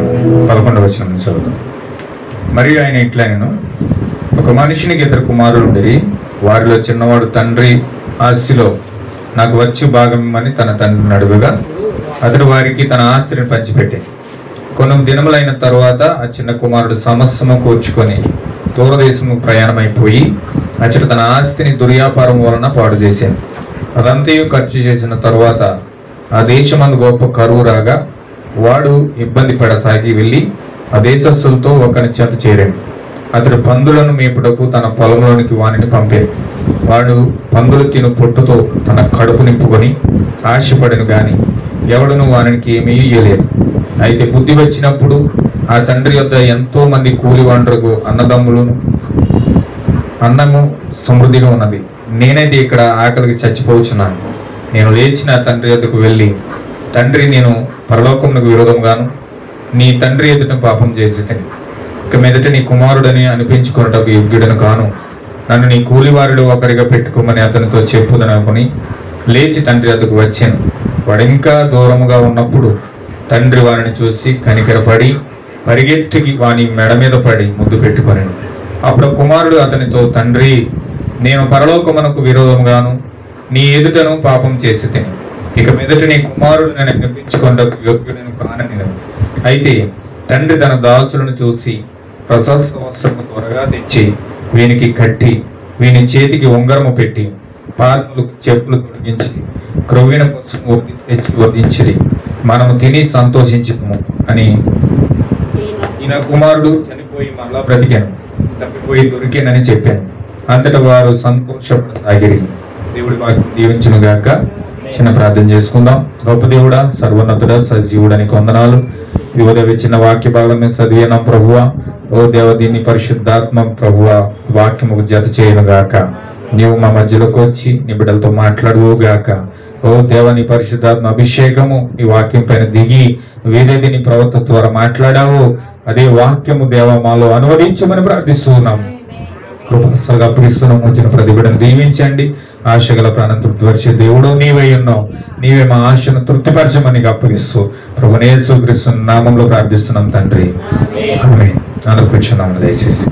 11వ వచనం చదువుతాం. మరియు ఆయన ఇట్లనెను, ఒక మనిషినికి 2 కుమారులు ఉండిరి. వారిలో చిన్నవాడు తండ్రి ఆస్తిలో నాకు వచ్చి భాగం ఇమ్మని తన తండ్రిని అడుగగా అతడు వారికి తన ఆస్తిని పంచిపెట్టే. కొన్ని దినములైన తరువాత ఆ చిన్న కుమారుడు సమస్తము కూర్చుకొని దూరదేశము ప్రయాణమైపోయి అచ్చట తన ఆస్తిని దుర్వ్యాపారం వలన పాడు చేశాను. అదంతయు ఖర్చు చేసిన తరువాత ఆ దేశమందు గొప్ప కరువు రాగా వాడు ఇబ్బంది పడసాగి వెళ్ళి ఆ దేశస్థులతో ఒకని చెంత చేరాడు. అతడు పందులను మేపుటకు తన పొలంలోనికి వానిని పంపాడు. వాడు పందులు తిను పొట్టుతో తన కడుపు నింపుకొని ఆశపడను గాని ఎవడును వానికి ఏమీ ఇయ్యలేదు. అయితే బుద్ధి వచ్చినప్పుడు ఆ తండ్రి యొద్ద ఎంతో మంది కూలి వంటలకు అన్నదమ్ములను అన్నము సమృద్ధిగా ఉన్నది. నేనైతే ఇక్కడ ఆకలికి చచ్చిపోవచ్చున్నాను. నేను లేచి నా తండ్రి యొద్దకు వెళ్ళి, తండ్రి, నేను పరలోకమునకు విరోధంగాను నీ తండ్రి ఎదుట పాపం చేసేదని ఇక మీదట నీ కుమారుడని అనిపించుకున్నటకు యోగ్యుడను కాను. నన్ను నీ కూలివారిలో ఒకరిగా పెట్టుకోమని అతనితో చెప్పుదనుకుని లేచి తండ్రి వద్దకు వచ్చాను. వాడు ఇంకా దూరముగా ఉన్నప్పుడు తండ్రి వారిని చూసి కనికరపడి పరిగెత్తికి వాని మెడ మీద పడి ముద్దు పెట్టుకొనెను. అప్పుడు కుమారుడు అతనితో, తండ్రి, నేను పరలోకమునకు విరోధంగాను నీ ఎదుటను పాపం చేసి తిని ఇక మీదట నీ కుమారుడు నేను అనిపించుకున్నటకు యోగ్యుడను కానని. అయితే తండ్రి తన దాసులను చూసి ప్రశస్త వస్త్రము త్వరగా తెచ్చి వీనికి కట్టి వీని చేతికి ఉంగరము పెట్టి పాదములకు చెప్పులు తొడిగించి క్రొవ్విన పసుపు తెచ్చి వధించిరి. మనము తిని సంతోషించుము అని. ఈయన కుమారుడు చనిపోయి మరలా బ్రతికాను, తప్పిపోయి దొరికానని చెప్పాను. అంతటా వారు సంతోషపడసాగిరి. దేవుడి వాక్యం దీవించును గాక. చిన్న ప్రార్థన చేసుకుందాం. గొప్ప దేవుడా, సర్వోన్నతుడా, సజీవుడని కొందనాలు. ఈ ఉదయం చిన్న వాక్య భాగం చదివిన ప్రభువా, ఓ దేవ, దీన్ని పరిశుద్ధాత్మ ప్రభువా వాక్యముకు జత చేయను గాక. నీవు మా మధ్యలోకి వచ్చి నీ బిడ్డలతో మాట్లాడువు గాక. ఓ దేవ, నీ పరిశుద్ధాత్మ అభిషేకము ఈ వాక్యం పైన దిగి నువ్వేదైతే నీ ప్రవర్తన ద్వారా మాట్లాడావో అదే వాక్యము దేవ మాలో అనువదించమని ప్రార్థిస్తున్నాం. కృపస్థలుగా అప్పగిస్తున్నాం. వచ్చిన ప్రతి బిడ్డను దీవించండి. ఆశగల ప్రాణం తృప్తిపరిచే దేవుడు నీవై ఉన్నావు. నీవే మా ఆశను తృప్తిపరచమని అప్పగిస్తూ ప్రభువైన యేసుక్రీస్తు నామంలో ప్రార్థిస్తున్నాం తండ్రి, ఆమేన్. అందరూ కూర్చున్నాము దయచేసి.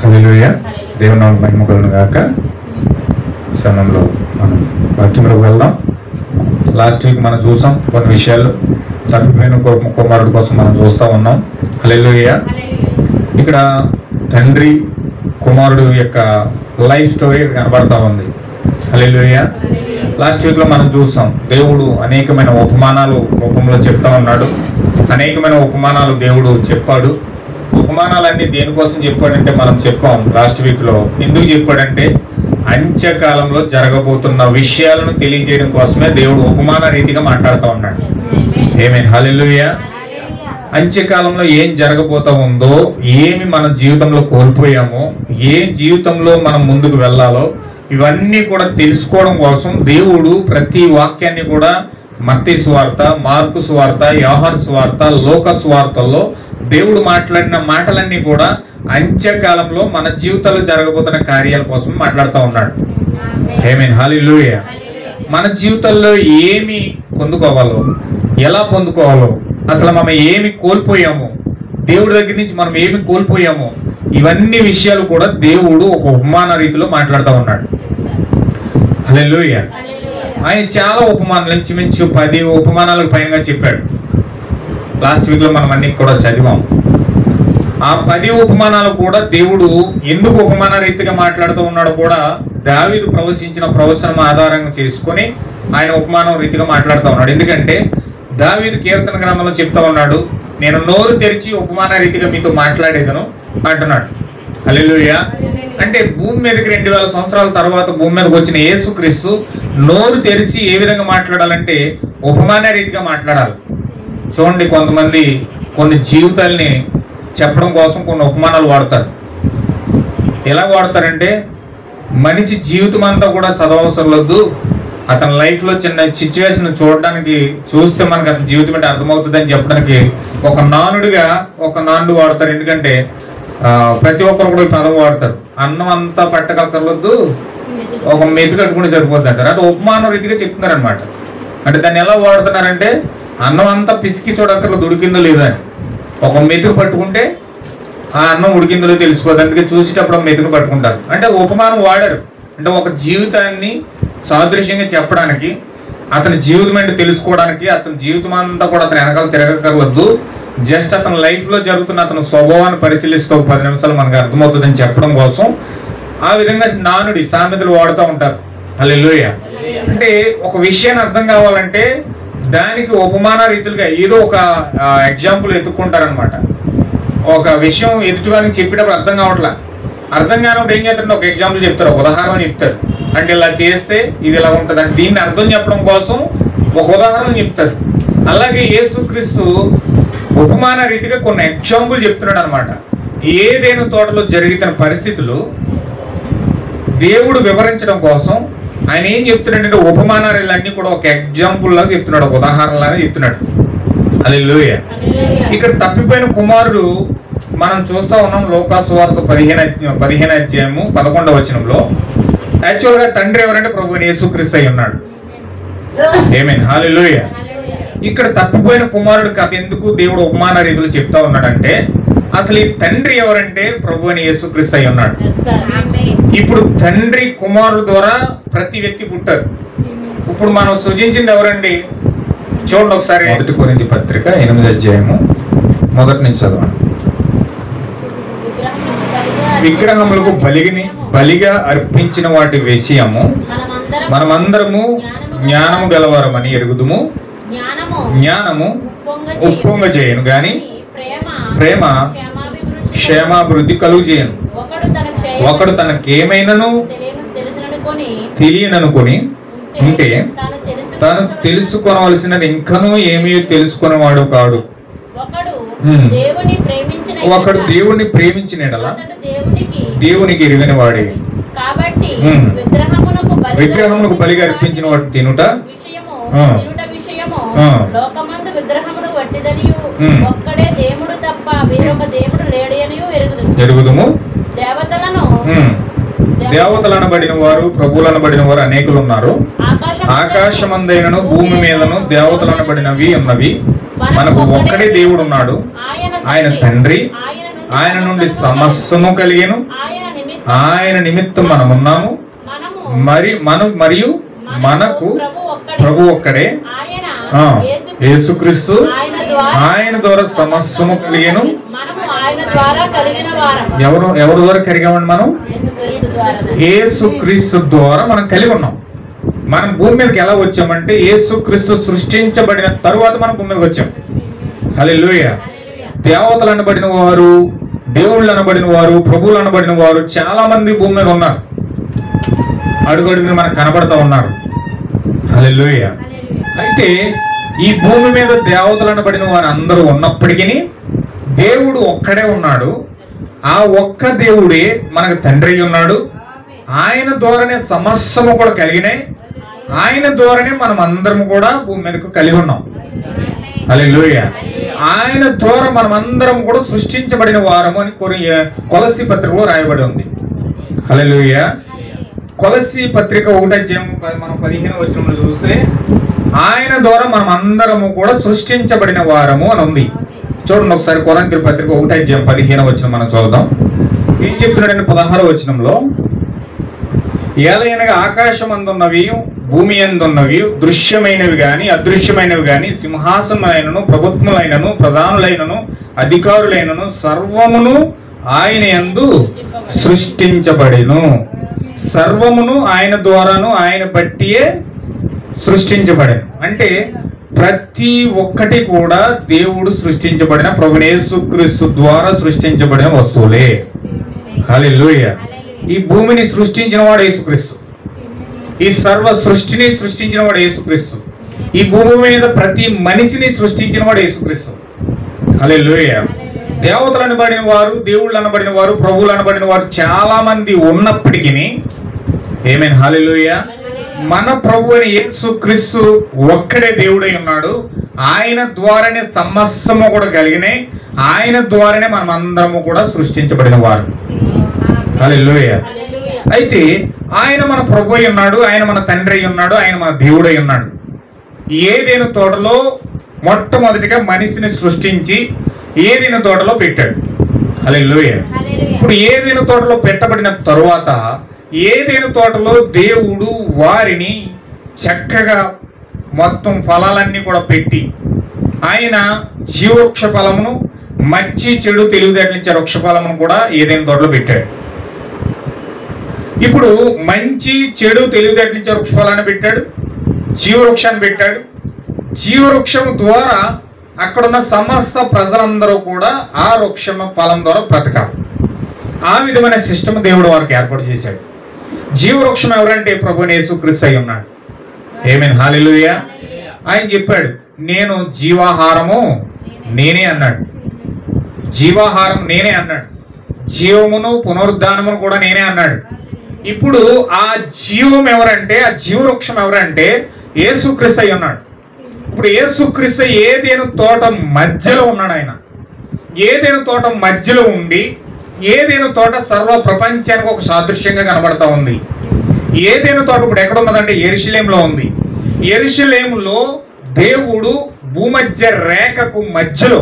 హల్లెలూయా. దేవుని నామమునకు మహిమ కలుగును గాక. సమయంలో మనం వాక్యంలోకి వెళ్దాం. లాస్ట్ వీక్ మనం చూసాం కొన్ని విషయాలు. తప్పిపోయిన కుమారుడు కోసం మనం చూస్తూ ఉన్నాం. హల్లెలూయా. ఇక్కడ తండ్రి కుమారుడు యొక్క లైఫ్ స్టోరీ కనబడతా ఉంది. హల్లెలూయా. లాస్ట్ వీక్ లో మనం చూసాం దేవుడు అనేకమైన ఉపమానాలు రూపంలో చెప్తా ఉన్నాడు. అనేకమైన ఉపమానాలు దేవుడు చెప్పాడు. ఉపమానాలన్నీ దేనికోసం చెప్పాడంటే మనం చెప్పాం లాస్ట్ వీక్ లో. ఎందుకు చెప్పాడంటే అంత్యకాలంలో జరగబోతున్న విషయాలను తెలియజేయడం కోసమే దేవుడు ఉపమాన రీతిగా మాట్లాడుతూ ఉన్నాడు. ఆమేన్. హల్లెలూయా. అంత్యకాలంలో ఏం జరగబోతా ఉందో, ఏమి మన జీవితంలో కోల్పోయామో, ఏ జీవితంలో మనం ముందుకు వెళ్ళాలో ఇవన్నీ కూడా తెలుసుకోవడం కోసం దేవుడు ప్రతి వాక్యాన్ని కూడా మత్తయి సువార్త, మార్కు సువార్త, యోహాను సువార్త, లూకా సువార్తల్లో దేవుడు మాట్లాడిన మాటలన్నీ కూడా అంత్యకాలంలో మన జీవితాల్లో జరగబోతున్న కార్యాల కోసం మాట్లాడుతూ ఉన్నాడు. ఆమేన్. హల్లెలూయా. మన జీవితాల్లో ఏమి పొందుకోవాలో, ఎలా పొందుకోవాలో, అసలు మనం ఏమి కోల్పోయామో, దేవుడి దగ్గర నుంచి మనం ఏమి కోల్పోయామో ఇవన్నీ విషయాలు కూడా దేవుడు ఒక ఉపమాన రీతిలో మాట్లాడుతూ ఉన్నాడు. హల్లెలూయా. ఆయన చాలా ఉపమానాలు, ఇంచుమించు 10 ఉపమానాలకు పైనగా చెప్పాడు. లాస్ట్ వీక్ లో మనం అన్ని కూడా చదివాం. ఆ 10 ఉపమానాలు కూడా దేవుడు ఎందుకు ఉపమాన రీతిగా మాట్లాడుతూ ఉన్నాడో కూడా దావీదు ప్రవచించిన ప్రవచనం ఆధారంగా చేసుకొని ఆయన ఉపమానం రీతిగా మాట్లాడుతూ ఉన్నాడు. ఎందుకంటే దావీదు కీర్తన గ్రంథంలో చెప్తా ఉన్నాడు, నేను నోరు తెరిచి ఉపమాన రీతిగా మీతో మాట్లాడేదను అంటున్నాడు. హల్లెలూయా. అంటే భూమి మీదకి 2000 సంవత్సరాల తర్వాత భూమి మీదకి వచ్చిన యేసుక్రీస్తు నోరు తెరిచి ఏ విధంగా మాట్లాడాలంటే ఉపమాన రీతిగా మాట్లాడాలి. చూడండి, కొంతమంది కొన్ని జీవితాల్ని చెప్పడం కోసం కొన్ని ఉపమానాలు వాడతారు. ఎలా వాడతారంటే, మనిషి జీవితం అంతా కూడా చదవవసరం లేదు, అతని లైఫ్లో చిన్న సిచ్యువేషన్ చూస్తే మనకు అతని జీవితం అంటే అర్థమవుతుంది అని చెప్పడానికి ఒక నానుడు వాడతారు. ఎందుకంటే ప్రతి ఒక్కరు కూడా ఈ పదం వాడతారు. అన్నం అంతా పట్టకక్కర్లొద్దు, ఒక మెతుకు కట్టుకుంటే సరిపోద్ది అంటారు. అంటే ఉపమానం రీతిగా చెప్తున్నారు అనమాట. అంటే దాన్ని ఎలా వాడుతున్నారంటే అన్నం అంతా పిసికి చూడక్కర్లేదు ఉడికిందో లేదా అని. ఒక మెతుకు పట్టుకుంటే ఆ అన్నం ఉడికిందో తెలిసిపోదు, అందుకే చూసేటప్పుడు మెతుకును పట్టుకుంటారు. అంటే ఉపమానం వాడారు, అంటే ఒక జీవితాన్ని సాదృశ్యంగా చెప్పడానికి, అతని జీవితం ఏంటో తెలుసుకోవడానికి. అతని జీవితం అంతా కూడా అతని వెనకాల తిరగకర్వద్దు, జస్ట్ అతని లైఫ్లో జరుగుతున్న అతని స్వభావాన్ని పరిశీలిస్తూ 10 నిమిషాలు మనకు అర్థమవుతుందని చెప్పడం కోసం ఆ విధంగా నానుడి సామెతలు వాడుతూ ఉంటారు. హల్లెలూయా. అంటే ఒక విషయాన్ని అర్థం కావాలంటే దానికి ఉపమాన రీతులుగా ఏదో ఒక ఎగ్జాంపుల్ ఎత్తుక్కుంటారనమాట. ఒక విషయం ఎదుటివానికి చెప్పేటప్పుడు అర్థం కావట్లా, అర్థం కానప్పుడు ఏం చేస్తారంటే ఒక ఎగ్జాంపుల్ చెప్తారు, ఒక ఉదాహరణ చెప్తారు. అంటే ఇలా చేస్తే ఇది ఇలా ఉంటుంది అంటే దీన్ని అర్థం చెప్పడం కోసం ఒక ఉదాహరణ చెప్తారు. అలాగే యేసుక్రీస్తు ఉపమాన రీతిగా కొన్ని ఎగ్జాంపుల్ చెప్తున్నాడు అనమాట. ఏదైనా తోటలో జరుగుతున్న పరిస్థితులు దేవుడు వివరించడం కోసం ఆయన ఏం చెప్తున్నాడంటే ఉపమానాలన్నీ కూడా ఒక ఎగ్జాంపుల్ లాగా చెప్తున్నాడు, ఒక ఉదాహరణ లాగా చెప్తున్నాడు. హల్లెలూయా. ఇక్కడ తప్పిపోయిన కుమారుడు మనం చూస్తా ఉన్నాం. లోకాసు వార్త 15 అధ్యాయము 11వ వచనంలో యాక్చువల్గా తండ్రి ఎవరంటే ప్రభువైన యేసుక్రీస్తు అయి ఉన్నాడు. ఆమేన్. హల్లెలూయా. ఇక్కడ తప్పిపోయిన కుమారుడు కథ ఎందుకు దేవుడు ఉపమాన రీతులు చెప్తా ఉన్నాడంటే అసలు ఈ తండ్రి ఎవరంటే ప్రభువైన యేసుక్రీస్తు అయి ఉన్నాడు. ఇప్పుడు తండ్రి కుమారుడు ద్వారా ప్రతి వ్యక్తి పుట్టారు. ఇప్పుడు మనం సృజించింది ఎవరండి? చూడండి ఒకసారి 1 కొరింథీ పత్రిక 8వ అధ్యాయము 1 నుంచి చదవండి. విగ్రహములకు బలిగా అర్పించిన వాటి విషయము మనమందరము జ్ఞానము గలవారమని ఎరుగుదుము. జ్ఞానము ఉప్పొంగ చేయను గాని ప్రేమ క్షేమాభివృద్ధి కలుగు చేయను. ఒకడు తనకేమైనను తెలియననుకొని ఉంటే తాను తెలుసుకొనవలసినది ఇంకనూ ఏమీ తెలుసుకునేవాడు కాడు. ఒకడు దేవుణ్ణి ప్రేమించిన ఎడల దేవునికి ఎరుగని వాడే. విగ్రహమునకు బలిగా అర్పించిన వాడు తినుట ఎరుగుదుము. దేవతలనబడిన వారు ప్రభువులనబడిన వారు అనేకులు ఉన్నారు. ఆకాశమందైనను భూమి మీదను దేవతలనబడినవి ఉన్నవి. మనకు ఒక్కడే దేవుడు ఉన్నాడు, ఆయన తండ్రి. ఆయన నుండి సమస్తము కలిగెను. ఆయన నిమిత్తం మనమున్నాము. మరియు మనకు ప్రభు ఒక్కడే యేసుక్రీస్తు. ఆయన ద్వారా సమస్తము కలిగెను. ఎవరి ద్వారా కలిగామండి? మనం యేసుక్రీస్తు ద్వారా మనం కలిగి ఉన్నాం. మనం భూమి మీదకి ఎలా వచ్చామంటే యేసుక్రీస్తు సృష్టించబడిన తరువాత మనం భూమి మీదకి వచ్చాం. హల్లెలూయా. దేవతలు అనబడిన వారు, దేవుళ్ళు అనబడిన వారు, ప్రభువులు అనబడిన వారు చాలా మంది భూమి మీద ఉన్నారు. అడుగడుగుని మనకు కనబడతా ఉన్నారు. హల్లెలూయా. అయితే ఈ భూమి మీద దేవతలు అనబడిన వారు అందరూ ఉన్నప్పటికీ దేవుడు ఒక్కడే ఉన్నాడు. ఆ ఒక్క దేవుడే మనకు తండ్రి ఉన్నాడు. ఆయన ద్వారానే సమస్తము కూడా కలిగినాయి. ఆయన ద్వారానే మనం అందరం కూడా భూమి మీదకు కలిగి ఉన్నాం. హల్లెలూయా. ఆయన ద్వారా మనం అందరం కూడా సృష్టించబడిన వారము అని కొలస్సీ పత్రికలో రాయబడి ఉంది. హల్లెలూయా. కొలస్సీ పత్రిక 1వ అధ్యాయం మనం 15వ వచనంలో చూస్తే ఆయన ద్వారా మనం అందరము కూడా సృష్టించబడిన వారము అని ఉంది. చూడండి ఒకసారి కొరింథీ పత్రిక 1వ అధ్యాయం 15వ వచనం మనం చదువుదాం. ఏం చెప్తున్నాడంటే 16వ వచనంలో, ఏలయనగా ఆకాశమందున్నవి భూమి యందున్నవి దృశ్యమైనవి గాని అదృశ్యమైనవి గాని సింహాసనములైనను ప్రభుత్వములైనను ప్రధానులైనను అధికారులైనను సర్వమును ఆయన యందు సృష్టించబడెను. సర్వమును ఆయన ద్వారాను ఆయన బట్టియే సృష్టించబడెను. అంటే ప్రతి ఒక్కటి కూడా దేవుడు సృష్టించబడిన ప్రభువైన యేసుక్రీస్తు ద్వారా సృష్టించబడిన వస్తువులే. హల్లెలూయా. ఈ భూమిని సృష్టించిన వాడు యేసుక్రీస్తు. ఈ సర్వ సృష్టిని సృష్టించిన వాడు యేసుక్రీస్తు. ఈ భూమి మీద ప్రతి మనిషిని సృష్టించిన వాడు యేసుక్రీస్తు. హల్లెలూయా. దేవతలు అనబడిన వారు, దేవుళ్ళు అనబడిన వారు, ప్రభువులు అనబడిన వారు చాలా మంది ఉన్నప్పటికీ ఆమేన్. హల్లెలూయా. మన ప్రభువైన యేసుక్రీస్తు ఒక్కడే దేవుడై ఉన్నాడు. ఆయన ద్వారానే సమస్తము కూడా కలిగినాయి. ఆయన ద్వారానే మనం అందరము కూడా సృష్టించబడిన వారు. హల్లెలూయా. అయితే ఆయన మన ప్రభు అయి ఉన్నాడు, ఆయన మన తండ్రి అయి ఉన్నాడు, ఆయన మన దేవుడై ఉన్నాడు. ఏదైనా తోటలో మొట్టమొదటిగా మనిషిని సృష్టించి ఏదెను తోటలో పెట్టాడు. హల్లెలూయా. ఇప్పుడు ఏదెను తోటలో పెట్టబడిన తరువాత ఏదెను తోటలో దేవుడు వారిని చక్కగా మొత్తం ఫలాలన్నీ కూడా పెట్టి ఆయన జీవవృక్ష ఫలమును, మంచి చెడు తెలివితేటలిచ్చే వృక్ష ఫలమును కూడా ఏదైనా తోటలో పెట్టాడు. ఇప్పుడు మంచి చెడు తెలివితేటలిచ్చే వృక్ష ఫలాన్ని పెట్టాడు, జీవవృక్షాన్ని పెట్టాడు. జీవవృక్షము ద్వారా అక్కడున్న సమస్త ప్రజలందరూ కూడా ఆ వృక్షము ఫలం ద్వారా బ్రతకాలి. ఆ విధమైన సిస్టమ్ దేవుడు వారికి ఏర్పాటు చేశాడు. జీవవృక్షం ఎవరంటే ప్రభువైన యేసుక్రీస్తు అయి ఉన్నాడు. ఆమేన్. హల్లెలూయా. ఆయన చెప్పాడు, నేను జీవాహారము నేనే అన్నాడు. జీవాహారం నేనే అన్నాడు. జీవమును పునరుద్ధానమును కూడా నేనే అన్నాడు. ఇప్పుడు ఆ జీవం ఎవరంటే, ఆ జీవవృక్షం ఎవరంటే యేసుక్రీస్తు అయి ఉన్నాడు. ఇప్పుడు యేసుక్రీస్తు ఏదెను తోట మధ్యలో ఉన్నాడు. ఆయన ఏదెను తోట మధ్యలో ఉండి, ఏదెను తోట సర్వ ప్రపంచానికి ఒక సాదృశ్యంగా కనబడతా ఉంది. ఏదెను తోట ఇప్పుడు ఎక్కడ ఉన్నదంటే యెరూషలేములో ఉంది. యెరూషలేములో దేవుడు భూమధ్య రేఖకు మధ్యలో,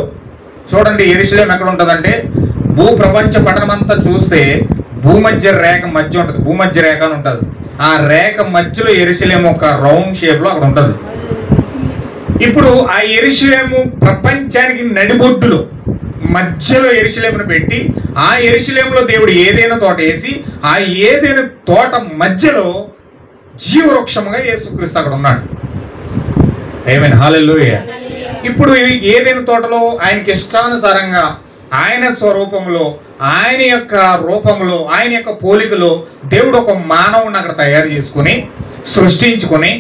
చూడండి యెరూషలేం ఎక్కడ ఉంటుందంటే భూప్రపంచ పట్టణం అంతా చూస్తే భూమధ్య రేఖ మధ్య ఉంటుంది. భూమధ్య రేఖ అని ఉంటుంది. ఆ రేఖ మధ్యలో యెరూషలేము ఒక రౌండ్ షేప్ లో అక్కడ ఉంటుంది. ఇప్పుడు ఆ యెరూషలేము ప్రపంచానికి నడిబొడ్డులో మధ్యలో యెరూషలేమును పెట్టి ఆ యెరూషలేములో దేవుడు ఏదైనా తోట వేసి ఆ ఏదైనా తోట మధ్యలో జీవవృక్షముగా యేసుక్రీస్తు అక్కడ ఉన్నాడు. ఆమేన్. హల్లెలూయా. ఇప్పుడు ఏదైనా తోటలో ఆయనకి ఇష్టానుసారంగా ఆయన స్వరూపంలో, ఆయన యొక్క రూపంలో, ఆయన యొక్క పోలికలో దేవుడు ఒక మానవుని అక్కడ తయారు చేసుకుని సృష్టించుకొని,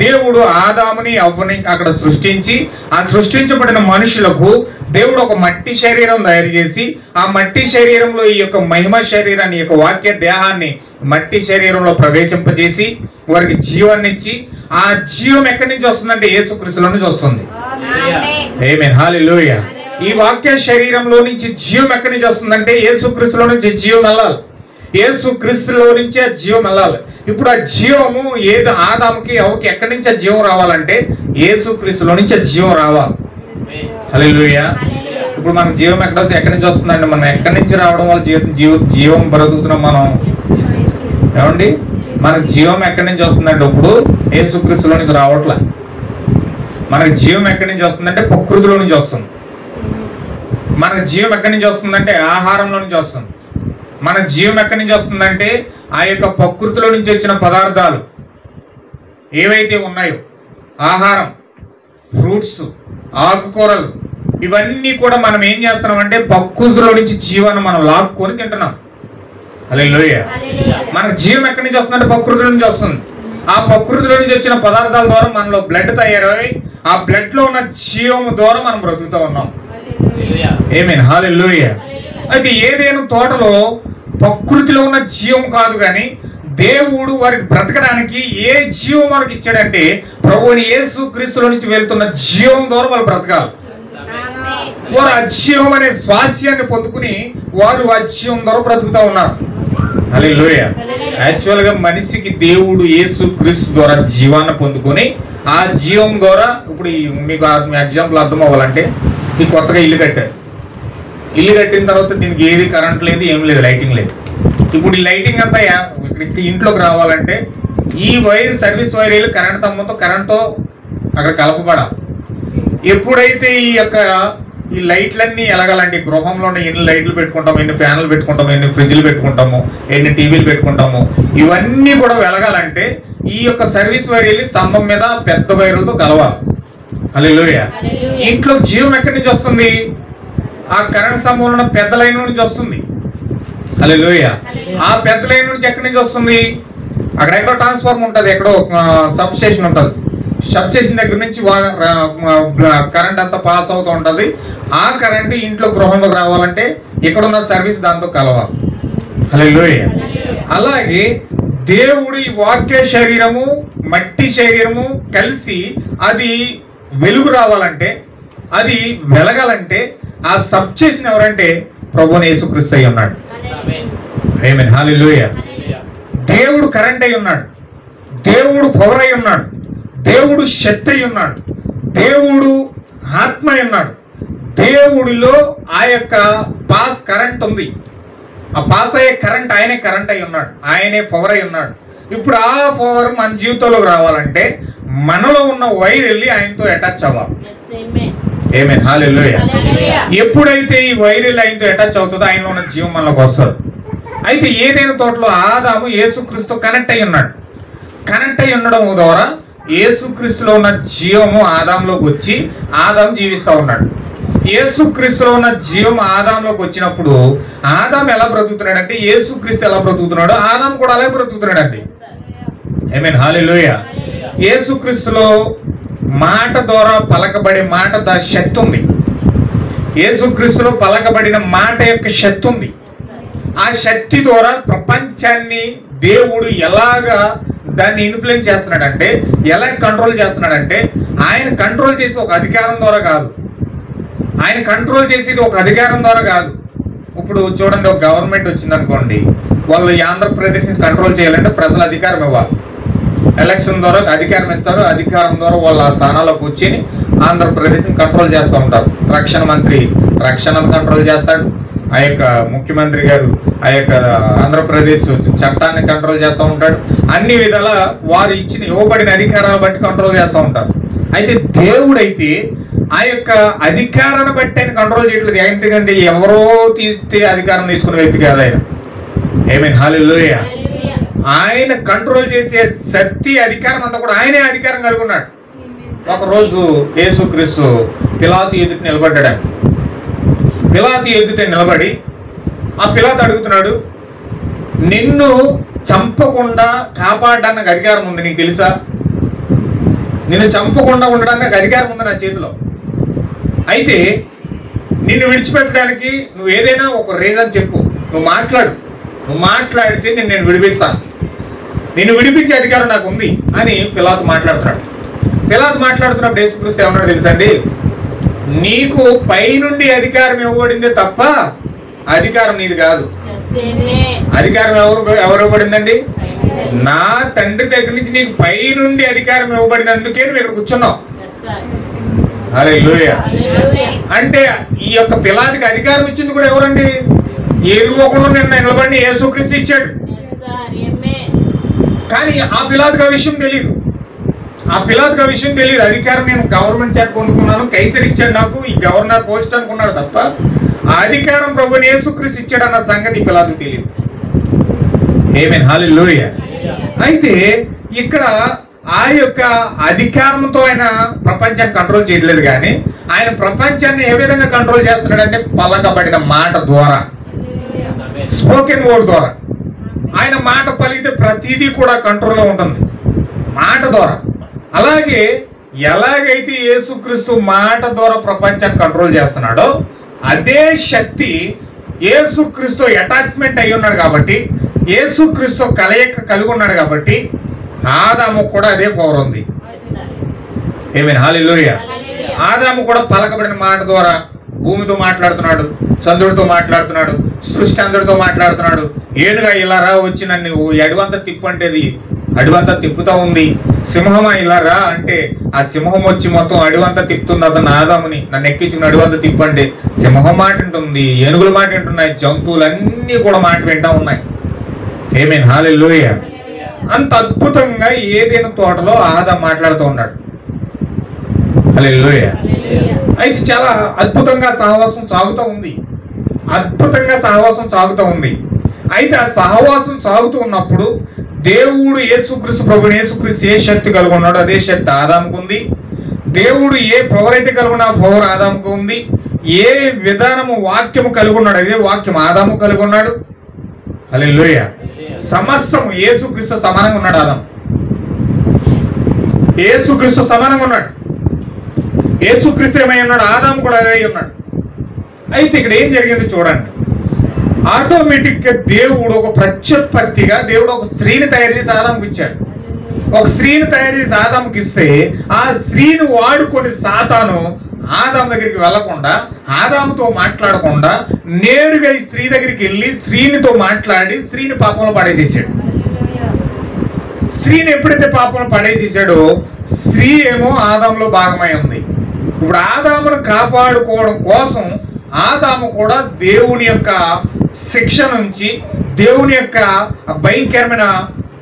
దేవుడు ఆదాముని అవ్వని అక్కడ సృష్టించి ఆ సృష్టించబడిన మనుషులకు దేవుడు ఒక మట్టి శరీరం తయారు చేసి ఆ మట్టి శరీరంలో ఈ యొక్క మహిమ శరీరాన్ని, ఈ యొక్క వాక్య దేహాన్ని మట్టి శరీరంలో ప్రవేశింపజేసి వారికి జీవాన్ని ఇచ్చి, ఆ జీవం ఎక్కడి నుంచి వస్తుందంటే యేసుక్రీస్తులో నుంచి వస్తుంది. ఆమేన్. హల్లెలూయా. ఈ వాక్య శరీరంలో నుంచి జీవం ఎక్కడి నుంచి వస్తుందంటే యేసుక్రీస్తులో నుంచి జీవం వెళ్ళాలి. యేసుక్రీస్తులో నుంచి ఆ జీవం వెళ్ళాలి. ఇప్పుడు ఆ జీవము ఏది ఆదాముకి అవకి ఎక్కడి నుంచి ఆ జీవం రావాలంటే యేసుక్రీస్తులో నుంచి ఆ జీవం రావాలి. హల్లెలూయా. ఇప్పుడు మనకు జీవం ఎక్కడి నుంచి వస్తుందండి? మనం ఎక్కడి నుంచి రావడం వల్ల జీవం బ్రతుకుతున్నాం మనం? ఏమండి, మనకు జీవం ఎక్కడి నుంచి వస్తుందంటే ఇప్పుడు యేసుక్రీస్తులో నుంచి రావట్లే. మనకు జీవం ఎక్కడి నుంచి వస్తుందంటే ప్రకృతిలో నుంచి వస్తుంది. మనకు జీవం ఎక్కడి నుంచి వస్తుందంటే ఆహారంలో నుంచి వస్తుంది. మన జీవం ఎక్కడి నుంచి వస్తుందంటే ఆ యొక్క ప్రకృతిలో నుంచి వచ్చిన పదార్థాలు ఏవైతే ఉన్నాయో, ఆహారం, ఫ్రూట్స్, ఆకుకూరలు, ఇవన్నీ కూడా మనం ఏం చేస్తున్నాం అంటే ప్రకృతిలో నుంచి జీవాన్ని మనం లాక్కొని తింటున్నాం. హల్లెలూయా. మనకు జీవం ఎక్కడి నుంచి వస్తుందంటే ప్రకృతిలో నుంచి వస్తుంది. ఆ ప్రకృతిలో నుంచి వచ్చిన పదార్థాల ద్వారా మనలో బ్లడ్ తయారై ఆ బ్లడ్ లో ఉన్న జీవము ద్వారా మనం బ్రతుకుతూ ఉన్నాం. ఆమేన్. హల్లెలూయా. అయితే ఏదైనా తోటలో ప్రకృతిలో ఉన్న జీవం కాదు కానీ దేవుడు వారికి బ్రతకడానికి ఏ జీవం మనకి ఇచ్చాడంటే ప్రభువుని యేసుక్రీస్తులో నుంచి వెళ్తున్న జీవం ద్వారా వాళ్ళు బ్రతకాలి. వారు ఆ జీవం అనే స్వాస్యాన్ని పొందుకుని వారు ఆ జీవం ద్వారా బ్రతుకుతూ ఉన్నారు. హల్లెలూయా. యాక్చువల్ గా మనిషికి దేవుడు యేసుక్రీస్తు ద్వారా జీవాన్ని పొందుకొని ఆ జీవం ద్వారా ఇప్పుడు మీకు ఎగ్జాంపుల్ అర్థం అవ్వాలంటే ఈ కొత్తగా ఇల్లు కట్టారు. ఇల్లు కట్టిన తర్వాత దీనికి ఏది కరెంట్ లేదు, ఏం లేదు, లైటింగ్ లేదు. ఇప్పుడు ఈ లైటింగ్ అంతా ఇంట్లోకి రావాలంటే ఈ వైర్, సర్వీస్ వైర్ వెళ్ళి కరెంట్తో అక్కడ కలపబడాలి. ఎప్పుడైతే ఈ లైట్లన్నీ ఎలగాలంటే గృహంలో ఎన్ని లైట్లు పెట్టుకుంటాము, ఎన్ని ఫ్యాన్లు పెట్టుకుంటాము, ఎన్ని ఫ్రిడ్జ్లు పెట్టుకుంటాము, ఎన్ని టీవీలు పెట్టుకుంటాము, ఇవన్నీ కూడా వెలగాలంటే ఈ యొక్క సర్వీస్ వైర్ వెళ్ళి స్తంభం మీద పెద్ద వైర్లతో కలవాలి. హల్లెలూయా. ఇంట్లో జీవం ఎక్కడి నుంచి వస్తుంది? ఆ కరెంట్ స్తంభంలో ఉన్న పెద్ద లైన్ నుంచి వస్తుంది. హల్లెలూయా. ఆ పెద్ద లైన్ నుంచి ఎక్కడి నుంచి వస్తుంది? అక్కడెక్కడో ట్రాన్స్ఫార్మర్ ఉంటుంది, ఎక్కడో సబ్ స్టేషన్ ఉంటుంది. సబ్ స్టేషన్ దగ్గర నుంచి కరెంట్ అంతా పాస్ అవుతూ ఉంటుంది. ఆ కరెంట్ ఇంట్లో గృహంలోకి రావాలంటే ఇక్కడున్న సర్వీస్ దాంతో కలవాలి. హల్లెలూయా. అలాగే దేవుడి వాక్య శరీరము, మట్టి శరీరము కలిసి అది వెలుగు రావాలంటే, అది వెలగాలంటే ఆ సబ్ చేసిన ఎవరంటే ప్రభువుని యేసుక్రీస్తు అయి ఉన్నాడు. ఆమేన్. హల్లెలూయా. దేవుడు కరెంట్ అయి ఉన్నాడు, దేవుడు పవర్ అయి ఉన్నాడు, దేవుడు శక్తి అయి ఉన్నాడు, దేవుడు ఆత్మ అయి ఉన్నాడు, దేవుడిలో ఆ యొక్క పాస్ కరెంట్ ఉంది. ఆ పాస్ అయ్యే కరెంట్ ఆయనే కరెంట్ అయి ఉన్నాడు, ఆయనే పవర్ అయి ఉన్నాడు. ఇప్పుడు ఆ పవర్ మన జీవితంలోకి రావాలంటే మనలో ఉన్న వైర్ వెళ్ళి ఆయనతో అటాచ్ అవ్వాలి. ఆమేన్, హల్లెలూయా. ఎప్పుడైతే ఈ వైర్ వెళ్ళి ఆయనతో అటాచ్ అవుతుందో ఆయనలో ఉన్న జీవం మనలోకి వస్తుంది. అయితే ఏదైనా తోటలో ఆదాము యేసుక్రీస్తు కనెక్ట్ అయి ఉన్నాడు. కనెక్ట్ అయి ఉండడం ద్వారా యేసుక్రీస్తులో ఉన్న జీవము ఆదాంలోకి వచ్చి ఆదాం జీవిస్తూ ఉన్నాడు. యేసుక్రీస్తులో ఉన్న జీవం ఆదాంలోకి వచ్చినప్పుడు ఆదాం ఎలా బ్రతుకుతున్నాడు అంటే యేసుక్రీస్తు ఎలా బ్రతుకుతున్నాడో ఆదాం కూడా అలాగే బ్రతుకుతున్నాడు అండి. ఆమేన్, హల్లెలూయా. యేసుక్రీస్తులో మాట ద్వారా పలకబడే మాట శక్తి ఉంది. యేసుక్రీస్తులో పలకబడిన మాట యొక్క శక్తి ఉంది. ఆ శక్తి ద్వారా ప్రపంచాన్ని దేవుడు ఎలాగా దాన్ని ఇన్ఫ్లుయెన్స్ చేస్తున్నాడంటే, ఎలా కంట్రోల్ చేస్తున్నాడంటే, ఆయన కంట్రోల్ చేసేది ఒక అధికారం ద్వారా కాదు. ఆయన కంట్రోల్ చేసేది ఒక అధికారం ద్వారా కాదు. ఇప్పుడు చూడండి, ఒక గవర్నమెంట్ వచ్చింది అనుకోండి, వాళ్ళు ఆంధ్రప్రదేశ్ని కంట్రోల్ చేయాలంటే ప్రజలు అధికారం ఇవ్వాలి. ఎలక్షన్ ద్వారా అధికారం ఇస్తారు. అధికారం ద్వారా వాళ్ళు ఆ స్థానాల్లో కూర్చొని ఆంధ్రప్రదేశ్ని కంట్రోల్ చేస్తూ ఉంటారు. రక్షణ మంత్రి రక్షణను కంట్రోల్ చేస్తాడు. ఆ యొక్క ముఖ్యమంత్రి గారు ఆ యొక్క ఆంధ్రప్రదేశ్ చట్టాన్ని కంట్రోల్ చేస్తూ ఉంటాడు. అన్ని విధాల వారు ఇవ్వబడిన అధికారాలు బట్టి కంట్రోల్ చేస్తూ ఉంటారు. అయితే దేవుడైతే ఆ యొక్క అధికారాన్ని బట్టి ఆయన కంట్రోల్ చేయట్లేదు. ఎందుకంటే ఎవరో తీస్తే అధికారం తీసుకునే వ్యక్తి కాదు ఆయన. ఆమేన్, హల్లెలూయా. ఆయన కంట్రోల్ చేసే శక్తి అధికారం అంతా కూడా ఆయనే అధికారం కలిగి ఉన్నాడు. ఒకరోజు యేసుక్రీస్తు పిలాతు ఎదుట నిలబడ్డాడు. పిలాతు ఎదుట నిలబడి ఆ పిలాతు అడుగుతున్నాడు, నిన్ను చంపకుండా కాపాడడానికి అధికారం ఉంది, నీకు తెలుసా? నిన్ను చంపకుండా ఉండడానికి అధికారం ఉంది నా చేతిలో. అయితే నిన్ను విడిచిపెట్టడానికి నువ్వు ఏదైనా ఒక రీజన్ చెప్పు, నువ్వు మాట్లాడితే నేను విడిపిస్తాను, నిన్ను విడిపించే అధికారం నాకు ఉంది అని పిలాతు మాట్లాడుతున్నాడు. పిలాతు మాట్లాడుతున్నప్పుడు యేసుక్రీస్తు ఏమన్నాడు తెలుసండి? నీకు పైనుండి అధికారం ఇవ్వబడిందే తప్ప అధికారం నీది కాదు. అధికారం ఎవరు ఇవ్వబడిందండి? నా తండ్రి దగ్గర నుంచి నీకు పైనుండి అధికారం ఇవ్వబడినందుకే నువ్వు ఇక్కడ కూర్చున్నావు. హల్లెలూయా. అంటే ఈ యొక్క పిలాతుకి అధికారం ఇచ్చింది కూడా ఎవరండి? ఎదురుకోకుండా నిన్న నిలబడి యేసుక్రీస్తు ఇచ్చాడు. కానీ ఆ పిలాతుకి ఆ విషయం తెలియదు. అధికారం నేను గవర్నమెంట్ శాఖ పొందుకున్నాను, కైసర్ ఇచ్చాడు నాకు ఈ గవర్నర్ పోస్ట్ అనుకున్నాడు తప్ప ఆ అధికారం ప్రభువుని యేసుక్రీస్తు ఇచ్చాడు అన్న సంగతి పిలాతుకు తెలియదు. ఆమేన్, హల్లెలూయా. అయితే ఇక్కడ ఆ యొక్క అధికారంతో ఆయన ప్రపంచాన్ని కంట్రోల్ చేయట్లేదు. కానీ ఆయన ప్రపంచాన్ని ఏ విధంగా కంట్రోల్ చేస్తున్నాడంటే పలకబడిన మాట ద్వారా, స్పోకెన్ వర్డ్ ద్వారా. ఆయన మాట పలికితే ప్రతిదీ కూడా కంట్రోల్లో ఉంటుంది మాట ద్వారా. అలాగే ఎలాగైతే యేసుక్రీస్తు మాట ద్వారా ప్రపంచాన్ని కంట్రోల్ చేస్తున్నాడో అదే శక్తి యేసుక్రీస్తు అటాచ్మెంట్ అయి ఉన్నాడు కాబట్టి, యేసుక్రీస్తు కలయిక కలిగి ఉన్నాడు కాబట్టి ఆదాము కూడా అదే పవర్ ఉంది. ఆమేన్, హల్లెలూయా. ఆదాము కూడా పలకబడిన మాట ద్వారా భూమితో మాట్లాడుతున్నాడు, చంద్రుడితో మాట్లాడుతున్నాడు, సృష్టి అందరితో మాట్లాడుతున్నాడు. ఏనుగా ఇలా రా వచ్చి నన్ను అడివంతా తిప్పంటేది అడివంతా తిప్పుతా ఉంది. సింహమా ఇలా రా అంటే ఆ సింహం వచ్చి మొత్తం అడివంతా తిప్పుతుంది. అతను ఆదాముని నన్ను ఎక్కించుకుని అడివంతా తిప్పండి. సింహం మాట వింటుంది, ఏనుగుల మాట వింటున్నాయి, జంతువులన్నీ కూడా మాట వింటా ఉన్నాయి. ఆమేన్, హల్లెలూయా. అంత అద్భుతంగా ఏదైనా తోటలో ఆదాము మాట్లాడుతూ ఉన్నాడు. హల్లెలూయా. అయితే చాలా అద్భుతంగా సహవాసం సాగుతూ ఉంది. అయితే ఆ సహవాసం సాగుతూ ఉన్నప్పుడు దేవుడు యేసుక్రీస్తు ప్రభుని యేసుక్రీస్తు ఏ శక్తి కలిగి ఉన్నాడో అదే శక్తి ఆదాముకు ఉంది. దేవుడు ఏ పవర్ అయితే కలిగి ఉన్నాడో పవర్ ఆదాముకు ఉంది. ఏ విధానము వాక్యము కలిగి ఉన్నాడు అదే వాక్యం ఆదాము కలిగి ఉన్నాడు. హల్లెలూయా. సమస్తము యేసుక్రీస్తు సమానంగా ఉన్నాడు. ఆదాము యేసుక్రీస్తు సమానంగా ఉన్నాడు. యేసుక్రీస్తు ఏమై ఉన్నాడు, ఆదాము కూడా అదే ఉన్నాడు. అయితే ఇక్కడ ఏం జరిగింది చూడండి. ఆటోమేటిక్ గా దేవుడు ఒక ప్రత్యుత్పత్తిగా దేవుడు ఒక స్త్రీని తయారు చేసి ఆదాముకి ఇచ్చాడు. ఒక స్త్రీని తయారు చేసి ఆదాముకి ఇస్తే ఆ స్త్రీని వాడుకొని సాతాను ఆదాము దగ్గరికి వెళ్లకుండా, ఆదాముతో మాట్లాడకుండా నేరుగా ఈ స్త్రీ దగ్గరికి వెళ్ళి స్త్రీనితో మాట్లాడి స్త్రీని పాపంలో పడేసేసాడు. స్త్రీని ఎప్పుడైతే పాపంలో పడేసేసాడో స్త్రీ ఏమో ఆదాములో భాగమై ఉంది. ఇప్పుడు ఆదామును కాపాడుకోవడం కోసం ఆదాము కూడా దేవుని యొక్క శిక్ష నుంచి, దేవుని యొక్క భయంకరమైన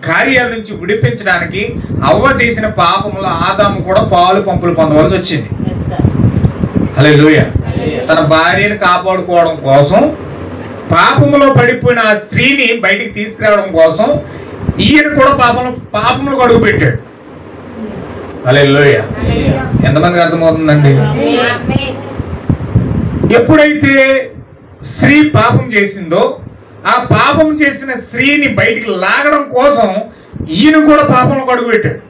కార్యాల నుంచి విడిపించడానికి అవ్వ చేసిన పాపంలో ఆదాము కూడా పాలు పంపులు పొందవలసి వచ్చింది. హల్లెలూయా. తన భార్యను కాపాడుకోవడం కోసం, పాపములో పడిపోయిన ఆ స్త్రీని బయటికి తీసుకురావడం కోసం ఈయన కూడా పాపములకు అడుగు పెట్టాడు. హల్లెలూయా. ఎంతమందికి అర్థమవుతుందండి? ఎప్పుడైతే స్త్రీ పాపం చేసిందో ఆ పాపం చేసిన స్త్రీని బయటికి లాగడం కోసం ఈయన కూడా పాపంలో అడుగు పెట్టాడు.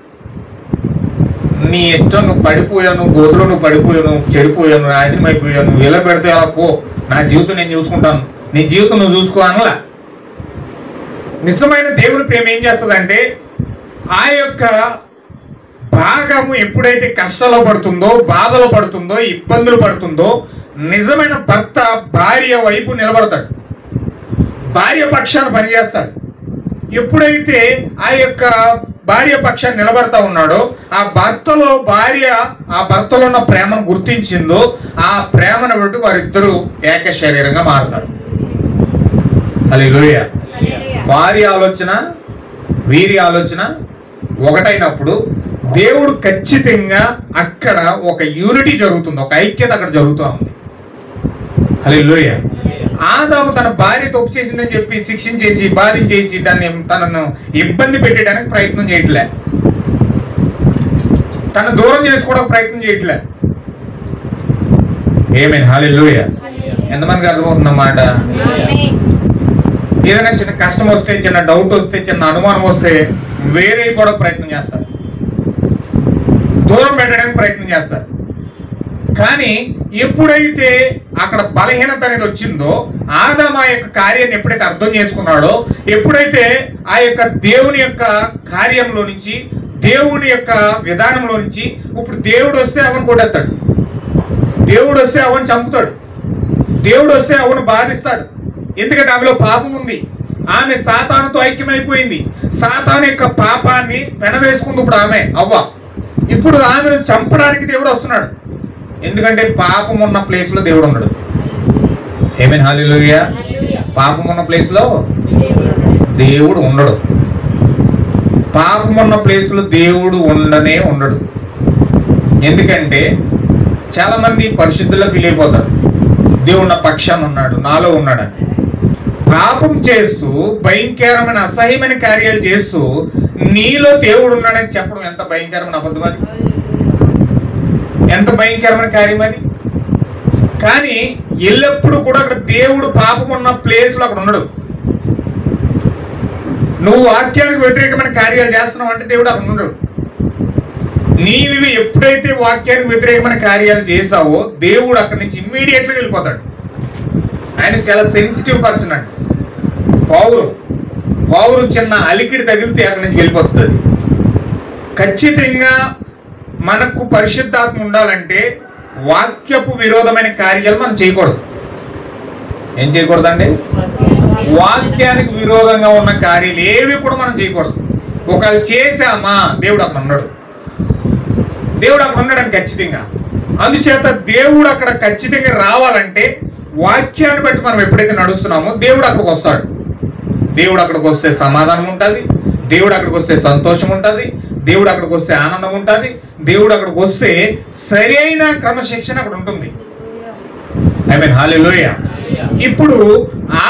నీ ఇష్టం, నువ్వు పడిపోయాను, గోతులో నువ్వు పడిపోయాను, చెడిపోయాను, నాశనం అయిపోయాను, నువ్వు ఎలా పెడితే అలా పో, నా జీవితం నేను చూసుకుంటాను, నీ జీవితం నువ్వు చూసుకో అనలా. నిజమైన దేవుని ప్రేమ ఏం చేస్తుందంటే ఆ యొక్క భాగము ఎప్పుడైతే కష్టాల్లో పడుతుందో, బాధలో పడుతుందో, ఇబ్బందులు పడుతుందో నిజమైన భర్త భార్య వైపు నిలబడతాడు, భార్య పక్షాన్ని పనిచేస్తాడు. ఎప్పుడైతే ఆ యొక్క భార్య పక్షాన్ని నిలబడతా ఉన్నాడో ఆ భర్తలో భార్య ఆ భర్తలో ఉన్న ప్రేమను గుర్తించిందో ఆ ప్రేమను బట్టి వారిద్దరూ ఏక శరీరంగా మారుతారు. హల్లెలూయా. వారి ఆలోచన వీరి ఆలోచన ఒకటైనప్పుడు దేవుడు ఖచ్చితంగా అక్కడ ఒక యూనిటీ జరుగుతుంది, ఒక ఐక్యత అక్కడ జరుగుతూ ఉంది. హల్లెలూయా. ఆదాము తన భార్య తప్పు చేసిందని చెప్పి శిక్షించేసి బాధించేసి తనను ఇబ్బంది పెట్టడానికి ప్రయత్నం చేయట్లే, తన దూరం చేసుకోవడానికి ప్రయత్నం చేయట్లే. ఆమేన్. హల్లెలూయా. ఎంతమందికి అర్థమవుతుందన్నమాట? ఏదైనా చిన్న కష్టం వస్తే, చిన్న డౌట్ వస్తే, చిన్న అనుమానం వస్తే వేరే కూడా ప్రయత్నం చేస్తారు, దూరం పెట్టడానికి ప్రయత్నం చేస్తారు. కానీ ఎప్పుడైతే అక్కడ బలహీనత అనేది వచ్చిందో ఆదాము ఆ యొక్క కార్యాన్ని ఎప్పుడైతే అర్థం చేసుకున్నాడో, ఎప్పుడైతే ఆ యొక్క దేవుని యొక్క కార్యంలో నుంచి, దేవుని యొక్క విధానంలో నుంచి, ఇప్పుడు దేవుడు వస్తే అవను కొట్టేస్తాడు, దేవుడు వస్తే అవను చంపుతాడు, దేవుడు వస్తే అవను బాధిస్తాడు. ఎందుకంటే ఆమెలో పాపం ఉంది, ఆమె సాతానుతో ఐక్యమైపోయింది, సాతాను యొక్క పాపాన్ని పెనవేసుకుంది ఇప్పుడు ఆమె అవ్వ. ఇప్పుడు ఆమెను చంపడానికి దేవుడు వస్తున్నాడు, ఎందుకంటే పాపం ఉన్న ప్లేస్ లో దేవుడు ఉన్నాడు. ఆమేన్. హల్లెలూయా. పాపం ఉన్న ప్లేస్ లో దేవుడు ఉండడు, పాపం ఉన్న ప్లేస్ లో దేవుడు ఉండనే ఉండడు. ఎందుకంటే చాలా మంది పరిశుద్ధుల్లో ఫీల్ అయిపోతారు, దేవుడు నా పక్షాన ఉన్నాడు, నాలో ఉన్నాడని. పాపం చేస్తూ భయంకరమైన అసహ్యమైన కార్యాలు చేస్తూ నీలో దేవుడు ఉన్నాడని చెప్పడం ఎంత భయంకరమైన అబద్ధం అది, ఎంత భయంకరమైన కార్యం అది. కానీ ఎల్లప్పుడూ కూడా అక్కడ దేవుడు పాపం ఉన్న ప్లేస్ లో అక్కడ ఉండడు. నువ్వు వాక్యానికి వ్యతిరేకమైన కార్యాలు చేస్తున్నావు అంటే దేవుడు అక్కడ ఉండడు. నీవి ఎప్పుడైతే వాక్యానికి వ్యతిరేకమైన కార్యాలు చేసావో దేవుడు అక్కడి నుంచి ఇమ్మీడియట్గా వెళ్ళిపోతాడు. ఆయన చాలా సెన్సిటివ్ పర్సన్ అండి. పౌరు చిన్న అలికిడి తగిలితే అక్కడి నుంచి వెళ్ళిపోతుంది. ఖచ్చితంగా మనకు పరిశుద్ధాత్మ ఉండాలంటే వాక్యపు విరోధమైన కార్యాలు మనం చేయకూడదు. ఏం చేయకూడదండి? వాక్యానికి విరోధంగా ఉన్న కార్యాలు ఏవి కూడా మనం చేయకూడదు. ఒకవేళ చేశామా దేవుడు అక్కడ ఉన్నాడు, దేవుడు అక్కడ ఉన్నాడని ఖచ్చితంగా. అందుచేత దేవుడు అక్కడ ఖచ్చితంగా రావాలంటే వాక్యాన్ని బట్టి మనం ఎప్పుడైతే నడుస్తున్నామో దేవుడు అక్కడికి వస్తాడు. దేవుడు అక్కడికి వస్తే సమాధానం ఉంటుంది, దేవుడు అక్కడికి వస్తే సంతోషం ఉంటుంది, దేవుడు అక్కడికి వస్తే ఆనందం ఉంటుంది, దేవుడు అక్కడికి వస్తే సరైన క్రమశిక్షణ అక్కడ ఉంటుంది. ఆమేన్. హల్లెలూయా. ఇప్పుడు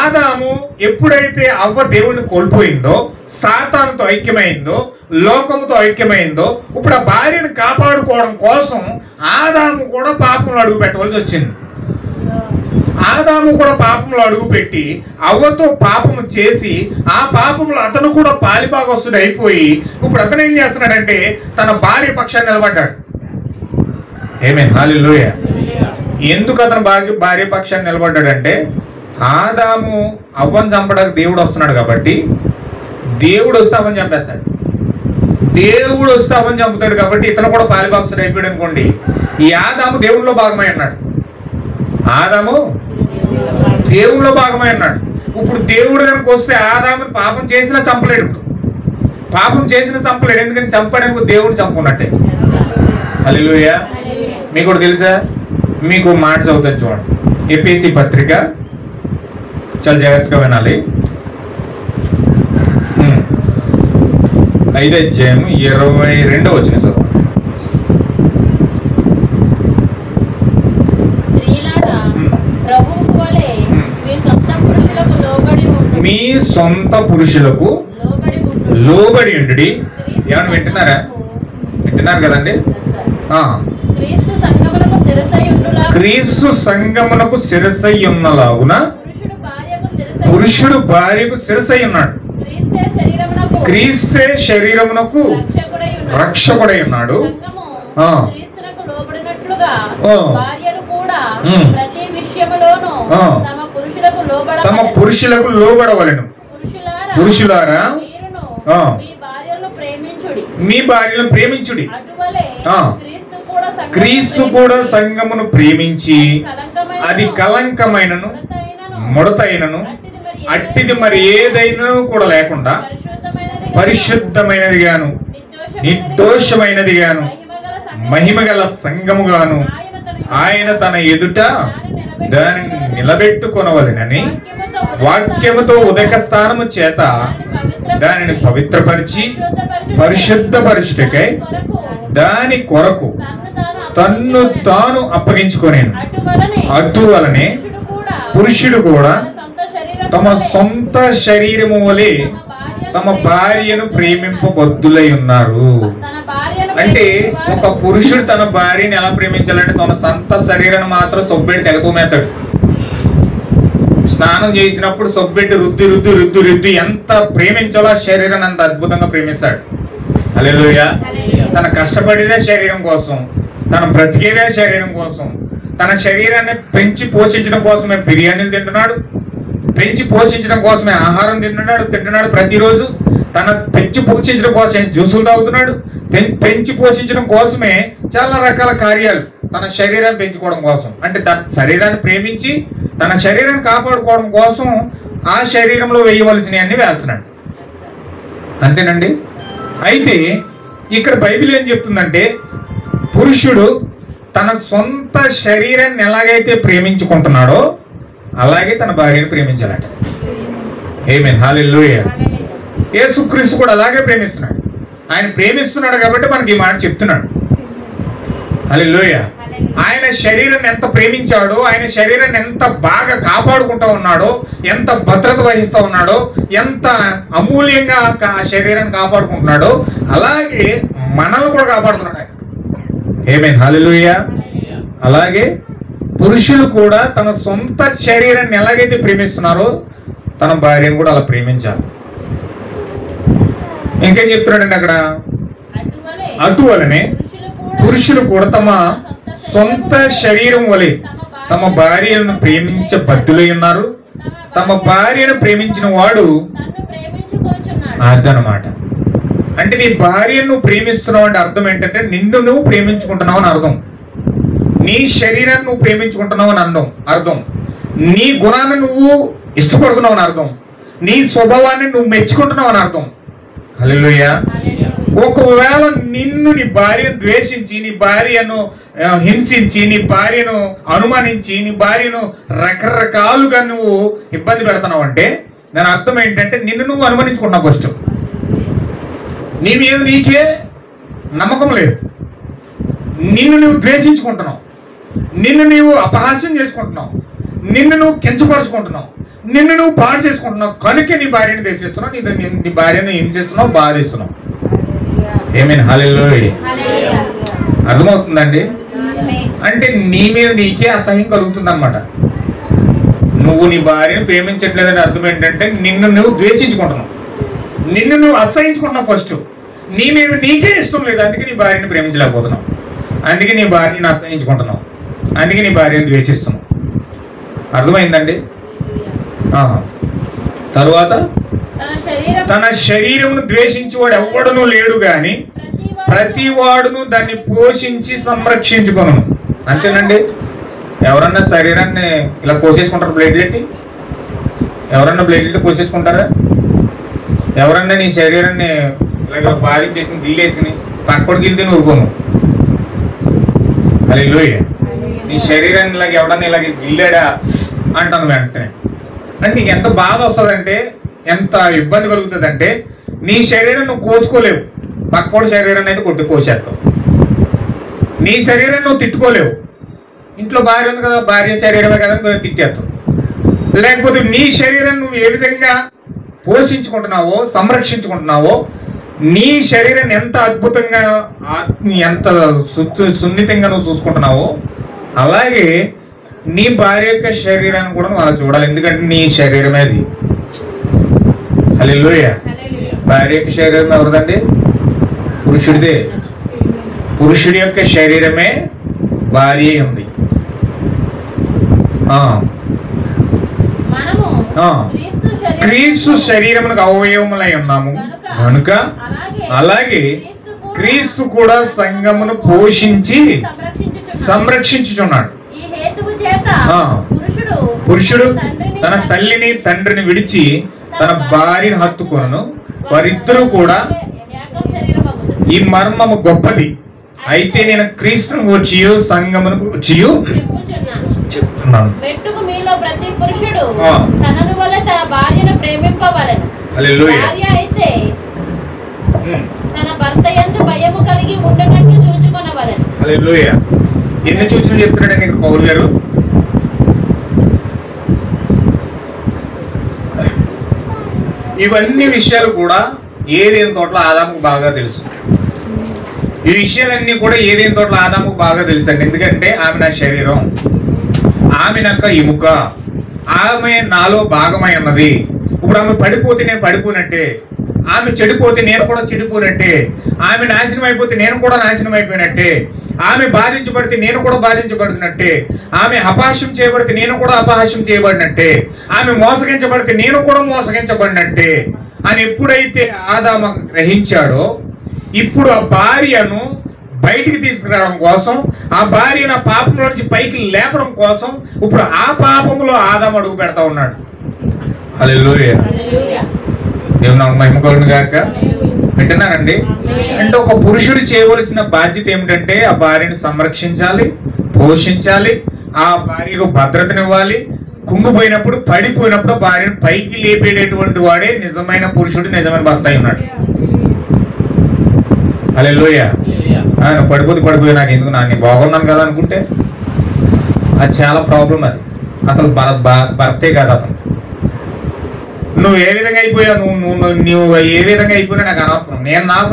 ఆదాము ఎప్పుడైతే అవ్వ దేవుడిని కోల్పోయిందో, సాతానుతో ఐక్యమైందో, లోకముతో ఐక్యమైందో, ఇప్పుడు ఆ భార్యను కాపాడుకోవడం కోసం ఆదాము కూడా పాపంలో అడుగు పెట్టవలసి వచ్చింది. ఆదాము కూడా పాపంలో అడుగు పెట్టి అవ్వతో పాపము చేసి ఆ పాపంలో అతను కూడా పాలిభాగస్తుడు అయిపోయి ఇప్పుడు అతను ఏం చేస్తున్నాడంటే తన భార్య పక్షాన్ని నిలబడ్డాడు. ఆమేన్. హల్లెలూయా. ఎందుకు అతను భార్య పక్షాన్ని నిలబడ్డాడంటే ఆదాము అవ్వను చంపడానికి దేవుడు వస్తున్నాడు కాబట్టి, దేవుడు వస్తే అవ్వను చంపేస్తాడు, దేవుడు వస్తే అవ్వను చంపుతాడు కాబట్టి ఇతను కూడా పాలిభాగస్తుడు అయిపోయాడు అనుకోండి. ఈ ఆదాము దేవుడిలో భాగమై ఉన్నాడు, ఆదాము దేవుడిలో భాగమై ఉన్నాడు. ఇప్పుడు దేవుడు కనుక వస్తే ఆదాముని పాపం చేసినా చంపలేడు, ఇప్పుడు పాపం చేసినా చంపలేడు, ఎందుకంటే చంపడానికి దేవుడు చంపుకున్నట్టే. హల్లెలూయా. మీకు కూడా తెలుసా? మీకు మాట చదువుతాను చూడండి. ఎఫెసీ పత్రిక, చాలా జాగ్రత్తగా వినాలి. 5వ అధ్యాయం 22వ వచనం చదువు. మీ సొంత పురుషులకు లోబడి ఉండి. ఏమన్నా వింటున్నారా? వింటున్నారు కదండి. క్రీస్తు సంఘమునకు శిరసై ఉన్నలాగున పురుషుడు భార్యకు శిరసై ఉన్నాడు. క్రీస్తే శరీరమునకు రక్షకుడై ఉన్నాడు. తమ పురుషులకు లోబడవలెను. పురుషులారా మీ భార్యలను ప్రేమించుడి. క్రీస్తు కూడా సంఘమును ప్రేమించి అది కలంకమైనను ముడతైనను అట్టిది మరి ఏదైనా కూడా లేకుండా పరిశుద్ధమైనది గాను నిర్దోషమైనది గాను మహిమగల సంఘముగాను ఆయన తన ఎదుట దానిని నిలబెట్టుకొనవలెనని వాక్యముతో ఉదక స్థానము చేత దానిని పవిత్రపరిచి పరిశుద్ధపరచుటకై దాని కొరకు తన్ను తాను అప్పగించుకొనేను. అటువలనే పురుషుడు కూడా తమ సొంత శరీరము వలె తమ భార్యను ప్రేమింపబద్ధులై ఉన్నారు. అంటే ఒక పురుషుడు తన భార్యని ఎలా ప్రేమించాలంటే తన సొంత శరీరాన్ని మాత్రం సొబ్బెట్టి తెగతూమేస్తాడు. స్నానం చేసినప్పుడు సొబ్బెట్టి రుద్ది రుద్ది రుద్ది రుద్ది ఎంత ప్రేమించాలో శరీరాన్ని అంత అద్భుతంగా ప్రేమిస్తాడు. హల్లెలూయా. తన కష్టపడేదే శరీరం కోసం, తన బ్రతికేదే శరీరం కోసం, తన శరీరాన్ని పెంచి పోషించడం కోసమే బిర్యానీలు తింటున్నాడు, పెంచి పోషించడం కోసమే ఆహారం తింటున్నాడు ప్రతిరోజు. తన పెంచి పోషించడం కోసం జ్యూసులు తాగుతున్నాడు, పెంచి పోషించడం కోసమే చాలా రకాల కార్యాలు తన శరీరాన్ని పెంచుకోవడం కోసం. అంటే తన శరీరాన్ని ప్రేమించి తన శరీరాన్ని కాపాడుకోవడం కోసం ఆ శరీరంలో వేయవలసినవన్నీ వేస్తున్నాడు. అంతేనండి. అయితే ఇక్కడ బైబిల్ ఏం చెప్తుందంటే పురుషుడు తన సొంత శరీరాన్ని ఎలాగైతే ప్రేమించుకుంటున్నాడో అలాగే తన భార్యను ప్రేమించాలట. ఆమేన్. హల్లెలూయా. యేసుక్రీస్తు కూడా అలాగే ప్రేమిస్తున్నాడు. ఆయన ప్రేమిస్తున్నాడు కాబట్టి మనకి ఈ మాట చెప్తున్నాడు. హల్లెలూయా. ఆయన శరీరాన్ని ఎంత ప్రేమించాడో, ఆయన శరీరాన్ని ఎంత బాగా కాపాడుకుంటూ ఉన్నాడో, ఎంత భద్రత వహిస్తూ ఉన్నాడో, ఎంత అమూల్యంగా ఆ శరీరాన్ని కాపాడుకుంటున్నాడో అలాగే మనల్ని కూడా కాపాడుతున్నాడు ఆయన. ఆమేన్. హల్లెలూయా. అలాగే పురుషులు కూడా తన సొంత శరీరాన్ని ఎలాగైతే ప్రేమిస్తున్నారో తన భార్యను కూడా అలా ప్రేమించాలి. ఇంకేం చెప్తున్నాడండి అక్కడ? అటువలనే పురుషులు కూడా తమ సొంత శరీరం వలె తమ భార్యలను ప్రేమించబద్ధులై ఉన్నారు. తమ భార్యను ప్రేమించిన వాడు అదనమాట. అంటే నీ భార్యను నువ్వు ప్రేమిస్తున్నావు అంటే అర్థం ఏంటంటే నిన్ను నువ్వు ప్రేమించుకుంటున్నావు అని అర్థం. నీ శరీరాన్ని నువ్వు ప్రేమించుకుంటున్నావు అని అర్థం. నీ గుణాన్ని నువ్వు ఇష్టపడుతున్నావు అని అర్థం. నీ స్వభావాన్ని నువ్వు మెచ్చుకుంటున్నావు అని అర్థం. హల్లెలూయా. ఒకవేళ నిన్ను నీ భార్యను ద్వేషించి, నీ భార్యను హింసించి, నీ భార్యను అనుమానించి, నీ భార్యను రకరకాలుగా నువ్వు ఇబ్బంది పెడుతున్నావు అంటే దాని అర్థం ఏంటంటే నిన్ను నువ్వు అనుమానించుకున్నావు. ఫస్ట్ నీ మీద నీకే నమ్మకం లేదు, నిన్ను నువ్వు ద్వేషించుకుంటున్నావు, నిన్ను నువ్వు అపహాస్యం చేసుకుంటున్నావు, నిన్ను నువ్వు కించపరుచుకుంటున్నావు, నిన్ను నువ్వు పాడు చేసుకుంటున్నావు. కనుక నీ భార్యను ద్వేషిస్తున్నావు, నీ భార్యను హింసిస్తున్నావు, బాధిస్తున్నావు. ఆమేన్. హల్లెలూయా. అర్థమవుతుందండి? అంటే నీ మీద నీకే అసహ్యం కలుగుతుంది అనమాట. నువ్వు నీ భార్యను ప్రేమించట్లేదని అర్థం ఏంటంటే నిన్ను నువ్వు ద్వేషించుకుంటున్నావు, నిన్ను నువ్వు అసహించుకుంటున్నావు. ఫస్ట్ నీ మీద నీకే ఇష్టం లేదు, అందుకే నీ భార్యను ప్రేమించలేకపోతున్నావు, అందుకే నీ భార్యను అసహించుకుంటున్నావు, అందుకే నీ భార్యను ద్వేషిస్తున్నావు. అర్థమైందండి? తరువాత తన శరీరమును ద్వేషించేవాడు ఎవడనూ లేడు గాని ప్రతి వాడును దాన్ని పోషించి సంరక్షించుకొను. అంతేనండి. ఎవరన్నా శరీరాన్ని ఇలా కోసేసుకుంటారు బ్లేడ్ పెట్టి? ఎవరన్నా బ్లేడ్ పెట్టి కోసేసుకుంటారా? ఎవరన్నా నీ శరీరాన్ని ఇలాగ బాధించేసి గిల్లేసుకుని పక్కడికి వెళ్తే ఊరుకోను. హల్లెలూయా. నీ శరీరాన్ని ఇలాగ ఎవడన్నా ఇలాగ గిల్లాడా అంటాను వెంటనే. అంటే నీకు ఎంత బాధ వస్తుందంటే, ఎంత ఇబ్బంది కలుగుతుందంటే, నీ శరీరం నువ్వు కోసుకోలేవు, పక్కోడి శరీరాన్ని అయితే కొట్టి కోసేస్తావు. నీ శరీరం నువ్వు తిట్టుకోలేవు, ఇంట్లో భార్య ఉంది కదా, భార్య శరీరమే కదా తిట్టేస్తావు. లేకపోతే నీ శరీరం నువ్వు ఏ విధంగా పోషించుకుంటున్నావో, సంరక్షించుకుంటున్నావో, నీ శరీరాన్ని ఎంత అద్భుతంగా, ఎంత సున్నితంగా నువ్వు చూసుకుంటున్నావో, అలాగే నీ భార్య యొక్క శరీరాన్ని కూడా నువ్వు అలా చూడాలి. ఎందుకంటే నీ శరీరమే అది. హల్లెలూయా. భార్య యొక్క శరీరం ఎవరిదండి? పురుషుడిదే. పురుషుడి యొక్క శరీరమే భార్య ఉంది. క్రీస్తు శరీరమునకు అవయవములై ఉన్నాము కనుక అలాగే క్రీస్తు కూడా సంఘమును పోషించి సంరక్షించుచున్నాడు. పురుషుడు తన తల్లిని తండ్రిని విడిచి తన భార్యను హత్తుకొను, వారిద్దరూ కూడా. ఈ మర్మము గొప్పది. అయితే నేను క్రీస్తును గూర్చియు సంఘమును గూర్చియు చెప్తున్నాను. హల్లెలూయా. హల్లెలూయా. ఎన్ని సూచనలు చెప్తున్నాడండి ఇక్కడ పౌలు గారు? ఇవన్నీ విషయాలు కూడా ఏదేని తోటలో ఆదాముకు బాగా తెలుసు. ఈ విషయాలన్నీ కూడా ఏదేని తోటలో ఆదాముకు బాగా తెలుసు అండి. ఎందుకంటే ఆమె నా శరీరం, ఆమె నాకు ఎముక, ఆమె నాలో భాగమై ఉన్నది. ఇప్పుడు ఆమె పడిపోతే నేను పడిపోయినట్టే, ఆమె చెడిపోతే నేను కూడా చెడిపోయినట్టే, ఆమె నాశనం అయిపోతే నేను కూడా నాశనం అయిపోయినట్టే, ఆమె బాధించబడితే నేను కూడా బాధించబడినట్టే, ఆమె అపహాస్యం చేయబడితే నేను కూడా అపహాస్యం చేయబడినట్టే, ఆమె మోసగించబడితే నేను కూడా మోసగించబడినట్టే అని ఎప్పుడైతే ఆదాము గ్రహించాడో, ఇప్పుడు ఆ భార్యను బయటికి తీసుకురావడం కోసం, ఆ భార్యను ఆ పాపంలో నుంచి పైకి లేపడం కోసం ఇప్పుడు ఆ పాపంలో ఆదాము అడుగు పెడతా ఉన్నాడు. హల్లెలూయా. దేవుని మహిమ కలుగును గాక. వింటున్నారండి? అంటే ఒక పురుషుడు చేయవలసిన బాధ్యత ఏమిటంటే ఆ భార్యను సంరక్షించాలి, పోషించాలి, ఆ భార్యకు భద్రతనివ్వాలి. కుంగిపోయినప్పుడు, పడిపోయినప్పుడు భార్యను పైకి లేపేటటువంటి వాడే నిజమైన పురుషుడు, నిజమైన భర్త అయి ఉన్నాడు. హల్లెలూయా. ఆయన పడిపోయి నాకు ఎందుకు, నేను బాగున్నాను కదా అనుకుంటే అది చాలా ప్రాబ్లం. అది అసలు భర్తే కాదు అతను. నువ్వు ఏ విధంగా అయిపోయావు, నువ్వు ఏ విధంగా అయిపోయినా నాకు అనవసరం.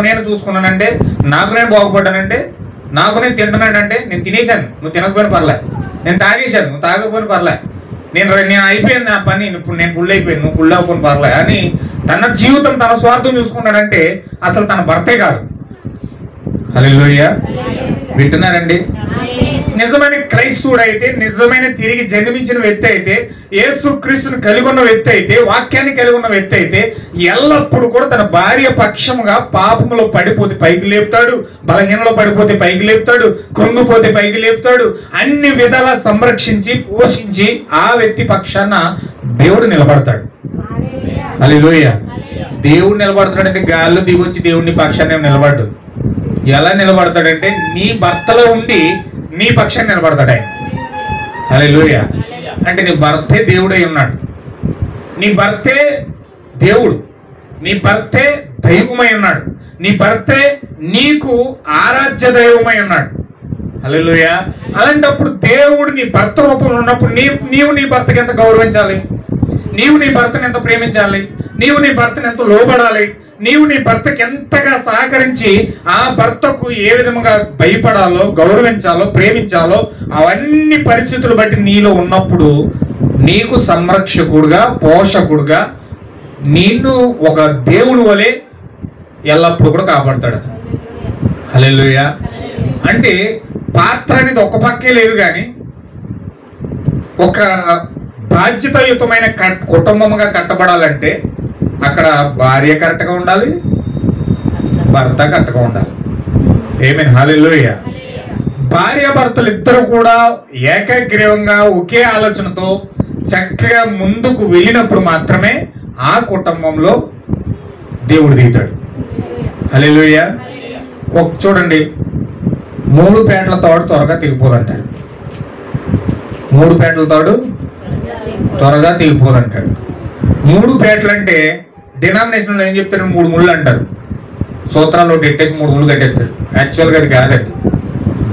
నేను చూసుకున్నానంటే, నాకు నేను బాగుపడ్డానంటే, నాకు నేను తింటున్నానంటే, నేను తినేశాను, నువ్వు తినకపోయినా పర్లే, నేను తాగేశాను, నువ్వు తాగకపోయినా పర్లే, నేను అయిపోయింది నా పని, ఇప్పుడు నేను ఫుల్ అయిపోయాను, నువ్వు ఫుల్ అవ్వకపోయినా పర్లే అని తన జీవితం, తన స్వార్థం చూసుకున్నాడంటే అసలు తన భర్తే కాదు. హల్లెలూయా. వింటున్నారండి? నిజమైన క్రైస్తవుడు అయితే, నిజమైన తిరిగి జన్మించిన వ్యక్తి అయితే, యేసుక్రీస్తుని కలిగి ఉన్న వ్యక్తి అయితే, వాక్యాన్ని కలిగి ఉన్న వ్యక్తి అయితే ఎల్లప్పుడూ కూడా తన భార్య పక్షముగా పాపములో పడిపోతే పైకి లేపుతాడు, బలహీనలో పడిపోతే పైకి లేపుతాడు, కృంగిపోతే పైకి లేపుతాడు. అన్ని విధాలా సంరక్షించి పోషించి ఆ వ్యక్తి పక్షాన దేవుడు నిలబడతాడు. హల్లెలూయా. దేవుడు నిలబడతాడంటే గాల్లో దిగొచ్చి దేవుడిని పక్షాన్ని నిలబడ్డు. ఎలా నిలబడతాడంటే నీ భర్తలో ఉండి నీ పక్షాన్ని నిలబడతాడు ఆయన. హల్లెలూయా. అంటే నీ భర్తే దేవుడై ఉన్నాడు, నీ భర్తే దేవుడు, నీ భర్తే దైవమై ఉన్నాడు, నీ భర్తే నీకు ఆరాధ్య దైవమై ఉన్నాడు. హల్లెలూయా. అలాంటప్పుడు దేవుడు నీ భర్త రూపంలో ఉన్నప్పుడు నీవు నీ భర్తకి ఎంత గౌరవించాలి, నీవు నీ భర్తను ఎంత ప్రేమించాలి, నీవు నీ భర్తను ఎంత లోబడాలి, నీవు నీ భర్తకి ఎంతగా సహకరించి ఆ భర్తకు ఏ విధముగా భయపడాలో, గౌరవించాలో, ప్రేమించాలో అవన్నీ పరిస్థితులు బట్టి నీలో ఉన్నప్పుడు నీకు సంరక్షకుడుగా, పోషకుడుగా నిన్ను ఒక దేవుడు వలె ఎల్లప్పుడు కూడా కాపాడతాడు. హల్లెలూయా. అంటే పాత్ర అనేది ఒక పక్కే లేదు, కానీ ఒక బాధ్యతాయుతమైన కుటుంబముగా కట్టబడాలంటే అక్కడ భార్య కరెక్ట్గా ఉండాలి, భర్త కరెక్ట్గా ఉండాలి. ఆమేన్. హల్లెలూయా. భార్య భర్తలు ఇద్దరు కూడా ఏకగ్రీవంగా ఒకే ఆలోచనతో చక్కగా ముందుకు వెళ్ళినప్పుడు మాత్రమే ఆ కుటుంబంలో దేవుడు దిగుతాడు. హల్లెలూయా. చూడండి, 3 పేటల తాడు త్వరగా తెగిపోదంటాడు. 3 పేటల తాడు త్వరగా తెగిపోదంటాడు. 3 పేటలు అంటే డినామినేషన్లో ఏం చెప్తారు? 3 ముళ్ళు అంటారు. సూత్రాలు ఒకటి ఎట్టేసి 3 ముళ్ళు కట్టేస్తారు. యాక్చువల్గా అది కాదండి.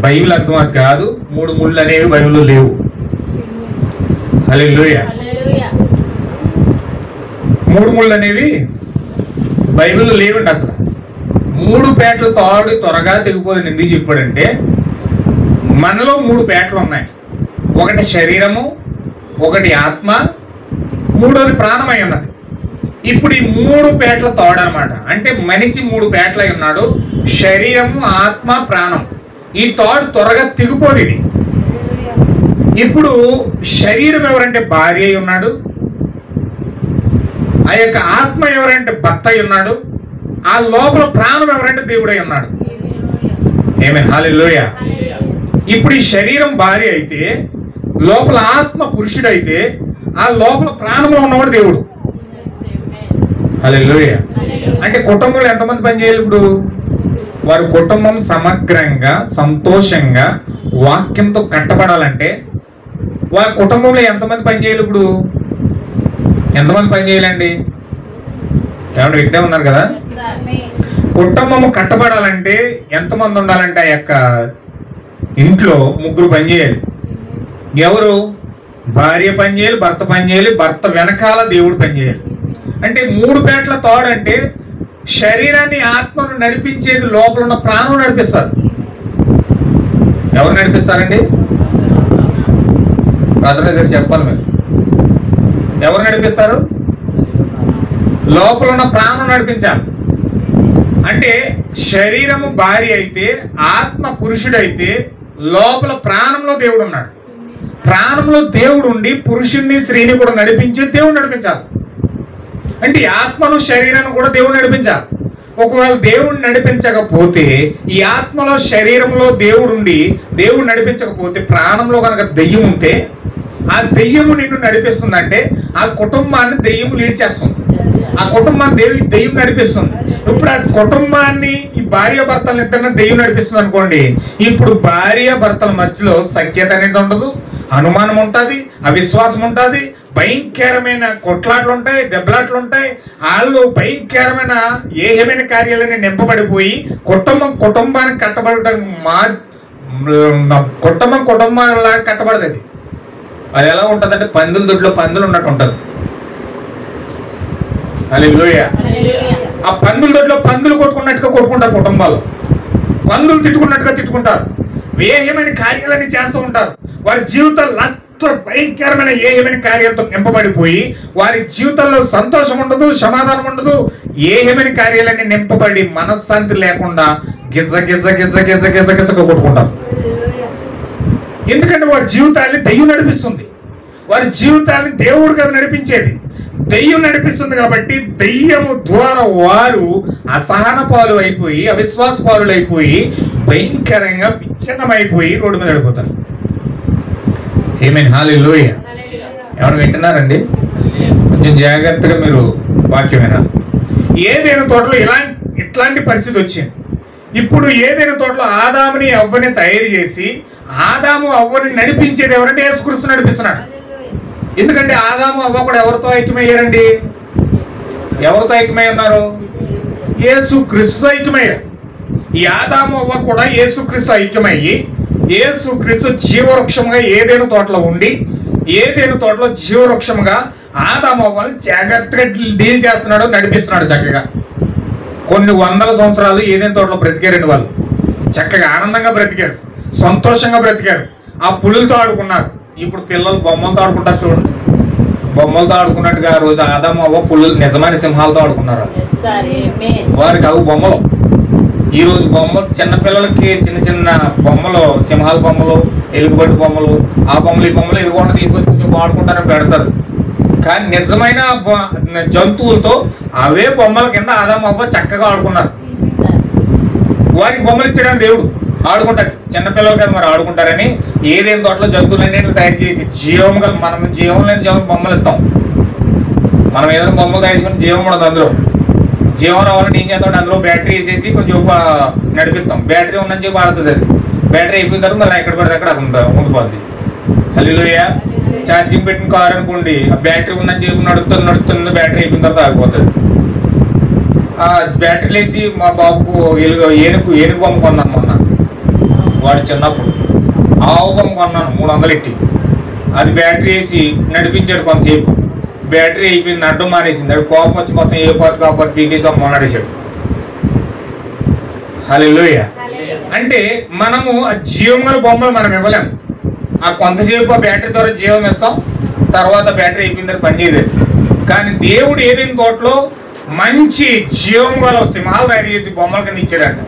బైబిల్ అర్థం అది కాదు. 3 ముళ్ళు అనేవి బైబిల్లో లేవు. హల్లెలూయా. 3 ముళ్ళు అనేవి బైబిల్లో లేవండి అసలు. 3 పేటలు తాడు త్వరగా తెగిపోదని ఎందుకు చెప్పాడంటే, మనలో 3 పేటలు ఉన్నాయి. ఒకటి శరీరము, ఒకటి ఆత్మ, మూడోది ప్రాణమై ఉన్నది. ఇప్పుడు ఈ 3 పేటల తాడు అనమాట. అంటే మనిషి 3 పేటలై ఉన్నాడు. శరీరము, ఆత్మ, ప్రాణం. ఈ తాడు త్వరగా తెగిపోదు ఇది. ఇప్పుడు శరీరం ఎవరంటే భార్య అయి ఉన్నాడు. ఆ యొక్క ఆత్మ ఎవరంటే భర్త అయి ఉన్నాడు. ఆ లోపల ప్రాణం ఎవరంటే దేవుడై ఉన్నాడు. ఆమేన్. హల్లెలూయా. ఇప్పుడు ఈ శరీరం భార్య అయితే, లోపల ఆత్మ పురుషుడు అయితే, ఆ లోపల ప్రాణంలో ఉన్నవాడు దేవుడు. హల్లెలూయా. అంటే కుటుంబంలో ఎంతమంది పని చేయాలి? ఇప్పుడు వారి కుటుంబం సమగ్రంగా సంతోషంగా వాక్యంతో కట్టబడాలంటే వారి కుటుంబంలో ఎంతమంది పని చేయాలి? ఇప్పుడు ఎంతమంది పని చేయాలండి? ఏమన్నా ఇక్కడే ఉన్నారు కదా. కుటుంబము కట్టబడాలంటే ఎంతమంది ఉండాలంటే ఆ యొక్క ఇంట్లో 3 పని చేయాలి. ఎవరు? భార్య పని చేయాలి, భర్త పని చేయాలి, భర్త వెనకాల దేవుడు పని చేయాలి. అంటే 3 పేటల తాడు అంటే శరీరాన్ని ఆత్మను నడిపించేది లోపల ఉన్న ప్రాణం నడిపిస్తారు. ఎవరు నడిపిస్తారండి? బ్రదర్ దగ్గర చెప్పాలి మీరు. ఎవరు నడిపిస్తారు? లోపల ఉన్న ప్రాణం నడిపించాలి. అంటే శరీరము భార్య అయితే, ఆత్మ పురుషుడైతే, లోపల ప్రాణంలో దేవుడు ఉన్నాడు. ప్రాణంలో దేవుడు ఉండి పురుషుణ్ణి స్త్రీని కూడా నడిపించి దేవుడు నడిపించాలి. అంటే ఆత్మను శరీరాన్ని కూడా దేవుడు నడిపించాలి. ఒకవేళ దేవుడు నడిపించకపోతే, ఈ ఆత్మలో శరీరంలో దేవుడుండి దేవుడు నడిపించకపోతే, ప్రాణంలో కనుక దెయ్యం ఉంటే, ఆ దెయ్యము నిన్ను నడిపిస్తుందంటే ఆ కుటుంబాన్ని దెయ్యం లీడ్ చేస్తుంది. ఆ కుటుంబాన్ని దెయ్యం నడిపిస్తుంది. ఇప్పుడు ఆ కుటుంబాన్ని ఈ భార్య భర్తలను ఇద్దరిని దెయ్యం నడిపిస్తుంది అనుకోండి. ఇప్పుడు భార్య భర్తల మధ్యలో సఖ్యత అనేది ఉండదు, అనుమానం ఉంటుంది, అవిశ్వాసం ఉంటుంది, భయంకరమైన కొట్లాట్లు ఉంటాయి, దెబ్బలాట్లు ఉంటాయి. వాళ్ళు భయంకరమైన ఏమైన కార్యాలన్నీ నింపబడిపోయి కుటుంబానికి కట్టబడటానికి కుటుంబంలా కట్టబడదు. అది ఎలా ఉంటుంది అంటే పందుల దొడ్లో పందులు ఉన్నట్టు ఉంటుంది. హల్లెలూయా. ఆ పందుల దొడ్లో పందులు కొట్టుకున్నట్టుగా కొట్టుకుంటారు కుటుంబాలు. పందులు తిట్టుకున్నట్టుగా తిట్టుకుంటారు. ఏమైన కార్యాలన్నీ చేస్తూ ఉంటారు. వారి జీవితాలు భయంకరమైన ఏమైన కార్యాలతో నింపబడిపోయి వారి జీవితంలో సంతోషం ఉండదు, సమాధానం ఉండదు. ఏమైన కార్యాలన్నీ నింపబడి మనశ్శాంతి లేకుండా గిజ గిజ గిజ గిజ గిజ గిజగా కొట్టుకుంటారు. ఎందుకంటే వారి జీవితాన్ని దెయ్యం నడిపిస్తుంది. వారి జీవితాన్ని దేవుడు కదా నడిపించేది. దెయ్యం నడిపిస్తుంది కాబట్టి దెయ్యము ద్వారా వారు అసహన పాలు అయిపోయి, అవిశ్వాస పాలు అయిపోయి, భయంకరంగా విచ్ఛిన్నమైపోయి రోడ్డు మీద పడిపోతారు. ఆమేన్. హల్లెలూయా. ఎవరు వింటున్నారండి? కొంచెం జాగ్రత్తగా మీరు వాక్యం వినాలి. ఏదైనా తోటలో ఇట్లాంటి పరిస్థితి వచ్చింది. ఇప్పుడు ఏదైనా తోటలో ఆదాముని అవ్వని తయారు చేసి ఆదాము అవ్వని నడిపించేది ఎవరంటే యేసుక్రీస్తు నడిపిస్తున్నాడు. ఎందుకంటే ఆదాము అవ్వ కూడా ఎవరితో ఐక్యమయ్యారండి? ఎవరితో ఐక్యమై ఉన్నారు? యేసుక్రీస్తుతో ఐక్యమయ్యారు. ఈ ఆదాము అవ్వ కూడా యేసుక్రీస్తు ఐక్యమయ్యి, యేసుక్రీస్తు జీవవృక్షంగా ఏదైనా తోటలో ఉండి, ఏదైనా తోటలో జీవవృక్షంగా ఆదాము అవ్వని జాగ్రత్తగా డీల్ చేస్తున్నాడు, నడిపిస్తున్నాడు. చక్కగా కొన్ని వందల సంవత్సరాలు ఏదైనా తోటలో బ్రతికారండి. వాళ్ళు చక్కగా ఆనందంగా బ్రతికారు, సంతోషంగా బ్రతికారు. ఆ పులులతో ఆడుకున్నారు. ఇప్పుడు పిల్లలు బొమ్మలతో ఆడుకుంటారు చూడండి. బొమ్మలతో ఆడుకున్నట్టుగా ఆ రోజు ఆదాము అవ్వ పులులు నిజమైన సింహాలతో ఆడుకున్నారు. వారికి అవి బొమ్మలు. ఈ రోజు బొమ్మలు చిన్నపిల్లలకి చిన్న చిన్న బొమ్మలు, సింహాల బొమ్మలు, ఎలుగుబడి బొమ్మలు, ఆ బొమ్మలు ఈ బొమ్మలు ఎదుగుకుండా తీసుకొచ్చి కొంచెం ఆడుకుంటారని పెడతారు. కానీ నిజమైన జంతువులతో అవే బొమ్మల కింద ఆదాము అవ్వ చక్కగా ఆడుకున్నారు. వారికి బొమ్మలు ఇచ్చాడని దేవుడు ఆడుకుంటారు. చిన్నపిల్లలు కదా మరి ఆడుకుంటారని ఏదేం తోటలో జంతువులన్నింటిని తయారు చేసి జీవం గల మనం జీవం లేని బొమ్మలు ఇస్తాం. మనం ఏదైనా బొమ్మలు తయారు చేసుకుని జీవం ఉండదు. అందులో జీవం రావాలంటే ఏం చేస్తాం? అందులో బ్యాటరీ వేసేసి కొంచెం నడిపిస్తాం. బ్యాటరీ ఉందని చెప్పి ఆడుతుంది. అది బ్యాటరీ అయిపోయిన తర్వాత మళ్ళీ ఎక్కడ పడితే అక్కడ ఉండిపోద్ది. హల్లెలూయా. ఛార్జింగ్ పెట్టిన కారు అనుకోండి, ఆ బ్యాటరీ ఉన్న జేబు నడుస్తుంది, బ్యాటరీ అయిపోయిన తర్వాత ఆగిపోతుంది. ఆ బ్యాటరీలు వేసి మా బాబుకు ఏనుగు బొమ్మ కొన్నాను మొన్న. వాడు చిన్నప్పుడు ఆవు బొమ్మ కొన్నాను 300 ఎట్టి. అది బ్యాటరీ వేసి నడిపించాడు కొంతసేపు, బ్యాటరీ అయిపోయింది, అడ్డం మానేసింది. అది కోపం వచ్చి మొత్తం ఏ పాటు కాపాటు పీకేసి మొన్నడేసాడు. హల్లెలూయా. అంటే మనము ఆ జీవం గల బొమ్మలు మనం ఇవ్వలేము. ఆ కొంతసేపు ఆ బ్యాటరీ ద్వారా జీవం ఇస్తాం, తర్వాత బ్యాటరీ అయిపోయిన తర్వాత పనిచేయదు. కానీ దేవుడు ఏదైనా తోటలో మంచి జీవం గల సింహాలు తయారు చేసి బొమ్మల కింద ఇచ్చాడంట.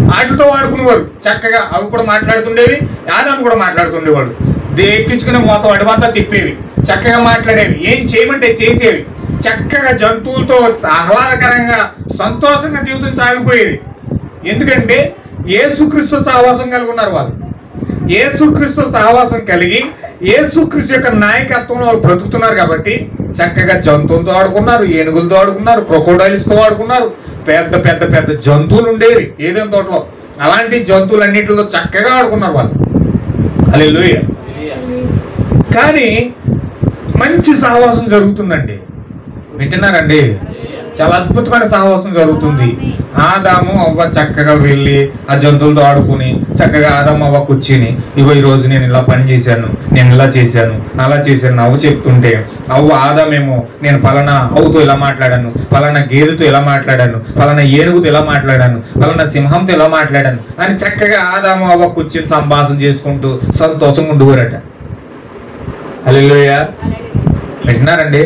వాటితో వాడుకునేవారు చక్కగా. అవి కూడా మాట్లాడుతుండేవి, ఆదాము కూడా మాట్లాడుతుండేవాడు. ఎక్కించుకునే మొత్తం అడవంతా తిప్పేవి, చక్కగా మాట్లాడేవి, ఏం చేయమంటే చేసేవి. చక్కగా జంతువులతో ఆహ్లాదకరంగా సంతోషంగా జీవితం సాగిపోయేది. ఎందుకంటే యేసుక్రీస్తు సహవాసం కలిగి ఉన్నారు వాళ్ళు. యేసుక్రీస్తు సహవాసం కలిగి యేసుక్రీస్తు యొక్క నాయకత్వంలో వాళ్ళు బ్రతుకుతున్నారు కాబట్టి చక్కగా జంతువులతో ఆడుకున్నారు, ఏనుగులతో ఆడుకున్నారు, క్రొకోడైల్స్తో ఆడుకున్నారు. పెద్ద పెద్ద పెద్ద జంతువులు ఉండేవి ఏదైనా తోటలో. అలాంటి జంతువులన్నిటితో చక్కగా ఆడుకున్నారు వాళ్ళు. హల్లెలూయా. కానీ మంచి సహవాసం జరుగుతుందండి. వింటున్నారండి? చాలా అద్భుతమైన సహవాసం జరుగుతుంది. ఆదాము అవ్వ చక్కగా వెళ్ళి ఆ జంతువులతో ఆడుకుని చక్కగా ఆదాము అవ్వ కూర్చుని, ఇగో ఈరోజు నేను ఇలా పని చేశాను, నేను ఇలా చేశాను, అలా చేశాను అవ్వ చెప్తుంటే, అవ్వ ఆదామేమో నేను పలానా అవ్వతో ఇలా మాట్లాడాను, పలానా గేదెతో ఇలా మాట్లాడాను, పలానా ఏనుగుతో ఇలా మాట్లాడాను, పలానా సింహంతో ఇలా మాట్లాడాను అని చక్కగా ఆదాము అవ్వ కూర్చుని సంభాషణ చేసుకుంటూ సంతోషంగా ఉండేవారట. హల్లెలూయా. వింటున్నారండి?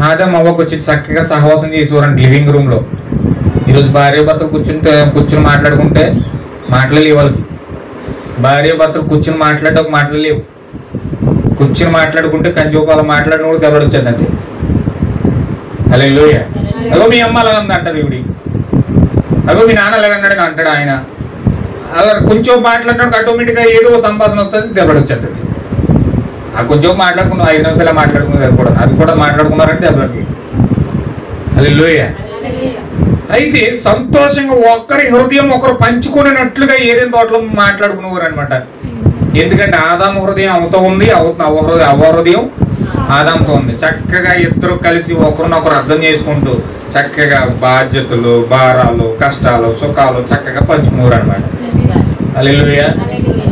ఆదాము అవ్వకు వచ్చి చక్కగా సహవాసం చేసేవారండి లివింగ్ రూమ్ లో. ఈరోజు భార్య భర్తలు కూర్చుని మాట్లాడుకుంటే మాట్లాడలేవు వాళ్ళకి. భార్య భర్తలు కూర్చుని మాట్లాడలేవు. కూర్చుని మాట్లాడుకుంటే కంచోపాల మాట్లాడిన కూడా దెబ్బడు వచ్చేదండి. హల్లెలూయా. అగో మీ అమ్మ అలా ఉంది అంటది ఇవిడి, అగో మీ నాన్న అలాగ అన్నాడు అంటాడు ఆయన. అలా కొంచెం మాట్లాడినాడు ఆటోమేటిక్గా ఏదో సంభాషణ వస్తుంది, దెబ్బడు వచ్చేది. ఆ కొంచెం మాట్లాడుకున్నాం 5 నిమిషాలు మాట్లాడుకున్నది అది కూడా మాట్లాడుకున్నారంటే దెబ్బలకి. హల్లెలూయా. అయితే సంతోషంగా ఒకరి హృదయం ఒకరు పంచుకునేటట్లుగా ఏదైనా తోటలో మాట్లాడుకునేవారు అనమాట. ఎందుకంటే ఆదాము హృదయం అవతో ఉంది, అవ్వ హృదయం ఆదాముతో ఉంది. చక్కగా ఇద్దరు కలిసి ఒకరినొకరు అర్థం చేసుకుంటూ చక్కగా బాధ్యతలు, భారాలు, కష్టాలు, సుఖాలు చక్కగా పంచుకునేవారు అనమాట. హల్లెలూయా.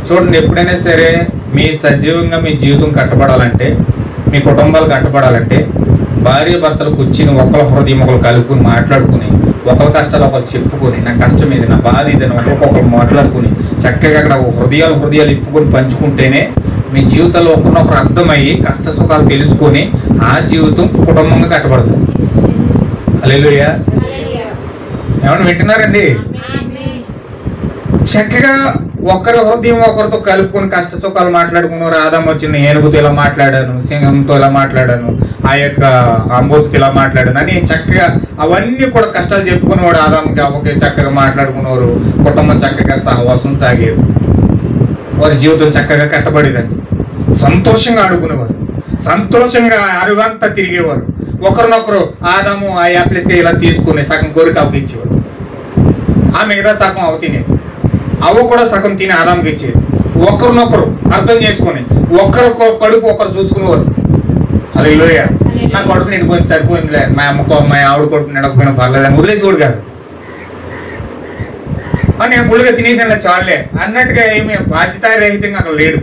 చూడండి, ఎప్పుడైనా సరే మీ సజీవంగా మీ జీవితం కట్టబడాలంటే, మీ కుటుంబాలు కట్టబడాలంటే భార్య భర్తలు కూర్చుని ఒకరి హృదయం ఒకరు కలుపుకుని మాట్లాడుకుని, ఒకరి కష్టాలు ఒకరు చెప్పుకొని, నా కష్టం ఇది, నా బాధ ఇదని ఒకరికొకరు మాట్లాడుకుని చక్కగా అక్కడ హృదయాలు ఇప్పుకొని పంచుకుంటేనే మీ జీవితంలో ఒకరినొకరు అర్థమయ్యి కష్ట సుఖాలు తెలుసుకొని ఆ జీవితం కుటుంబంగా కట్టబడుతుంది. హల్లెలూయా. ఏమన్నా వింటున్నారండి? చక్కగా ఒకరి హృదయం ఒకరితో కలుపుకొని కష్ట సుఖాలు మాట్లాడుకున్నారు. ఆదాము వచ్చిన ఏనుగుతో ఇలా మాట్లాడాను, సింహంతో ఇలా మాట్లాడాను, ఆ యొక్క అంబోతుతో ఇలా మాట్లాడాను అని చక్కగా అవన్నీ కూడా కష్టాలు చెప్పుకునేవాడు. ఆదాముకి అవ్వకి చక్కగా మాట్లాడుకునేవారు. కుటుంబం చక్కగా సహవాసం సాగేది. వారి జీవితం చక్కగా కట్టబడేదండి. సంతోషంగా ఆడుకునేవారు, సంతోషంగా అరుగంతా తిరిగేవారు. ఒకరినొకరు ఆదాము ఆ యాప్లెస్గా ఇలా తీసుకుని సగం కోరిక అవ్వకి ఇచ్చేవాడు, ఆ మిగతా సగం అవ తినేది. అవ్వ కూడా సగం తిని ఆదాముకి ఇచ్చేది. ఒకరినొకరు అర్థం చేసుకుని ఒకరు కడుపు ఒకరు చూసుకునేవారు. హల్లెలూయా. నా కడుపు నిండిపోయింది, సరిపోయిందిలే, మా ఆవిడ కడుపు నిండకపోయినా పర్లేదని వదిలేసేవాడు కాదు. నేను ఫుల్గా తినేసాను చాలే అన్నట్టుగా ఏమి బాధ్యతారహితంగా అక్కడ లేడు.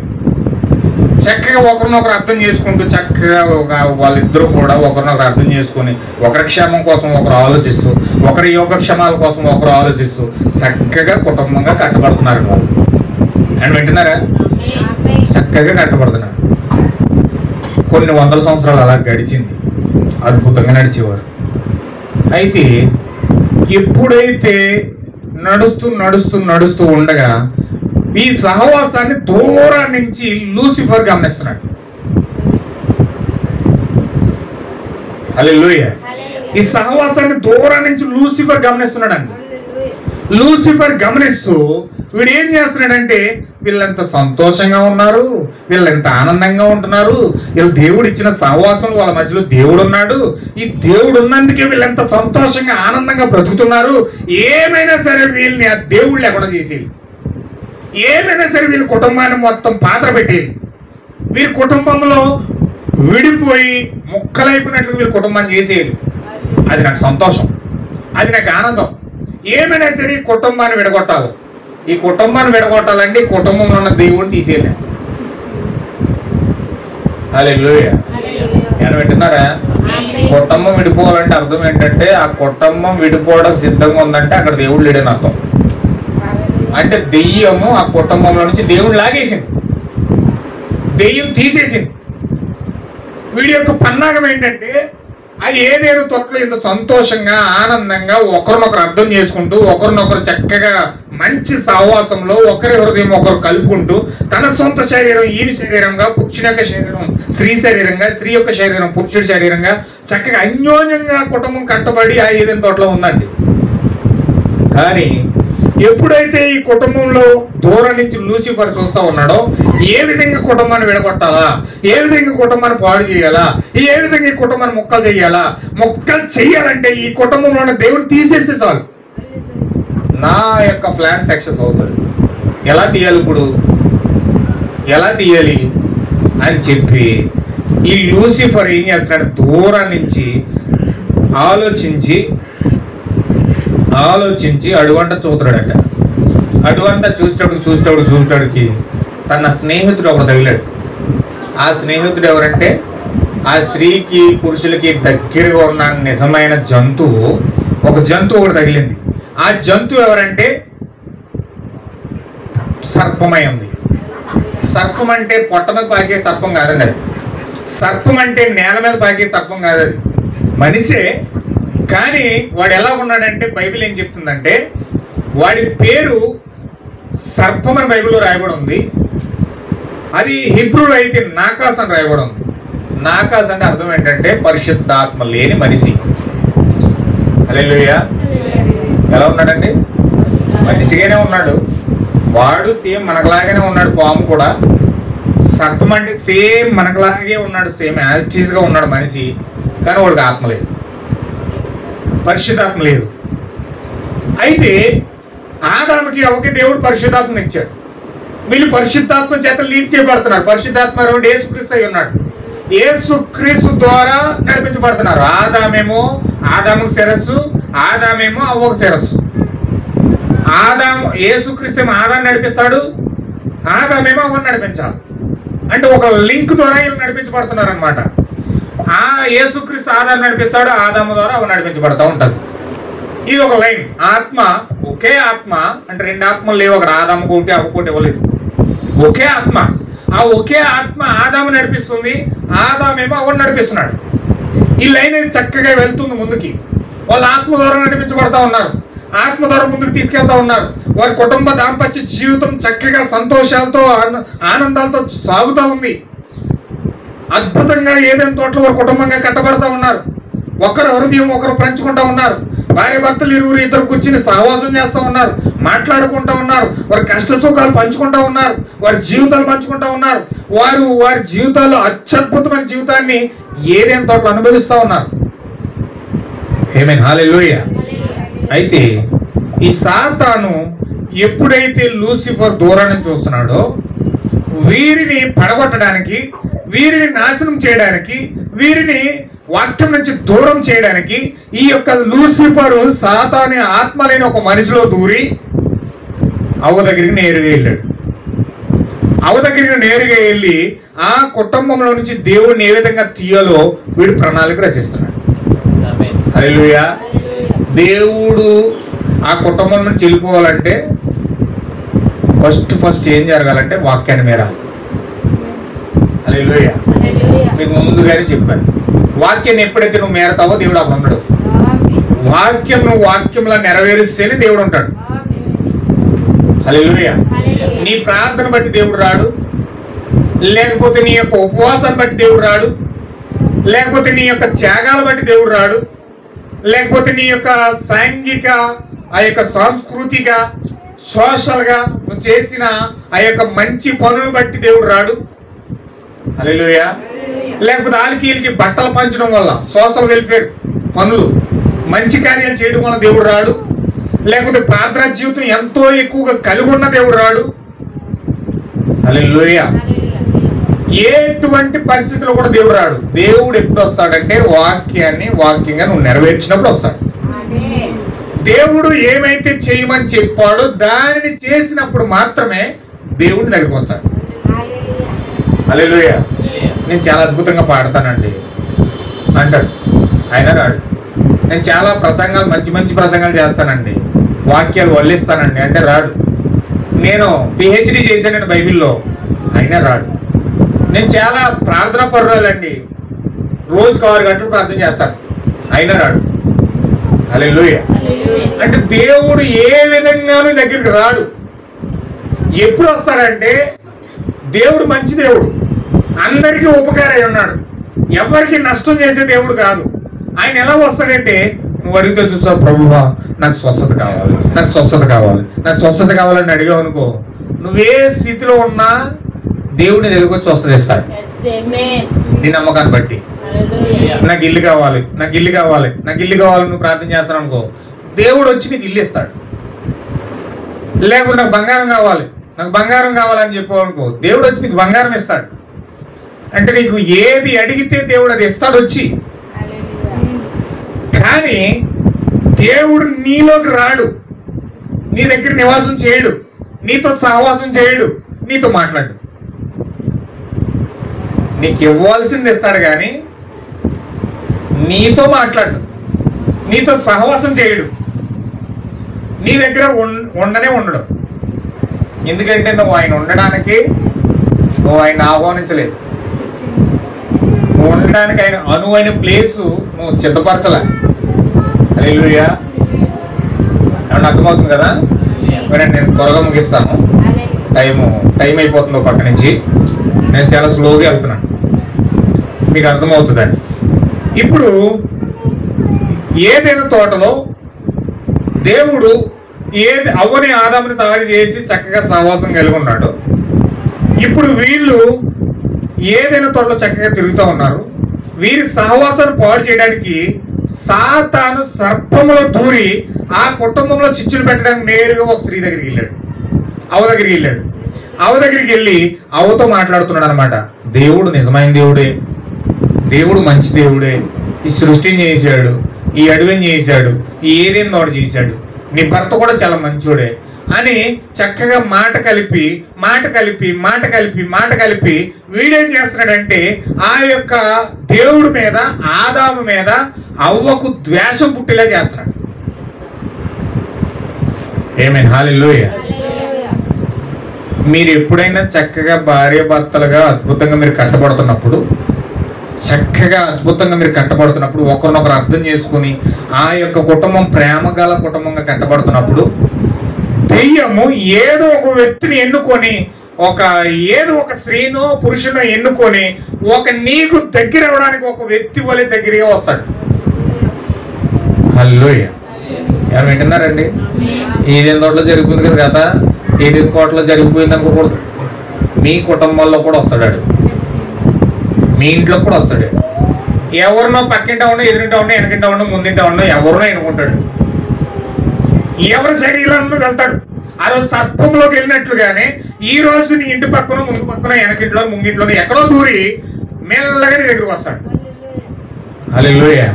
చక్కగా ఒకరినొకరు అర్థం చేసుకుంటూ చక్కగా వాళ్ళిద్దరూ కూడా ఒకరినొకరు అర్థం చేసుకొని ఒకరి క్షేమం కోసం ఒకరు ఆలోచిస్తూ, ఒకరి యోగక్షేమాల కోసం ఒకరు ఆలోచిస్తూ చక్కగా కుటుంబంగా కట్టబడుతున్నారు వాళ్ళు. అండ్ వింటున్నారా? చక్కగా కట్టబడుతున్నారు. కొన్ని వందల సంవత్సరాలు అలా గడిచింది, అద్భుతంగా నడిచేవారు. అయితే ఎప్పుడైతే నడుస్తూ ఉండగా ఈ సహవాసాన్ని దూరం నుంచి లూసిఫర్ గమనిస్తున్నాడు. హల్లెలూయా. ఈ సహవాసాన్ని దూరం నుంచి లూసిఫర్ గమనిస్తున్నాడండి. లూసిఫర్ గమనిస్తూ వీడు ఏం చేస్తున్నాడంటే, వీళ్ళెంత సంతోషంగా ఉన్నారు, వీళ్ళెంత ఆనందంగా ఉంటున్నారు, వీళ్ళు దేవుడు ఇచ్చిన సహవాసంలో వాళ్ళ మధ్యలో దేవుడు ఉన్నాడు, ఈ దేవుడు ఉన్నందుకే వీళ్ళెంత సంతోషంగా ఆనందంగా బ్రతుకుతున్నారు, ఏమైనా సరే వీళ్ళని ఆ దేవుళ్ళు ఎక్కడ చేసేది, ఏమైనా సరే వీళ్ళ కుటుంబాన్ని మొత్తం పాత్ర పెట్టేది. వీరి కుటుంబంలో విడిపోయి ముక్కలైపోయినట్లు వీళ్ళ కుటుంబాన్ని చేసేది. అది నాకు సంతోషం, అది నాకు ఆనందం. ఏమైనా సరే ఈ కుటుంబాన్ని విడగొట్టాలి. ఈ కుటుంబాన్ని విడగొట్టాలంటే ఈ కుటుంబంలో ఉన్న దేవుడిని తీసేయాలి. హల్లెలూయా. నేను వింటున్నారా? కుటుంబం విడిపోవాలంటే అర్థం ఏంటంటే ఆ కుటుంబం విడిపోవడం సిద్ధంగా ఉందంటే అక్కడ దేవుడు లేడని అర్థం. అంటే దెయ్యము ఆ కుటుంబంలో నుంచి దేవుడు లాగేసింది, దెయ్యం తీసేసింది. వీడి యొక్క పన్నాగం ఏంటంటే అది ఏదేదో తొక్కలు ఇంత సంతోషంగా ఆనందంగా ఒకరినొకరు అర్థం చేసుకుంటూ ఒకరినొకరు చక్కగా మంచి సహవాసంలో ఒకరి హృదయం ఒకరు కలుపుకుంటూ తన సొంత శరీరం ఈయన శరీరంగా, పురుషుని యొక్క శరీరం స్త్రీ శరీరంగా, స్త్రీ యొక్క శరీరం పురుషుడి శరీరంగా చక్కగా అన్యోన్యంగా కుటుంబం కట్టబడి ఆ ఏదైనా తోటలో ఉందండి. కానీ ఎప్పుడైతే ఈ కుటుంబంలో దూరం నుంచి లూసిఫర్ చూస్తూ ఉన్నాడో ఏ విధంగా కుటుంబాన్ని విడగొట్టాలా, ఏ విధంగా కుటుంబాన్ని పాడు చేయాలా, ఏ విధంగా ఈ కుటుంబాన్ని ముక్కలు చేయాలా, ముక్కలు చేయాలంటే ఈ కుటుంబంలో ఉన్న దేవుడు తీసేస్తే చాలు నా యొక్క ప్లాన్ సక్సెస్ అవుతుంది. ఎలా తీయాలి ఇప్పుడు, ఎలా తీయాలి అని చెప్పి ఈ లూసిఫర్ ఏం చేస్తున్నాడు, దూరం నుంచి ఆలోచించి అడుగంట చూస్తున్నాడట. అడుగంట చూసేటప్పటికి తన స్నేహితుడు ఒకడు తగిలాడు. ఆ స్నేహితుడు ఎవరంటే ఆ స్త్రీకి పురుషులకి దగ్గరగా ఉన్న నిజమైన జంతువు, ఒక జంతువు ఒకటి తగిలింది. ఆ జంతువు ఎవరంటే సర్పమై ఉంది. సర్పం అంటే పొట్ట మీద పాకే సర్పం కాదండి, అది సర్పం అంటే నేల మీద పాకే సర్పం కాదు, అది మనిషే. కానీ వాడు ఎలా ఉన్నాడంటే బైబిల్ ఏం చెప్తుందంటే వాడి పేరు సర్పం అని బైబిల్లో రాయబడి ఉంది. అది హిబ్రూలో అయితే నాకాస్ అని రాయబడి ఉంది. నాకాస్ అంటే అర్థం ఏంటంటే పరిశుద్ధాత్మ లేని మనిషి. హల్లెలూయా. ఎలా ఉన్నాడండి? మనిషిగానే ఉన్నాడు. వాడు సేమ్ మనకులాగానే ఉన్నాడు. పాము కూడా సర్పం అంటే సేమ్ మనకులాగే ఉన్నాడు, సేమ్ యాజిటీస్గా ఉన్నాడు మనిషి. కానీ వాడికి ఆత్మ లేదు, పరిశుద్ధాత్మ లేదు. అయితే ఆదాముకి ఒకే దేవుడు పరిశుద్ధాత్మను ఇచ్చాడు. వీళ్ళు పరిశుద్ధాత్మ చేత లీడ్ చేయబడుతున్నారు. పరిశుద్ధాత్మ రెండు యేసుక్రీస్తు అయి ఉన్నాడు. యేసుక్రీస్తు ద్వారా నడిపించబడుతున్నారు. ఆదాముకు శిరస్సు, ఆదామేమో అవ్వకు శిరస్సు. యేసుక్రీస్తు ఏమో ఆదాన్ని నడిపిస్తాడు, ఆదామేమో అవ్వను నడిపించాలి. అంటే ఒక లింక్ ద్వారా వీళ్ళు నడిపించబడుతున్నారు అనమాట. ఆ యేసుక్రీస్తు ఆదాము నడిపిస్తాడు, ఆదాము ద్వారా అవ్వ నడిపించబడతా ఉంటది. ఇది ఒక లైన్. ఆత్మ ఒకే ఆత్మ అంటే రెండు ఆత్మలు లేవు అక్కడ. ఆదాముకు ఒకటి అవ్వకోటి ఇవ్వలేదు, ఒకే ఆత్మ. ఆ ఒకే ఆత్మ ఆదాము నడిపిస్తుంది, ఆదామేమో అవ్వను నడిపిస్తున్నాడు. ఈ లైన్ అనేది చక్కగా వెళ్తుంది ముందుకి. వాళ్ళు ఆత్మ ద్వారా నడిపించబడతా ఉన్నారు, ఆత్మ ద్వారా ముందుకు తీసుకెళ్తా ఉన్నారు. వారి కుటుంబ దాంపత్య జీవితం చక్కగా సంతోషాలతో ఆనందాలతో సాగుతూ ఉంది. అద్భుతంగా ఏదైనా తోటలో వారు కుటుంబంగా కట్టబడతా ఉన్నారు. ఒకరు హృదయం ఒకరు పంచుకుంటా ఉన్నారు. భార్య భర్తలు ఇద్దరు కూర్చుని సహవాసం చేస్తూ ఉన్నారు, మాట్లాడుకుంటూ ఉన్నారు. వారి కష్ట సుఖాలు పంచుకుంటూ ఉన్నారు, వారి జీవితాలు పంచుకుంటూ ఉన్నారు. వారి జీవితాల్లో అత్యద్భుతమైన జీవితాన్ని ఏదైనా తోటలో అనుభవిస్తూ ఉన్నారు. ఆమేన్, హల్లెలూయా. అయితే ఈ సాతాను ఎప్పుడైతే లూసిఫర్ దూరాన్ని చూస్తున్నాడో వీరిని పడగొట్టడానికి, వీరిని నాశనం చేయడానికి, వీరిని వాక్యం నుంచి దూరం చేయడానికి ఈ యొక్క లూసిఫరు సాతాను ఆత్మ లేని ఒక మనిషిలో దూరి అవ్వ దగ్గరికి నేరుగా వెళ్ళాడు. అవ్వ దగ్గరికి నేరుగా వెళ్ళి ఆ కుటుంబంలో నుంచి దేవుడిని ఏ విధంగా తీయాలో వీడు ప్రణాళిక రచిస్తున్నాడు. హల్లెలూయా. దేవుడు ఆ కుటుంబం నుంచి వెళ్ళిపోవాలంటే ఫస్ట్ ఏం జరగాలంటే వాక్యాన్ని మేరాలి. హల్లెలూయా. మీకు ముందుగానే చెప్పాను, వాక్యాన్ని ఎప్పుడైతే నువ్వు మేరతావో దేవుడు అక్కడ ఉండడు. వాక్యం నువ్వు వాక్యంలో నెరవేరుస్తేనే దేవుడు ఉంటాడు. హల్లెలూయా. నీ ప్రార్థన బట్టి దేవుడు రాడు, లేకపోతే నీ యొక్క ఉపవాసాన్ని బట్టి దేవుడు రాడు, లేకపోతే నీ యొక్క త్యాగాలు బట్టి దేవుడు రాడు, లేకపోతే నీ యొక్క సాంఘిక ఆ యొక్క సాంస్కృతిక సోషల్గా నువ్వు చేసిన ఆ యొక్క మంచి పనులు బట్టి దేవుడు రాడు. హల్లెలూయా. లేకపోతే ఆలికీలకి బట్టలు పంచడం వల్ల సోషల్ వెల్ఫేర్ పనులు మంచి కార్యాలు చేయడం వల్ల దేవుడు రాడు, లేకపోతే ప్రార్థనా జీవితం ఎంతో ఎక్కువగా కలిగి ఉన్న దేవుడు రాడు. హల్లెలూయా. ఎటువంటి పరిస్థితుల్లో కూడా దేవుడు రాడు. దేవుడు ఎప్పుడు వస్తాడంటే వాక్యంగా నువ్వు నెరవేర్చినప్పుడు వస్తాడు. దేవుడు ఏమైతే చేయమని చెప్పాడో దానిని చేసినప్పుడు మాత్రమే దేవుడి దగ్గరికి వస్తాడు. హల్లెలూయా. నేను చాలా అద్భుతంగా పాడతానండి అంటాడు, ఆయన రాడు. నేను చాలా ప్రసంగాలు మంచి మంచి ప్రసంగాలు చేస్తానండి, వాక్యాలు వల్లిస్తానండి అంటే రాడు. నేను పిహెచ్డి చేశానండి బైబిల్లో, అయినా రాడు. నేను చాలా ప్రార్థన పరురాలండి, రోజుకు 6 గంటలు ప్రార్థన చేస్తాను, అయినా రాడు. హల్లెలూయా. అంటే దేవుడు ఏ విధంగానూ దగ్గరికి రాడు. ఎప్పుడు వస్తాడంటే దేవుడు మంచి దేవుడు, అందరికీ ఉపకారై ఉన్నాడు, ఎవరికి నష్టం చేసే దేవుడు కాదు. ఆయన ఎలా వస్తాడంటే నువ్వు అడిగితే చూసావు, ప్రభువా నాకు స్వస్థత కావాలి, నాకు స్వస్థత కావాలి, నాకు స్వస్థత కావాలని అడిగావు అనుకో, నువ్వే స్థితిలో ఉన్నా దేవుడిని దగ్గరికి వచ్చి స్వస్థత ఇస్తాడు నీ నమ్మకాన్ని బట్టి. నాకు ఇల్లు కావాలి, నాకు ఇల్లు కావాలి, నాకు ఇల్లు కావాలని నువ్వు ప్రార్థన చేస్తాను అనుకో, దేవుడు వచ్చి నీకు ఇల్లు ఇస్తాడు. లేకుంటే నాకు బంగారం కావాలి, నాకు బంగారం కావాలని చెప్పావు అనుకో, దేవుడు వచ్చి నీకు బంగారం ఇస్తాడు. అంటే నీకు ఏది అడిగితే దేవుడు అది ఇస్తాడు వచ్చి. కానీ దేవుడు నీలోకి రాడు, నీ దగ్గర నివాసం చేయడు, నీతో సహవాసం చేయడు, నీతో మాట్లాడు. నీకు ఇవ్వాల్సింది ఇస్తాడు కానీ నీతో మాట్లాడు, నీతో సహవాసం చేయడు, నీ దగ్గర ఉండనే ఉండడు. ఎందుకంటే నువ్వు ఆయన ఉండడానికి నువ్వు ఆయన ఆహ్వానించలేదు. నువ్వు ఉండడానికి ఆయన అనువైన ప్లేసు నువ్వు సిద్ధపరచలే. హల్లెలూయా. ఏమన్నా అర్థమవుతుంది కదా? నేను త్వరగా ముగిస్తాను, టైం అయిపోతుంది పక్క నుంచి. నేను చాలా స్లోగా వెళ్తున్నాను, మీకు అర్థమవుతుందండి. ఇప్పుడు ఏదైనా తోటలో దేవుడు ఏది అవ్వని ఆదాముని తయారు చేసి చక్కగా సహవాసం కలిగి ఉన్నాడు. ఇప్పుడు వీళ్ళు ఏదైనా తోటలో చక్కగా తిరుగుతూ ఉన్నారు. వీరి సహవాసాన్ని పాడు చేయడానికి సాతాను సర్పంలో దూరి ఆ కుటుంబంలో చిచ్చులు పెట్టడానికి నేరుగా ఒక స్త్రీ దగ్గరికి వెళ్ళాడు, అవ్వ దగ్గరికి వెళ్ళాడు. అవ్వ దగ్గరికి వెళ్ళి అవ్వతో మాట్లాడుతున్నాడు అనమాట. దేవుడు నిజమైన దేవుడే, దేవుడు మంచి దేవుడే, ఈ సృష్టిని చేశాడు, ఈ అడవిని చేశాడు, ఈ ఏదేం తోట చేశాడు, నీ భర్త కూడా చాలా మంచోడే అని చక్కగా మాట కలిపి వీడేం చేస్తున్నాడంటే ఆ యొక్క దేవుడి మీద, ఆదాము మీద అవ్వకు ద్వేషం పుట్టేలా చేస్తున్నాడు. ఆమేన్. హల్లెలూయా. మీరు ఎప్పుడైనా చక్కగా భార్య భర్తలుగా అద్భుతంగా మీరు కట్టబడుతున్నప్పుడు, ఒకరినొకరు అర్థం చేసుకుని ఆ యొక్క కుటుంబం ప్రేమ గల కుటుంబంగా కట్టబడుతున్నప్పుడు, దెయ్యము ఏదో ఒక వ్యక్తిని ఎన్నుకొని, ఏదో ఒక స్త్రీనో పురుషునో ఎన్నుకొని నీకు దగ్గర అవ్వడానికి ఒక వ్యక్తి వలె దగ్గరగా వస్తాడు. హల్లెలూయా. ఎవరు వింటున్నారండి? ఏదేం తోటలో జరిగిపోయింది కదా, ఏదేం కోటలో జరిగిపోయింది అనుకోకూడదు. మీ కుటుంబంలో కూడా వస్తాడు, మీ ఇంట్లో కూడా వస్తాడు. ఎవరినో పక్కింటా ఉండో, ఎదురింటా ఉండో, వెనకింటా ఉండో, ముందింటా ఉండో ఎవరినో ఎన్నుకుంటాడు. ఎవరి శరీరంలో వెళ్తాడు. ఆ రోజు సర్పంలోకి వెళ్ళినట్లుగానే ఈ రోజు నీ ఇంటి పక్కన, ముందు పక్కన, వెనకింట్లో, ముంగింట్లో ఎక్కడో దూరి మెల్లగా నీ దగ్గరకు వస్తాడు. హల్లెలూయా.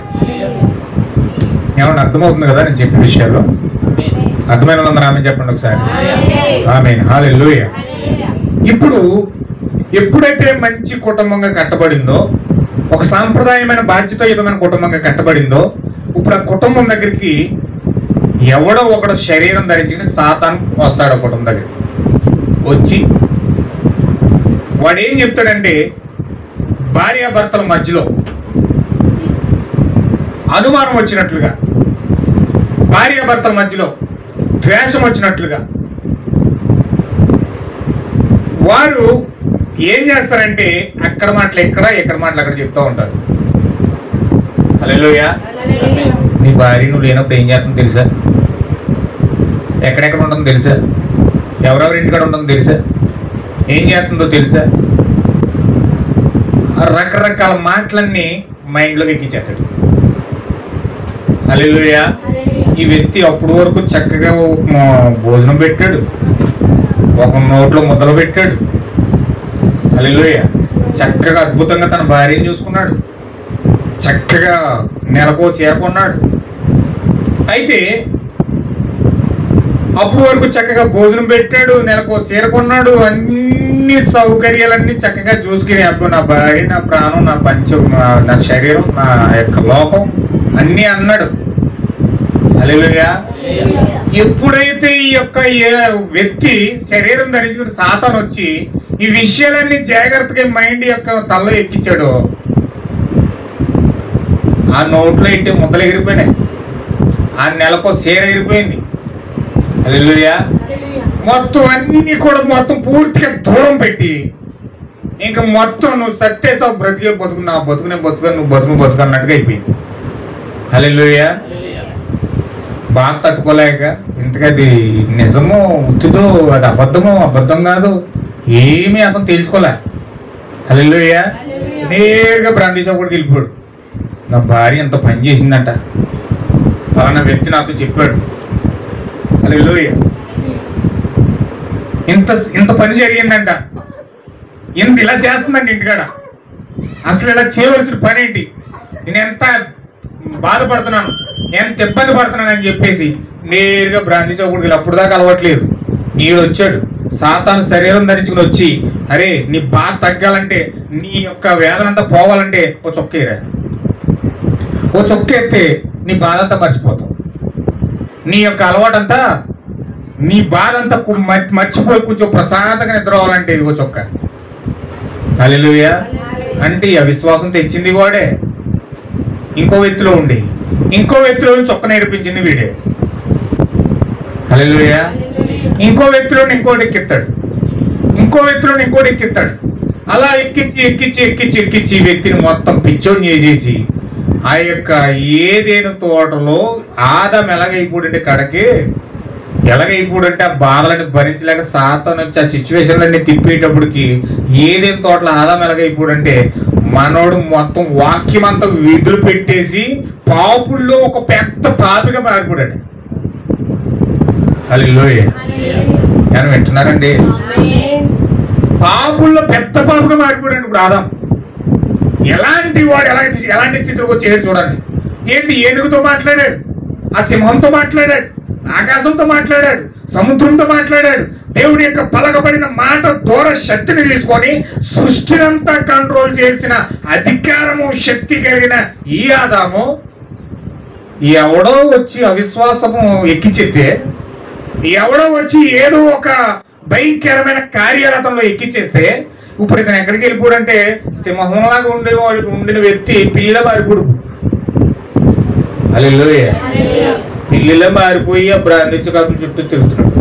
ఏమన్నా అర్థమవుతుంది కదా నేను చెప్పిన విషయాల్లో? అర్థమైన వాళ్ళందరూ ఆమె చెప్పండి ఒకసారి. ఆమేన్. హల్లెలూయా. ఇప్పుడు ఎప్పుడైతే మంచి కుటుంబంగా కట్టబడిందో, ఒక సాంప్రదాయమైన బాధ్యతాయుతమైన కుటుంబంగా కట్టబడిందో, ఇప్పుడు ఆ కుటుంబం దగ్గరికి ఎవడో ఒకడు శరీరం ధరించి సాతాను వస్తాడు. ఆ కుటుంబం దగ్గరికి వచ్చి వాడు ఏం చెప్తాడంటే, భార్యాభర్తల మధ్యలో అనుమానం వచ్చినట్లుగా, భార్యాభర్తల మధ్యలో ద్వేషం వచ్చినట్లుగా వారు ఏం చేస్తారంటే అక్కడ మాటలు ఇక్కడ, ఎక్కడ మాటలు అక్కడ చెప్తూ ఉంటారు. హల్లెలూయా. నీ భార్య నువ్వు లేనప్పుడు ఏం చేస్తుందో తెలుసా? ఎక్కడెక్కడ ఉంటుందో తెలుసా? ఎవరెవరి ఇంటికాడ ఉంటుందో తెలుసా? ఏం చేస్తుందో తెలుసా? రకరకాల మాటలన్నీ మైండ్లోకి ఎక్కించేస్తాడు. హల్లెలూయా. ఈ వ్యక్తి అప్పుడు వరకు చక్కగా భోజనం పెట్టాడు, ఒక నోట్లో ముద్దలు పెట్టాడు, హల్లెలూయా. చక్కగా అద్భుతంగా తన భార్యను చూసుకున్నాడు, చక్కగా నెలకో చేరుకున్నాడు. అయితే అప్పుడు వరకు చక్కగా భోజనం పెట్టాడు, నెలకో చేరుకున్నాడు, అన్ని సౌకర్యాలన్నీ చక్కగా చూసుకుని అప్పుడు నా భార్య, నా ప్రాణం, నా పంచం, నా శరీరం, నా యొక్క లోకం అన్నీ అన్నాడు. హల్లెలూయా. ఎప్పుడైతే ఈ యొక్క వ్యక్తి శరీరం ధరించుకుని సాతాను వచ్చి ఈ విషయాలన్నీ జాగ్రత్తగా మైండ్ యొక్క తలలో ఎక్కించాడో ఆ నోట్లో ఇట్టి ముద్దలు ఎగిరిపోయినాయి, ఆ నెలకు సేర ఎగిరిపోయింది. హల్లెలూయా. మొత్తం అన్ని కూడా మొత్తం పూర్తిగా దూరం పెట్టి ఇంకా మొత్తం నువ్వు సత్తేసావు, బ్రతికే బతుకు, నా బతుకునే బతుకు, నువ్వు బతుకు అన్నట్టుగా అయిపోయింది. హల్లెలూయా. బాగా తట్టుకోలేక ఇంతగా అది నిజమో ఉత్తుదో, అది అబద్ధం కాదు, ఏమీ అతను తెలుసుకోలే. హల్లెలూయా. నేరుగా బ్రాంతి షాపుకి వెళ్ళిపోయాడు. నా భార్య ఎంత పని చేసిందంట, పలానా వ్యక్తి నాతో చెప్పాడు. హల్లెలూయా. ఇంత పని జరిగిందంట, ఇలా చేస్తుందండి ఇంటికాడ, అసలు ఇలా చేయవలసిన పని ఏంటి, నేను ఎంత బాధపడుతున్నాను, ఎంత ఇబ్బంది పడుతున్నాను అని చెప్పేసి నేరుగా బ్రాంతి చౌకుడికి అప్పుడు దాకా అలవాట్లేదు. నీడు వచ్చాడు, సాతాను శరీరం ధరించుకుని వచ్చి, అరే నీ బాధ తగ్గాలంటే, నీ యొక్క వేదనంతా పోవాలంటే ఓ చొక్కేరా, ఓ చొక్కేస్తే నీ బాధ అంతా మర్చిపోతావు, నీ యొక్క అలవాటంతా, నీ బాధ అంతా మర్చిపోయి కొంచెం ప్రశాంతంగా నిద్రపోవాలంటే ఇదిగో చొక్క. హల్లెలూయా. అంటే అవిశ్వాసం తెచ్చింది వాడే, ఇంకో వ్యక్తిలో చొక్క నేర్పించింది వీడే. హల్లెలూయా. ఇంకో వ్యక్తిలో ఇంకోటి ఎక్కిస్తాడు, అలా ఎక్కించి వ్యక్తిని మొత్తం పిచ్చోని చేసేసి ఆ యొక్క ఏదేను తోటలో ఆదాం ఎలాగైపోడంటే కడకి ఎలాగైపోడంటే ఆ బాధలను భరించలేక సాతాను వచ్చి ఆ సిచ్యువేషన్లన్నీ తిప్పేటప్పటికి ఏదేను తోటలో ఆదాం ఎలాగైపోడంటే మనోడు మొత్తం వాక్యం అంతా విధులు పెట్టేసి పాపుల్లో ఒక పెద్ద పాపిగా మారిపోయాడు. హల్లెలూయా. నేను వింటున్నారండి? పాపుల్లో పెద్ద పాపుగా మారిపోయాడు ఇప్పుడు ఆదాం. ఎలాంటి వాడు ఎలాంటి స్థితిలోకి వచ్చేది చూడండి. ఏంటి, ఏనుగుతో మాట్లాడాడు, ఆ సింహంతో మాట్లాడాడు, ఆకాశంతో మాట్లాడాడు, సముద్రంతో మాట్లాడాడు. దేవుడి యొక్క పలకబడిన మాట దూర శక్తిని తీసుకొని సృష్టినంతా కంట్రోల్ చేసిన అధికారము శక్తి కలిగిన ఈ ఆదాము ఎవడో వచ్చి అవిశ్వాసము ఎక్కించితే, ఎవడో వచ్చి ఏదో ఒక భయంకరమైన కార్యాలతంలో ఎక్కించేస్తే ఇప్పుడు ఇతను ఎక్కడికి వెళ్ళిపోడంటే సింహంలాగా ఉండిన వ్యక్తి పిల్లిలా మారిపోడు. హల్లెలూయా. పిల్లిలా మారిపోయి ఆ బ్రాంతి కాపుల చుట్టూ తిరుగుతున్నాడు.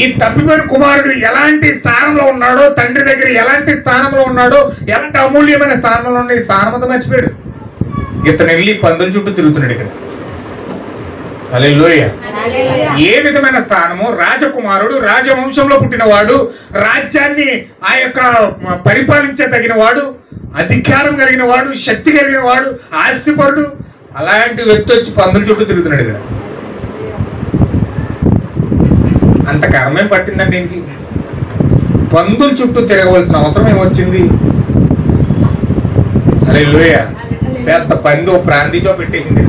ఈ తప్పిపోయిన కుమారుడు ఎలాంటి స్థానంలో ఉన్నాడో, తండ్రి దగ్గర ఎలాంటి స్థానంలో ఉన్నాడో, ఎలాంటి అమూల్యమైన స్థానంలో ఉన్న ఈ స్థానం అంతా మర్చిపోయాడు. ఇతను వెళ్ళి పందుల చుట్టూ తిరుగుతున్నాడు ఇక్కడ. హల్లెలూయా. ఏ విధమైన స్థానము? రాజకుమారుడు, రాజవంశంలో పుట్టినవాడు, రాజ్యాన్ని ఆ యొక్క పరిపాలించదగిన వాడు, అధికారం కలిగిన వాడు, శక్తి కలిగిన వాడు, ఆస్తిపరుడు, అలాంటి వ్యక్తి వచ్చి పందుల చుట్టూ తిరుగుతున్నాడు ఇక్కడ. అంత కర్మేం పట్టిందండి ఇంటికి? పందుల చుట్టూ తిరగవలసిన అవసరం ఏమొచ్చింది? హల్లెలూయా. పెద్ద పంది ఓ బ్రాంతి షాప్ పెట్టేసింది.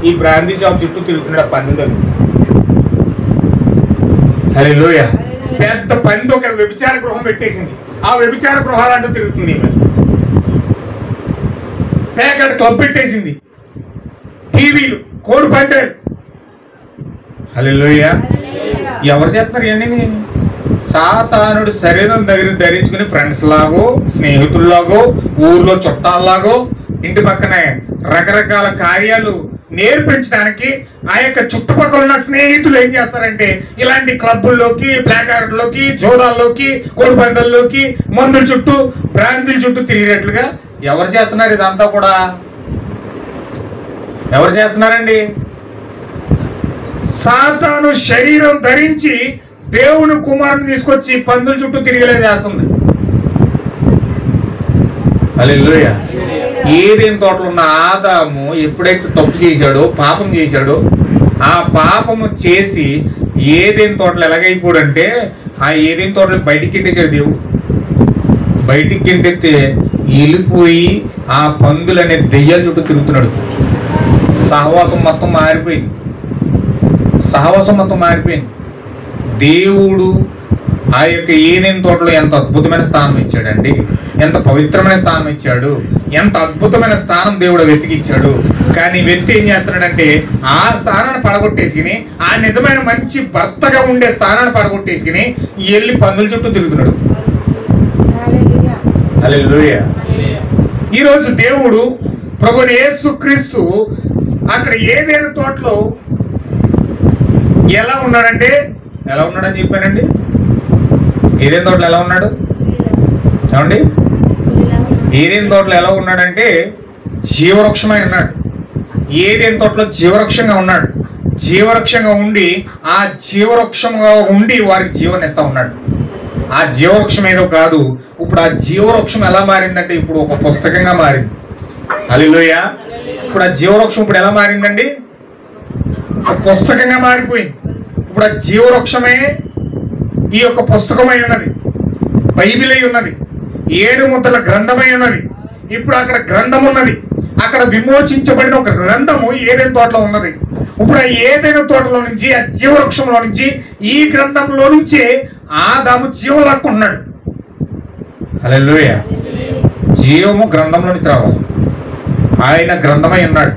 ఈ బ్రాంతి షాప్ చుట్టూ తిరుగుతున్నాడు ఆ పంది దగ్గర. హల్లెలూయా. పెద్ద పంది ఒక వ్యభిచార గృహం పెట్టేసింది, ఆ వ్యభిచార గృహాలంటూ తిరుగుతుంది. పేకాట క్లబ్ పెట్టేసింది, టీవీలు, కోడి పందాలు. హల్లెలూయా. ఎవరు చేస్తున్నారు ఇవన్నీ? సాతానుడు శరీరం దగ్గర ధరించుకుని ఫ్రెండ్స్ లాగో, స్నేహితుల్లాగో, ఊర్లో చుట్టాల్లాగో, ఇంటి పక్కనే రకరకాల కార్యాలు నేర్పించడానికి ఆ యొక్క చుట్టుపక్కల ఉన్న స్నేహితులు ఏం చేస్తారంటే ఇలాంటి క్లబ్బుల్లోకి, బ్లాక్ ఆర్ట్లోకి, జోదాల్లోకి, కోడిపందాల్లోకి, మందుల చుట్టూ, బ్రాంతుల చుట్టూ తిరిగేట్లుగా ఎవరు చేస్తున్నారు ఇదంతా కూడా? ఎవరు చేస్తున్నారండి? సాతాను శరీరం ధరించి దేవుని కుమారుని తీసుకొచ్చి పందుల చుట్టూ తిరిగేలా చేస్తుంది. హల్లెలూయా. ఏదేని తోటలో ఉన్న ఆదాము ఎప్పుడైతే తప్పు చేశాడో, పాపం చేశాడో, ఆ పాపము చేసి ఏదేని తోటలు ఎలాగైపోడంటే ఆ ఏదేని తోటలు బయటికి కిట్టేశాడు దేవుడు. బయటికి గెంటెత్తే వెళ్ళిపోయి ఆ పందులనే దెయ్యాల చుట్టూ తిరుగుతున్నాడు. సహవాసం మొత్తం మారిపోయింది. దేవుడు ఆ యొక్క ఏదైనా తోటలో ఎంత అద్భుతమైన స్థానం ఇచ్చాడండి, ఎంత పవిత్రమైన స్థానం ఇచ్చాడు, ఎంత అద్భుతమైన స్థానం దేవుడు వెతికిచ్చాడు. కానీ వ్యక్తి ఏం చేస్తున్నాడంటే ఆ స్థానాన్ని పడగొట్టేసుకుని, ఆ నిజమైన మంచి భర్తగా ఉండే స్థానాన్ని పడగొట్టేసుకుని వెళ్ళి పందుల చుట్టూ తిరుగుతున్నాడు. హల్లెలూయా. ఈరోజు దేవుడు ప్రభువైన యేసుక్రీస్తు అక్కడ ఏదైనా తోటలో ఎలా ఉన్నాడంటే, ఎలా ఉన్నాడని చెప్పానండి. ఏదైనా తోటలో ఎలా ఉన్నాడు ఏమండి? ఏదైనా తోటలో ఎలా ఉన్నాడంటే జీవవృక్షమై ఉన్నాడు. ఏదైనా తోటలో జీవవృక్షంగా ఉన్నాడు. జీవవృక్షంగా ఉండి ఆ జీవవృక్షంగా ఉండి వారికి జీవాన్ని ఇస్తా ఉన్నాడు. ఆ జీవవృక్షం ఏదో కాదు, ఇప్పుడు ఆ జీవవృక్షం ఎలా మారిందంటే ఇప్పుడు ఒక పుస్తకంగా మారింది. హల్లెలూయా. ఇప్పుడు ఆ జీవవృక్షం ఇప్పుడు ఎలా మారిందండి? ఒక పుస్తకంగా మారిపోయింది. ఇప్పుడు ఆ జీవవృక్షమే ఈ యొక్క పుస్తకమై ఉన్నది, బైబిల్ అయి ఉన్నది, 7 ముద్రల గ్రంథమై ఉన్నది. ఇప్పుడు అక్కడ గ్రంథం ఉన్నది, అక్కడ విమోచించబడిన ఒక గ్రంథము ఏదైనా తోటలో ఉన్నది. ఇప్పుడు ఆ ఏదైనా తోటలో నుంచి, ఆ జీవవృక్షంలో నుంచి, ఈ గ్రంథంలో నుంచే ఆదాము జీవం లాక్కుంటున్నాడు. హల్లెలూయా. జీవము గ్రంథంలో నుంచి రావాలి. ఆయన గ్రంథమై ఉన్నాడు.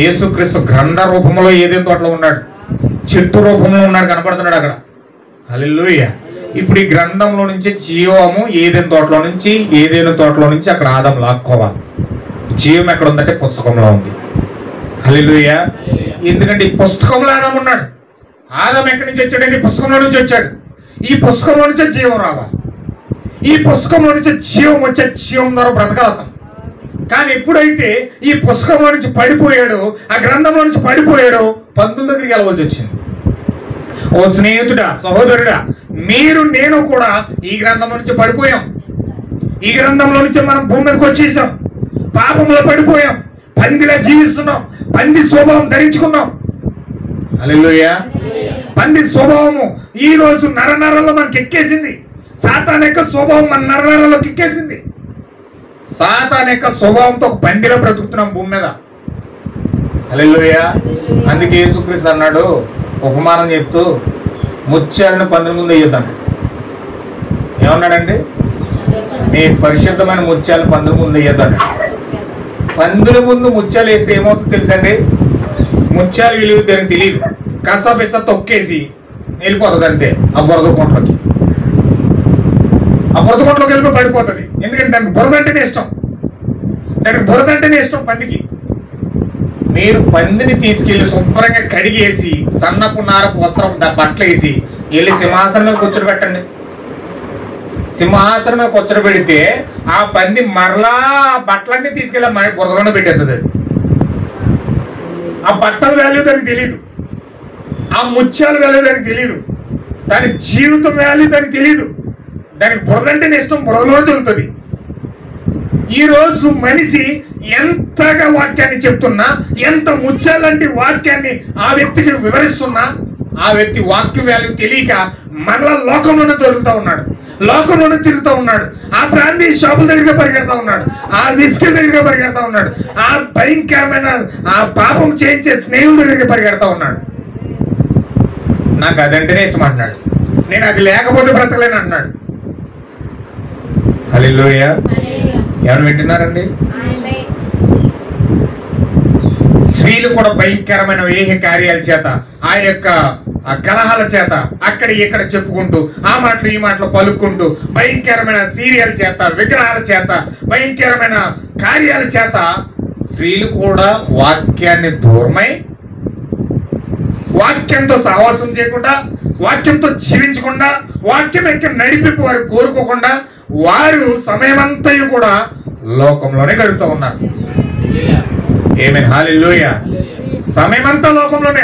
యేసుక్రీస్తు గ్రంథ రూపంలో ఏదైనా తోటలో ఉన్నాడు, చెట్టు రూపంలో ఉన్నాడు, కనపడుతున్నాడు అక్కడ. హల్లెలూయా. ఇప్పుడు ఈ గ్రంథంలో నుంచి జీవము ఏదైనా తోటలో నుంచి అక్కడ ఆదాము లాక్కోవాలి. జీవం ఎక్కడ ఉందంటే పుస్తకంలో ఉంది. హల్లెలూయా. ఎందుకంటే ఈ పుస్తకంలో ఆదాము ఉన్నాడు. ఆదాము ఎక్కడి నుంచి వచ్చాడండి? పుస్తకంలో నుంచి వచ్చాడు. ఈ పుస్తకంలో నుంచే జీవం రావాలి. ఈ పుస్తకంలో నుంచి జీవం వచ్చే జీవం ద్వారా బ్రతకాలతాం. కానీ ఎప్పుడైతే ఈ పుస్తకంలో నుంచి పడిపోయాడో, ఆ గ్రంథంలో నుంచి పడిపోయాడో, పందుల దగ్గరికి వెళ్ళవలసి వచ్చింది. ఓ స్నేహితుడా, సహోదరుడా, మీరు నేను కూడా ఈ గ్రంథంలో నుంచి పడిపోయాం. ఈ గ్రంథంలో నుంచి మనం భూమి మీదకి వచ్చేసాం. పాపంలో పడిపోయాం, పందిలా జీవిస్తున్నాం, పంది స్వభావం ధరించుకున్నాం. హల్లెలూయా. పంది స్వభావము ఈ రోజు నరనరల్లో మనకి ఎక్కేసింది. సాతాను యొక్క స్వభావం మన నరనరలోకి ఎక్కేసింది. సాతాను యొక్క స్వభావంతో ఒక పందిలో బ్రతుకుతున్నాం భూమి మీద. హల్లెలూయా. అందుకే యేసుక్రీస్తు అన్నాడు, ఉపమానం చెప్తూ, ముత్యాలను పందుల ముందు వేయొద్దాను. ఏమన్నాడండి? మీ పరిశుద్ధమైన ముత్యాలు పందుల ముందు వేయొద్దాను. పందుల ముందు ముత్యాలు వేస్తే ఏమవుతుందో తెలుసండి? ముత్యాలు విలువ దానికి తెలియదు. కసపిస తొక్కేసి వెళ్ళిపోతుంది అంతే ఆ బురద కొంట్లోకి. ఆ బురద కొంట్లోకి వెళ్ళిపోయి పడిపోతుంది. ఎందుకంటే దానికి బురద అంటేనే ఇష్టం పందికి. మీరు పందిని తీసుకెళ్లి శుభ్రంగా కడిగేసి సన్నపు నారపు వస్త్రం బట్టలు వేసి వెళ్ళి సింహాసనం మీద కూర్చోబెట్టండి. సింహాసనం మీద కూర్చోబెడితే ఆ పంది మరలా బట్టలన్నీ తీసుకెళ్ళి బురదలోనే పెట్టేస్తుంది. ఆ బట్టల వాల్యూ దానికి తెలియదు, ఆ ముత్యాల వాల్యూ దానికి తెలియదు, దాని జీవితం వాల్యూ దానికి తెలియదు. దానికి బురద అంటేనే ఇష్టం, బురదలోనే దొరుకుతుంది. ఈరోజు మనిషి ఎంతగా వాక్యాన్ని చెప్తున్నా, ఎంత ముత్యాలంటి వాక్యాన్ని ఆ వ్యక్తికి వివరిస్తున్నా, ఆ వ్యక్తి వాక్య వాల్యూ తెలియక మరలా లోకంలోనే తిరుగుతూ ఉన్నాడు. ఆ బ్రాండీ షాపుల దగ్గర పరిగెడతా ఉన్నాడు, ఆ విస్కీ దగ్గర పరిగెడతా ఉన్నాడు, ఆ భయంకరమైన ఆ పాపం చేయించే స్నేహితుల దగ్గర పరిగెడతా ఉన్నాడు. నాకు అదంటేనే ఇష్టం అంటున్నాడు, నేను అది లేకపోతే బ్రతకలేను అంటున్నాడు. హల్లెలూయా. ఎవరు వింటున్నారండి? స్త్రీలు కూడా భయంకరమైన వేహ కార్యాల చేత, ఆ యొక్క కలహాల చేత అక్కడ ఇక్కడ చెప్పుకుంటూ, ఆ మాటలు ఈ మాటలు పలుక్కుంటూ, భయంకరమైన సీరియల్ చేత, విగ్రహాల చేత, భయంకరమైన కార్యాల చేత స్త్రీలు కూడా వాక్యాన్ని దూరమై, వాక్యంతో సహవాసం చేయకుండా, వాక్యంతో జీవించకుండా, వాక్యం యొక్క నడిపింపు వారు కోరుకోకుండా వారు సమయమంతయు కూడా లోకంలోనే గడుపుతూ ఉన్నారు. ఆమేన్. హల్లెలూయా. సమయమంతా లోకంలోనే.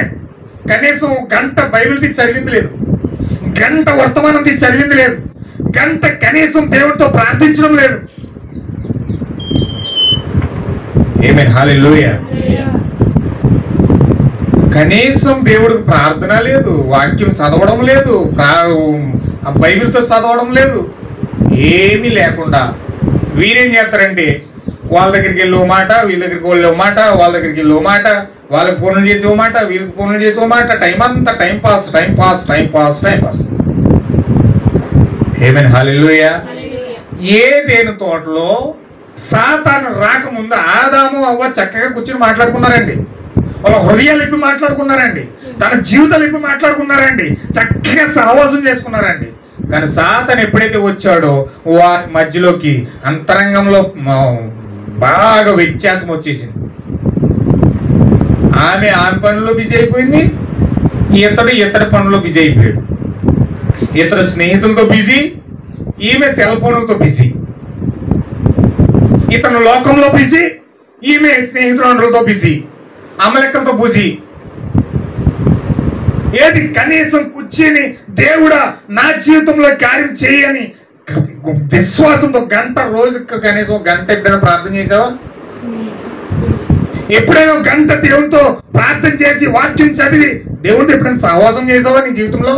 కనీసం గంట బైబిల్ తీసి చదివింది లేదు, గంట వర్తమానం తీసి చదివింది లేదు, గంట కనీసం దేవుడితో ప్రార్థించడం లేదు. ఆమేన్. హల్లెలూయా. కనీసం దేవుడికి ప్రార్థన లేదు, వాక్యం చదవడం లేదు, బైబిల్తో చదవడం లేదు. ఏమీ లేకుండా వీరేం చేస్తారంటే వాళ్ళ దగ్గరికి వెళ్ళి ఓ మాట, వీళ్ళ దగ్గరికి వెళ్ళి ఓ మాట, వాళ్ళ దగ్గరికి వెళ్ళి ఓ మాట, వాళ్ళకి ఫోన్లు చేసి ఓ మాట, వీళ్ళకి ఫోన్లు చేసి ఓ మాట, టైం అంతా టైం పాస్. ఆమేన్, హల్లెలూయా. ఏదెను తోటలో సాతాను రాకముందు ఆదాము అవ్వ చక్కగా కూర్చొని మాట్లాడుకున్నారండి. వాళ్ళ హృదయాలు ఇప్పి మాట్లాడుకున్నారండి, తన జీవితాలు ఇప్పి మాట్లాడుకున్నారండి, చక్కగా సహవాసం చేసుకున్నారండి. కానీ సాతాను ఎప్పుడైతే వచ్చాడో వారి మధ్యలోకి అంతరంగంలో బాగా వ్యత్యాసం వచ్చేసింది. ఆమె పనుల్లో బిజీ అయిపోయింది, ఇతడి పనుల్లో బిజీ అయిపోయాడు. ఇతడు స్నేహితులతో బిజీ, ఈమె సెల్ ఫోన్లతో బిజీ. ఇతను లోకంలో బిజీ, ఈమె స్నేహితులతో బిజీ, అమలెక్కలతో బిజీ. ఏది కనీసం కూర్చొని దేవుడా నా జీవితంలో కార్యం చేయని విశ్వాసంతో గంట, రోజుకి కనీసం గంట ఎప్పుడైనా ప్రార్థన చేసావా? ఎప్పుడైనా గంట దేవునితో ప్రార్థన చేసి వాక్యం చదివి దేవుడితో ఎప్పుడైనా సహవాసం చేసావా నీ జీవితంలో?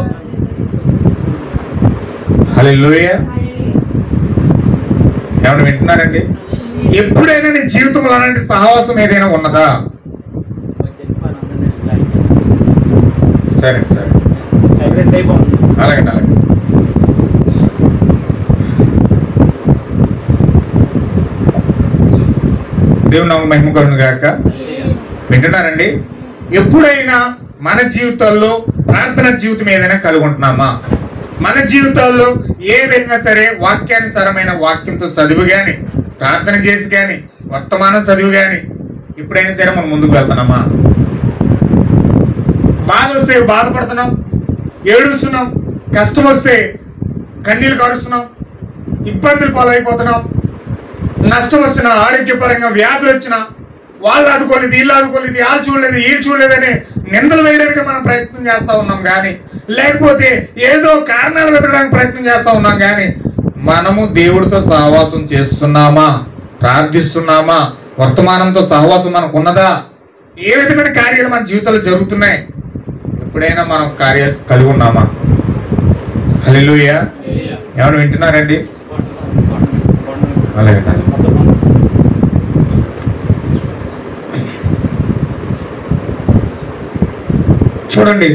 హల్లెలూయా. ఏమన్నా వింటున్నారండి? ఎప్పుడైనా నీ జీవితంలో అలాంటి సహవాసం ఏదైనా ఉన్నదా? సరే అలాగే. దేవుని నామమున మహిమ కలుగును గాక. వింటున్నారండి? ఎప్పుడైనా మన జీవితాల్లో ప్రార్థన జీవితం ఏదైనా కలిగి ఉంటున్నామా? మన జీవితాల్లో ఏదైనా సరే వాక్యానుసారమైన వాక్యంతో చదువు కానీ, ప్రార్థన చేసి కానీ, వర్తమానం చదువు కానీ ఎప్పుడైనా సరే మనం ముందుకు వెళ్తున్నామా? బాధ వస్తే బాధపడుతున్నాం, ఏడుస్తున్నాం, కష్టం వస్తే కన్నీళ్ళు కారుస్తున్నాం, ఇబ్బందులు పాలైపోతున్నాం, నష్టం వచ్చినా, ఆరోగ్యపరంగా వ్యాధులు వచ్చినా వాళ్ళు ఆదుకోలేదు, వీళ్ళు ఆదుకోలేదు, వాళ్ళు చూడలేదు, వీళ్ళు చూడలేదని నిందలు వేయడానికి మనం ప్రయత్నం చేస్తూ ఉన్నాం. కానీ లేకపోతే ఏదో కారణాలు వెతకడానికి ప్రయత్నం చేస్తూ ఉన్నాం. కానీ మనము దేవుడితో సహవాసం చేస్తున్నామా? ప్రార్థిస్తున్నామా? వర్తమానంతో సహవాసం మనకు ఉన్నదా? ఏ విధమైన కార్యాలు మన జీవితంలో జరుగుతున్నాయి? ఎప్పుడైనా మనం కార్యాలు కలిగి ఉన్నామా? హల్లెలూయా. ఏమైనా వింటున్నారండి? అలాగే. చూడండి,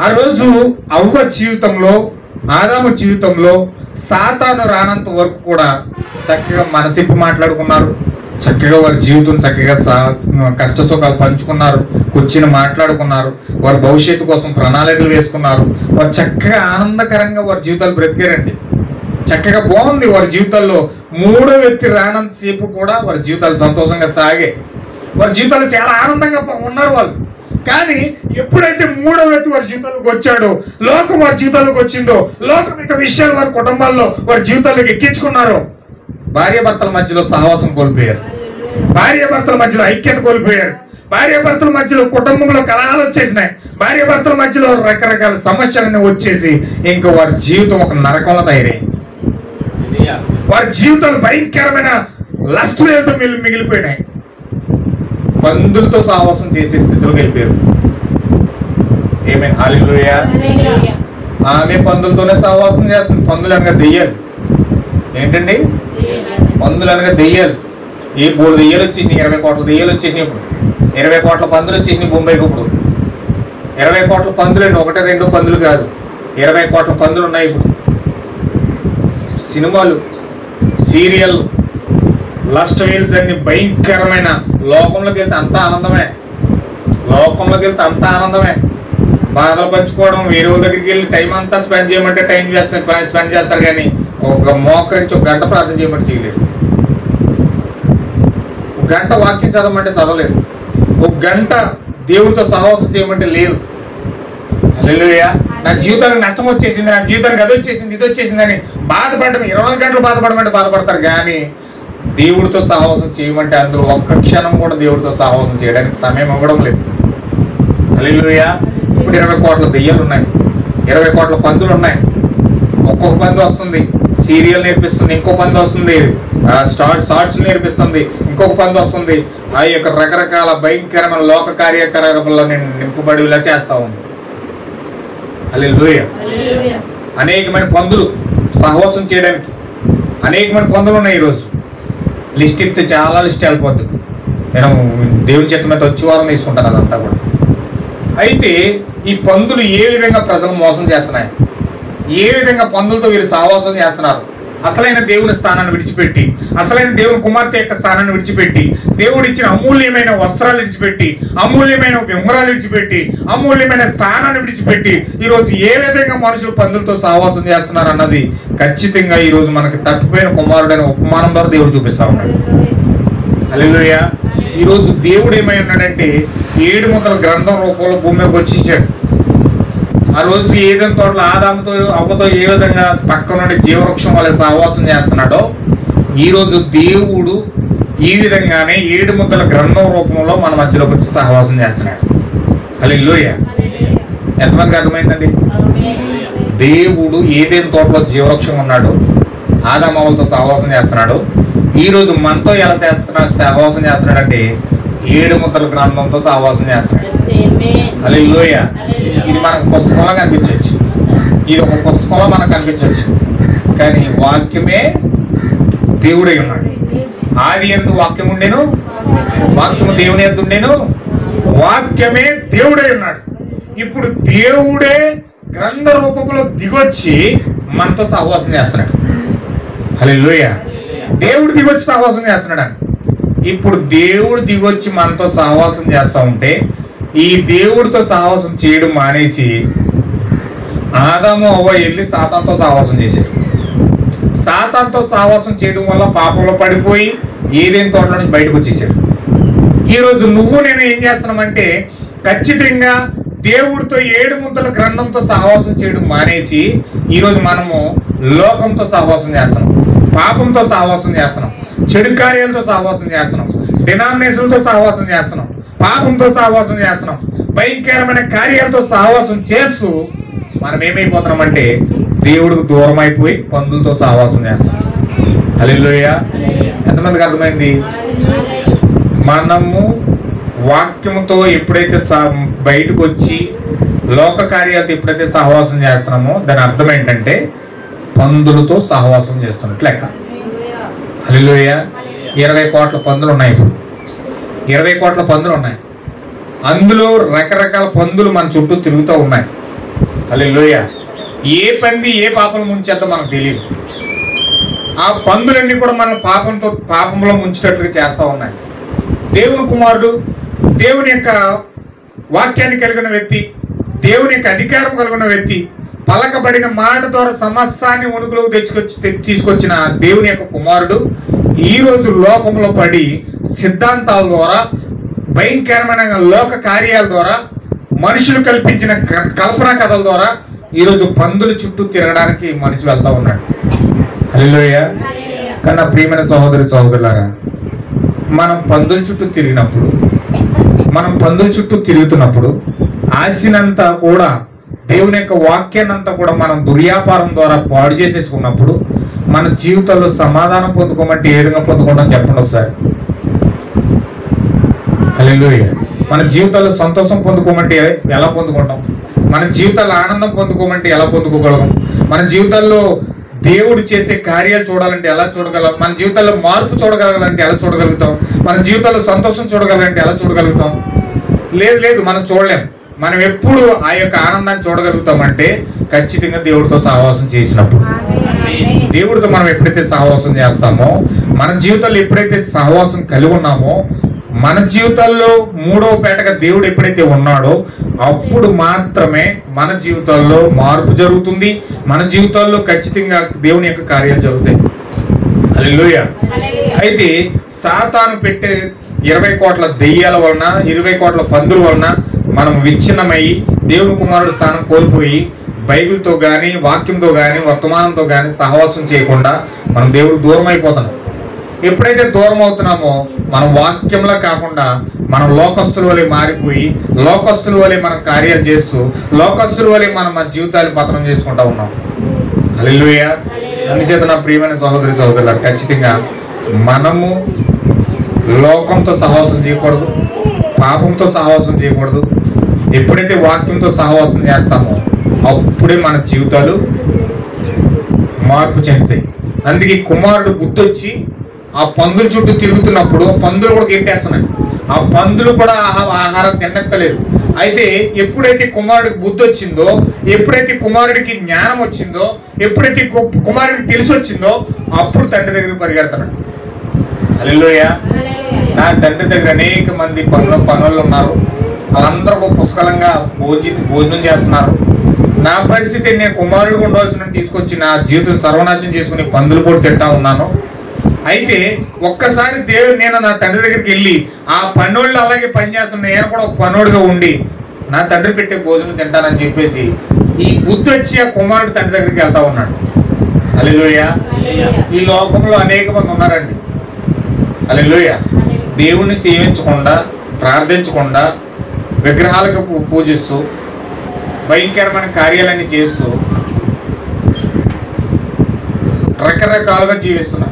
ఆ రోజు అవ్వ జీవితంలో, ఆదాము జీవితంలో సాతాను రానంత వరకు కూడా చక్కగా మనసిప్పి మాట్లాడుకున్నారు. చక్కగా వారి జీవితం చక్కగా కష్ట సుఖాలు పంచుకున్నారు, కూర్చుని మాట్లాడుకున్నారు, వారి భవిష్యత్తు కోసం ప్రణాళికలు వేసుకున్నారు. వారు చక్కగా ఆనందకరంగా వారి జీవితాలు బ్రతికారండి. చక్కగా బాగుంది వారి జీవితాల్లో. మూడో వ్యక్తి రానంతసేపు కూడా వారి జీవితాలు సంతోషంగా సాగే, వారి జీవితాలు చాలా ఆనందంగా ఉన్నారు వాళ్ళు. కానీ ఎప్పుడైతే మూడో వ్యక్తి వారి జీవితంలోకి వచ్చాడో, లోకం వారి జీవితాల్లోకి వచ్చిందో, లోకం యొక్క విషయాలు వారి కుటుంబాల్లో వారి జీవితాల్లోకి ఎక్కించుకున్నారో, భార్యాభర్తల మధ్యలో సహవాసం కోల్పోయారు, భార్యాభర్తల మధ్యలో ఐక్యత కోల్పోయారు, భార్యాభర్తల మధ్యలో కుటుంబంలో కలహాలు వచ్చేసినాయి, భార్యాభర్తల మధ్యలో రకరకాల సమస్యలన్నీ వచ్చేసి ఇంకా వారి జీవితం ఒక నరకంలో తయారైంది. వారి జీవితాలు భయంకరమైన లస్ట్ వేలతో మిగిలిపోయినాయి. పందులతో సహవాసం చేసే స్థితిలోకి వెళ్ళిపోయారు. ఆమేన్, హల్లెలూయా. ఆమె పందులతోనే సహవాసం చేస్తుంది. పందులు అనగా దెయ్యాలు. ఏంటండి? పందులు అనగా దెయ్యాలు. ఏ 3 దెయ్యాలు వచ్చేసినాయి, 20 కోట్ల దెయ్యాలు వచ్చేసినాయి. ఇప్పుడు 20 కోట్ల పందులు వచ్చేసినాయి బొంబాయికి. ఇప్పుడు 20 కోట్ల పందులు అండి, 1-2 పందులు కాదు, 20 కోట్ల పందులు ఉన్నాయి ఇప్పుడు. సినిమాలు, సీరియల్, లస్ట్ వీల్స్ అన్ని భయంకరమైన. లోకంలోకి వెళ్తే అంత ఆనందమే, లోకంలోకి వెళ్తే అంత ఆనందమే. బాధలు పంచుకోవడం, వేరే వాళ్ళ దగ్గరికి వెళ్ళి టైం అంతా స్పెండ్ చేయమంటే స్పెండ్ చేస్తారు. కానీ ఒక మోకరించి ఒక గంట ప్రార్థన చేయమంటే చేయలేదు, ఒక గంట వాక్యం చదవమంటే చదవలేదు, ఒక గంట దేవుడితో సహవాసం చేయమంటే లేదు. హల్లెలూయా. నా జీవితానికి నష్టం వచ్చేసింది, నా జీవితానికి అది వచ్చేసింది, ఇది వచ్చేసింది అని బాధపడడం, 24 గంటలు బాధపడమంటే బాధపడతారు. కానీ దేవుడితో సహవాసం చేయమంటే అందులో ఒక్క క్షణం కూడా దేవుడితో సహవాసం చేయడానికి సమయం ఇవ్వడం లేదు. హల్లెలూయా. ఇప్పుడు 20 కోట్ల దెయ్యాలు ఉన్నాయి, 20 కోట్ల పందులు ఉన్నాయి. ఒక్కొక్క పందు వస్తుంది సీరియల్ నేర్పిస్తుంది, ఇంకో పందు వస్తుంది షార్ట్స్ నేర్పిస్తుంది, ఇంకొక పందు వస్తుంది ఆ యొక్క రకరకాల భయంకరమైన లోక కార్యకలాపాల్లో నింపబడిలా చేస్తా ఉంది. హల్లెలూయా. అనేకమైన పందులు సహవాసం చేయడానికి అనేకమైన పందులు ఉన్నాయి ఈరోజు. లిస్ట్ ఇస్తే చాలా లిస్ట్ వెళ్ళిపోద్ది. నేను దేవుని చేత మీద వచ్చే వారం తీసుకుంటాను అదంతా కూడా. అయితే ఈ పందులు ఏ విధంగా ప్రజలు మోసం చేస్తున్నాయి, ఏ విధంగా పందులతో వీరు సహవాసం చేస్తున్నారు, అసలైన దేవుని స్థానాన్ని విడిచిపెట్టి, అసలైన దేవుని కుమార్తె యొక్క స్థానాన్ని విడిచిపెట్టి, దేవుడు ఇచ్చిన అమూల్యమైన వస్త్రాలు విడిచిపెట్టి, అమూల్యమైన ఉంగరాలు విడిచిపెట్టి, అమూల్యమైన స్థానాన్ని విడిచిపెట్టి ఈరోజు ఏ విధంగా మనుషులు పందులతో సహవాసం చేస్తున్నారు అన్నది ఖచ్చితంగా ఈరోజు మనకి తప్పిపోయిన కుమారుడైన ఉపమానం ద్వారా దేవుడు చూపిస్తా ఉన్నాడు. హల్లెలూయా. ఈరోజు దేవుడు ఏమై ఉన్నాడంటే 7 ముద్దల గ్రంథం రూపంలో భూమి మీదకి వచ్చేసాడు. ఆ రోజు ఏదైనా తోటలో ఆదాముతో అవ్వతో ఏ విధంగా పక్క నుండి జీవవృక్షం వల్ల సహవాసం చేస్తున్నాడో ఈరోజు దేవుడు ఈ విధంగానే 7 ముద్దల గ్రంథం రూపంలో మన మధ్యలోకి వచ్చి సహవాసం చేస్తున్నాడు. హల్లెలూయా. ఎంతమందికి అర్థమైందండి? దేవుడు ఏదైనా తోటలో జీవవృక్షం ఉన్నాడు, ఆదాము అవ్వలతో సహవాసం చేస్తున్నాడు. ఈరోజు మనతో ఎలా సహవాసం చేస్తున్నాడంటే 7 ముద్దల గ్రంథంతో సహవాసం చేస్తున్నాడు. హల్లెలూయా. ఇది మనకు పుస్తకంలో కనిపించవచ్చు, ఇది ఒక పుస్తకంలో మనకు కనిపించవచ్చు, కానీ వాక్యమే దేవుడై ఉన్నాడు. ఆది యందు వాక్యం ఉండెను, వాక్యము దేవుని యందు ఉండెను, వాక్యమే దేవుడై ఉన్నాడు. ఇప్పుడు దేవుడే గ్రంథ రూపంలో దిగొచ్చి మనతో సహవాసం చేస్తున్నాడు. హల్లెలూయా. దేవుడు దిగొచ్చి సహవాసం చేస్తున్నాడు అని. ఇప్పుడు దేవుడు దిగొచ్చి మనతో సహవాసం చేస్తూ ఉంటే ఈ దేవుడితో సహవాసం చేయడం మానేసి ఆదాము అవ్వ వెళ్ళి సాతానుతో సహవాసం చేశారు. సాతానుతో సహవాసం చేయడం వల్ల పాపంలో పడిపోయి ఏదేని తోటలో నుంచి బయటకు వచ్చేసారు. ఈరోజు నువ్వు నేను ఏం చేస్తున్నామంటే ఖచ్చితంగా దేవుడితో 7 ముద్దల గ్రంథంతో సహవాసం చేయడం మానేసి ఈరోజు మనము లోకంతో సహవాసం చేస్తున్నాం, పాపంతో సహవాసం చేస్తున్నాం, చెడు కార్యాలతో సహవాసం చేస్తున్నాం, డినామినేషన్లతో సహవాసం చేస్తున్నాం, పాపంతో సహవాసం చేస్తున్నాం, భయంకరమైన కార్యాలతో సహవాసం చేస్తూ మనం ఏమైపోతున్నామంటే దేవుడికి దూరం అయిపోయి పందులతో సహవాసం చేస్తాం. హల్లెలూయా. ఎంతమందికి అర్థమైంది? మనము వాక్యముతో ఎప్పుడైతే బయటకు వచ్చి లోక కార్యాలతో ఎప్పుడైతే సహవాసం చేస్తున్నామో దాని అర్థం ఏంటంటే పందులతో సహవాసం చేస్తున్నట్లు లెక్క. హల్లెలూయా. 20 కోట్ల పందులు ఉన్నాయి. ఇప్పుడు 20 కోట్ల పందులు ఉన్నాయి. అందులో రకరకాల పందులు మన చుట్టూ తిరుగుతూ ఉన్నాయి. హల్లెలూయా. ఏ పంది ఏ పాపంలో ముంచేద్దో మనకు తెలియదు. ఆ పందులన్నీ కూడా మన పాపంలో ముంచేటట్లుగా చేస్తూ ఉన్నాయి. దేవుని కుమారుడు, దేవుని యొక్క వాక్యాన్ని కలిగిన వ్యక్తి, దేవుని యొక్క అధికారం కలిగిన వ్యక్తి, పలకబడిన మాట ద్వారా సమస్తాన్ని ఉనుకులోకి తీసుకొచ్చిన దేవుని యొక్క కుమారుడు ఈరోజు లోకంలో పడి సిద్ధాంతాల ద్వారా, భయంకరమైన లోక కార్యాల ద్వారా, మనుషులు కల్పించిన కల్పన కథల ద్వారా ఈరోజు పందుల చుట్టూ తిరగడానికి మనిషి వెళ్తా ఉన్నాడు. హల్లెలూయా. కన్నా ప్రియమైన సహోదరులారా, మనం పందుల చుట్టూ తిరిగినప్పుడు, మనం పందుల చుట్టూ తిరుగుతున్నప్పుడు ఆశనంతా కూడా దేవుని యొక్క వాక్యాన్నంతా కూడా మనం దుర్వ్యాపారం ద్వారా పాడు చేసేసుకున్నప్పుడు మన జీవితంలో సమాధానం పొందుకోమంటే ఏ విధంగా పొందుకుంటాం చెప్పండి ఒకసారి. హల్లెలూయా. మన జీవితాల్లో సంతోషం పొందుకోమంటే ఎలా పొందుకుంటాం? మన జీవితాల్లో ఆనందం పొందుకోమంటే ఎలా పొందుకోగలం? మన జీవితాల్లో దేవుడు చేసే కార్యాలు చూడాలంటే ఎలా చూడగలం? మన జీవితాల్లో మార్పు చూడగలగాలంటే ఎలా చూడగలుగుతాం? మన జీవితాల్లో సంతోషం చూడగలంటే ఎలా చూడగలుగుతాం? లేదు, మనం చూడలేం. మనం ఎప్పుడు ఆ యొక్క ఆనందాన్ని చూడగలుగుతామంటే ఖచ్చితంగా దేవుడితో సహవాసం చేసినప్పుడు. దేవుడితో మనం ఎప్పుడైతే సహవాసం చేస్తామో, మన జీవితంలో ఎప్పుడైతే సహవాసం కలిగి ఉన్నామో, మన జీవితాల్లో 3వ పేటగా దేవుడు ఎప్పుడైతే ఉన్నాడో అప్పుడు మాత్రమే మన జీవితాల్లో మార్పు జరుగుతుంది. మన జీవితాల్లో ఖచ్చితంగా దేవుని యొక్క కార్యాలు జరుగుతాయి. హల్లెలూయా. అయితే సాతాను పెట్టే 20 కోట్ల దెయ్యాల వలన, 20 కోట్ల పందుల వలన మనం విచ్ఛిన్నమయ్యి దేవుని కుమారుడు స్థానం కోల్పోయి బైబిల్తో కానీ, వాక్యంతో కానీ, వర్తమానంతో కానీ సహవాసం చేయకుండా మనం దేవుడు దూరం అయిపోతున్నాం. ఎప్పుడైతే దూరం అవుతున్నామో మనం వాక్యంలో కాకుండా మనం లోకస్తుల వలె మారిపోయి, లోకస్తుల వలె మనం కార్యాలు చేస్తూ, లోకస్తుల వలె మనం మన జీవితాన్ని పతనం చేసుకుంటా ఉన్నాం. హల్లెలూయా. అందుచేత నా ప్రియమైన సహోదరులారా, ఖచ్చితంగా మనము లోకంతో సహవాసం చేయకూడదు, పాపంతో సహవాసం చేయకూడదు. ఎప్పుడైతే వాక్యంతో సహవాసం చేస్తామో అప్పుడే మన జీవితాలు మార్పు చెందుతాయి. అందుకే కుమారుడు బుద్ధి వచ్చి ఆ పందుల చుట్టూ తిరుగుతున్నప్పుడు పందులు కూడా గెంటేస్తున్నాయి. ఆ పందులు కూడా ఆహారం తినక్కలేదు. అయితే ఎప్పుడైతే కుమారుడికి బుద్ధి వచ్చిందో, ఎప్పుడైతే కుమారుడికి జ్ఞానం వచ్చిందో, ఎప్పుడైతే కుమారుడికి తెలిసి వచ్చిందో, అప్పుడు తండ్రి దగ్గరికి పరిగెడుతున్నాడు. హల్లెలూయా. నా తండ్రి దగ్గర అనేక మంది పనులు ఉన్నారు, వాళ్ళందరూ కూడా పుష్కలంగా భోజనం చేస్తున్నారు. నా పరిస్థితి, నేను కుమారుడికి ఉండవలసిన తీసుకొచ్చి నా జీవితం సర్వనాశనం చేసుకుని పందులు కూడా తింటా ఉన్నాను. అయితే ఒక్కసారి నేను నా తండ్రి దగ్గరికి వెళ్ళి ఆ పనోళ్ళు అలాగే పనిచేస్తున్న నేను కూడా ఒక పనోడుగా ఉండి నా తండ్రి పెట్టే భోజనం తింటానని చెప్పేసి ఈ బుద్ధి వచ్చి ఆ కుమారుడు తండ్రి దగ్గరికి వెళ్తా ఉన్నాడు. హల్లెలూయా. ఈ లోకంలో అనేక మంది ఉన్నారండి. హల్లెలూయా. దేవుణ్ణి సేవించకుండా, ప్రార్థించకుండా, విగ్రహాలకు పూజిస్తూ, భయంకరమైన కార్యాలన్నీ చేస్తూ రకరకాలుగా జీవిస్తున్నారు.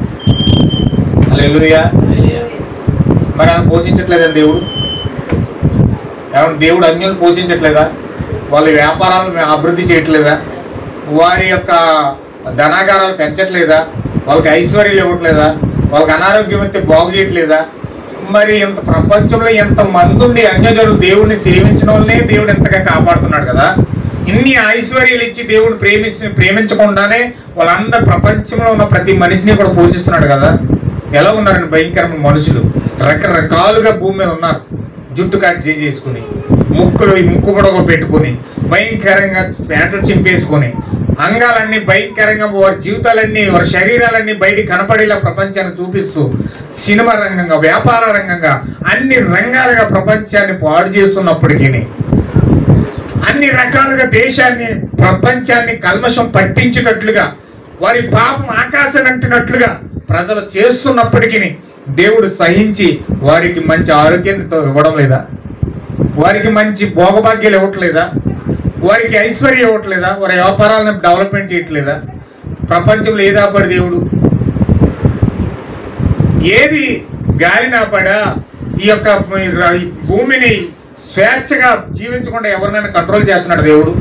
హల్లెలూయా. మరి ఆయన పోషించట్లేదండి దేవుడు? ఏమన్నా దేవుడు అన్యులను పోషించట్లేదా? వాళ్ళ వ్యాపారాలను అభివృద్ధి చేయట్లేదా? వారి యొక్క ధనాగారాలు పెంచట్లేదా? వాళ్ళకి ఐశ్వర్యాలు ఇవ్వట్లేదా? వాళ్ళకి అనారోగ్యం వస్తే బాగు చేయట్లేదా? మరి ఇంత ప్రపంచంలో ఎంతమంది ఉండి అన్యజనులు దేవుడిని సేవించిన వాళ్ళనే దేవుడు ఎంతగా కాపాడుతున్నాడు కదా. ఇన్ని ఐశ్వర్యాలు ఇచ్చి దేవుడు ప్రేమించకుండానే వాళ్ళందరూ ప్రపంచంలో ఉన్న ప్రతి మనిషిని కూడా పోషిస్తున్నాడు కదా. ఎలా ఉన్నారండి భయంకరమైన మనుషులు? రకరకాలుగా భూమి మీద ఉన్నారు. జుట్టు కట్ చేసుకుని, ముక్కు పొడవ పెట్టుకుని, భయంకరంగా ప్యాంట్లు చింపేసుకొని, అంగాలన్నీ భయంకరంగా, వారి జీవితాలన్నీ, వారి శరీరాలన్నీ బయటికి కనపడేలా ప్రపంచాన్ని చూపిస్తూ, సినిమా రంగంగా, వ్యాపార రంగంగా, అన్ని రంగాలుగా ప్రపంచాన్ని పాడు చేస్తున్నప్పటికీ, అన్ని రకాలుగా దేశాన్ని, ప్రపంచాన్ని కల్మషం పట్టించేటట్లుగా, వారి పాపం ఆకాశం అంటున్నట్లుగా ప్రజలు చేస్తున్నప్పటికీ దేవుడు సహించి వారికి మంచి ఆరోగ్యంతో ఇవ్వడం లేదా? వారికి మంచి భోగభాగ్యాలు ఇవ్వట్లేదా? వారికి ఐశ్వర్యం ఇవ్వట్లేదా? వారి వ్యాపారాలను డెవలప్మెంట్ చేయట్లేదా? ప్రపంచంలో ఏది ఆపాడు దేవుడు? ఏది గాలిని ఆపాడా? ఈ యొక్క భూమిని స్వేచ్ఛగా జీవించకుండా ఎవరినైనా కంట్రోల్ చేస్తున్నాడు దేవుడు?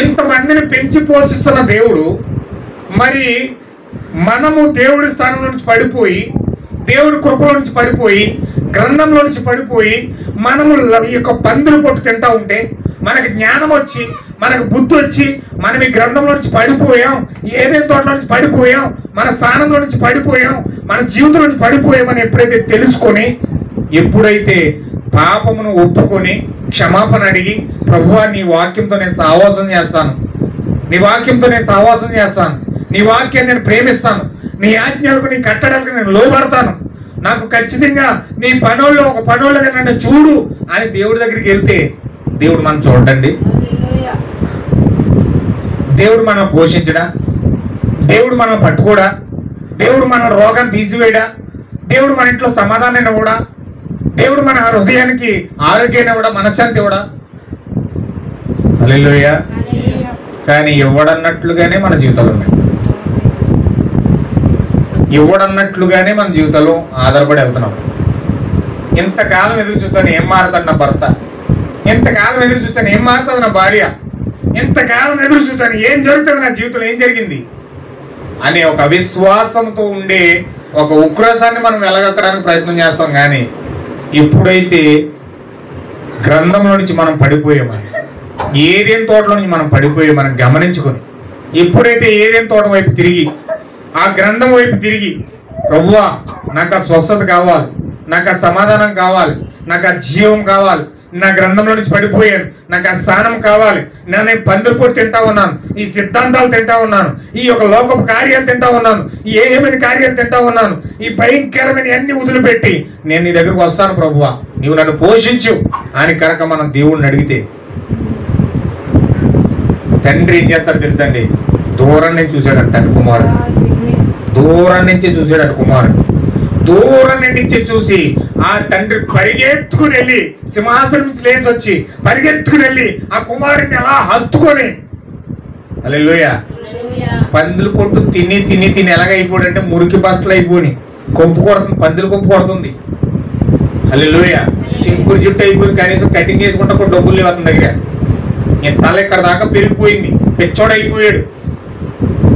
ఇంతమందిని పెంచి పోషిస్తున్న దేవుడు, మరి మనము దేవుడి స్థానంలో నుంచి పడిపోయి, దేవుడి కృపలో నుంచి పడిపోయి, గ్రంథంలో నుంచి పడిపోయి, మనము ఈ యొక్క పందులు పొట్టు తింటా ఉంటే, మనకి జ్ఞానం వచ్చి, మనకు బుద్ధి వచ్చి, మనం ఈ గ్రంథంలో నుంచి పడిపోయాం, ఏదైనా తోటలో నుంచి పడిపోయాం, మన స్థానంలో నుంచి పడిపోయాం, మన జీవితంలో నుంచి పడిపోయామని ఎప్పుడైతే తెలుసుకొని, ఎప్పుడైతే పాపమును ఒప్పుకొని క్షమాపణ అడిగి, ప్రభువా నీ వాక్యంతో నేను సహవాసం చేస్తాను, నీ వాక్యంతో నేను సహవాసం చేస్తాను, నీ వాక్యాన్ని నేను ప్రేమిస్తాను, నీ ఆజ్ఞలకు, నీ కట్టడలకు నేను లోబడతాను, నాకు ఖచ్చితంగా నీ పనుల్లో ఒక పనులుగా నన్ను చూడు అని దేవుడి దగ్గరికి వెళ్తే దేవుడు మనం చూడండి. దేవుడు మనం పోషించడా? దేవుడు మనం పట్టుకోడా? దేవుడు మన రోగాన్ని తీసివేయడా? దేవుడు మన ఇంట్లో సమాధానాన్ని ఇవ్వడా? దేవుడు మన హృదయానికి ఆరోగ్యాన్ని ఇవ్వడా? మనశ్శాంతి ఇవ్వడా? హల్లెలూయా. కానీ ఇవ్వడన్నట్లుగానే మన జీవితాలు ఉన్నాయి. ఇవ్వడన్నట్లుగానే మన జీవితంలో ఆధారపడి వెళ్తున్నాం. ఇంతకాలం ఎదురు చూస్తాను ఏం మారుతాడు నా భర్త, ఇంతకాలం ఎదురు చూస్తాను ఏం మారుతుంది నా భార్య, ఇంతకాలం ఎదురు చూస్తాను ఏం జరుగుతుంది నా జీవితంలో, ఏం జరిగింది అనే ఒక అవిశ్వాసంతో ఉండే ఒక ఉక్రోషాన్ని మనం వెలగక్కడానికి ప్రయత్నం చేస్తాం. కానీ ఎప్పుడైతే గ్రంథంలో నుంచి మనం పడిపోయామని, ఏదేం తోటలో నుంచి మనం పడిపోయి మనం గమనించుకొని, ఎప్పుడైతే ఏదేం తోట వైపు తిరిగి, ఆ గ్రంథం వైపు తిరిగి, ప్రభువా నాకు ఆ స్వస్థత కావాలి, నాకు ఆ సమాధానం కావాలి, నాకు ఆ జీవం కావాలి, నా గ్రంథంలో నుంచి పడిపోయాను, నాకు ఆ స్థానం కావాలి, నేను పందులు పొట్టు తింటా ఉన్నాను, ఈ సిద్ధాంతాలు తింటా ఉన్నాను, ఈ యొక్క లోకపు కార్యాలు తింటా ఉన్నాను, ఈ ఏమైనా కార్యాలు తింటా ఉన్నాను, ఈ భయంకరమైన అన్ని వదిలిపెట్టి నేను నీ దగ్గరకు వస్తాను ప్రభువా, నీవు నన్ను పోషించు అని కనుక మనం దేవుడిని అడిగితే, తండ్రి ఏం చేస్తాడు తెలుసండి? దూరం నుంచి చూశాడు తండ్రి కుమారుడు, దూరం నుంచి చూశాడు కుమారుడు, దూరం నుంచి చూసి ఆ తండ్రి పరిగెత్తుకుని వెళ్ళి సింహాసనం నుంచి లేచి వచ్చి పరిగెత్తుకుని వెళ్ళి ఆ కుమారుడిని అలా హత్తుకొని, హల్లెలూయా, పందులు పొట్టు తిని తిని తిని ఎలాగైపోయాడంటే మురికి బస్టలు అయిపోయి కొంపు కొడుతుంది, పందులు కొంపు కొడుతుంది. హల్లెలూయా. చింపురు జుట్టు అయిపోయింది, కనీసం కటింగ్ చేసుకుంటే కూడా డబ్బులు లేవు అతని దగ్గర. తల ఇక్కడ దాకా పెరిగిపోయింది, పెచ్చోడు అయిపోయాడు.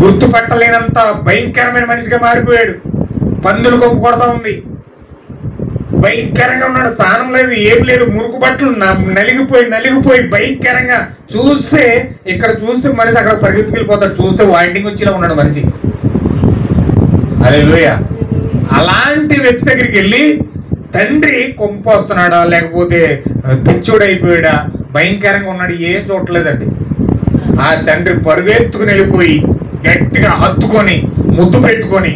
గుర్తుపట్టలేనంత భయంకరమైన మనిషిగా మారిపోయాడు. పందులు కొమ్ము కొడతా ఉంది, భయంకరంగా ఉన్నాడు. స్థానం లేదు, ఏం లేదు, మురుకు బట్టలు నలిగిపోయి భయంకరంగా. ఇక్కడ చూస్తే మనిషి అక్కడ పరిగెత్తుకెళ్ళిపోతాడు. చూస్తే వాయింటింగ్ వచ్చేలా ఉన్నాడు మనిషి. హల్లెలూయా. అలాంటి వ్యక్తి దగ్గరికి వెళ్ళి తండ్రి కొంపొస్తున్నాడా లేకపోతే పిచ్చుడైపోయాడా, భయంకరంగా ఉన్నాడు, ఏం చూడలేదండి. ఆ తండ్రి పరుగెత్తుకుని వెళ్ళిపోయి గట్టిగా హత్తుకొని ముద్దు పెట్టుకొని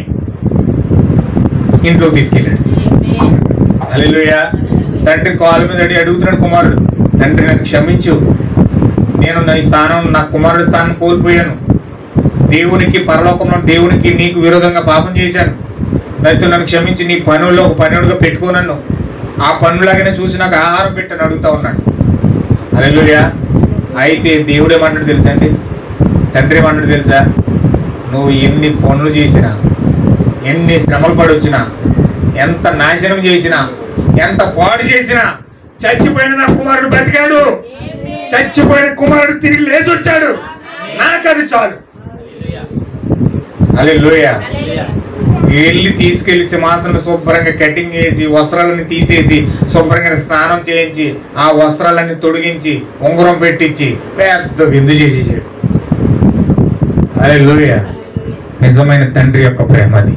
ఇంట్లో తీసుకెళ్ళాడు. హల్లెలూయా. తండ్రి కాలు మీద అడుగుతున్నాడు కుమారుడు, తండ్రి నన్ను క్షమించు, నేను నా స్థానం, నా కుమారుడి స్థానం కోల్పోయాను. దేవునికి, పరలోకంలో దేవునికి నీకు విరోధంగా పాపం చేశాను. అయితే నన్ను క్షమించి నీ పనుల్లో ఒక పనుడుగా పెట్టుకో, నన్ను ఆ పనులాగానే చూసి నాకు ఆహారం పెట్టని అడుగుతా ఉన్నాడు. హల్లెలూయా. అయితే దేవుడు ఏమన్నాడు తెలుసా అండి? తండ్రి ఏమన్నాడు తెలుసా? నువ్వు ఎన్ని పనులు చేసినా, ఎన్ని శ్రమలు పడొచ్చినా, ఎంత నాశనం చేసినా, ఎంత పాడు చేసినా, చచ్చిపోయిన నా కుమారుడు బ్రతికాడు, చచ్చిపోయిన కుమారుడు తిరిగి లేచి వచ్చాడు, నాకు అది చాలు. హల్లెలూయా. వెళ్ళి తీసుకెళ్లి సింహాసనం శుభ్రంగా కటింగ్ చేసి వస్త్రాలన్నీ తీసేసి శుభ్రంగా స్నానం చేయించి ఆ వస్త్రాలన్నీ తొడిగించి ఉంగరం పెట్టించి పెద్ద విందు చేసేసాడు. హల్లెలూయా. నిజమైన తండ్రి యొక్క ప్రేమ అది.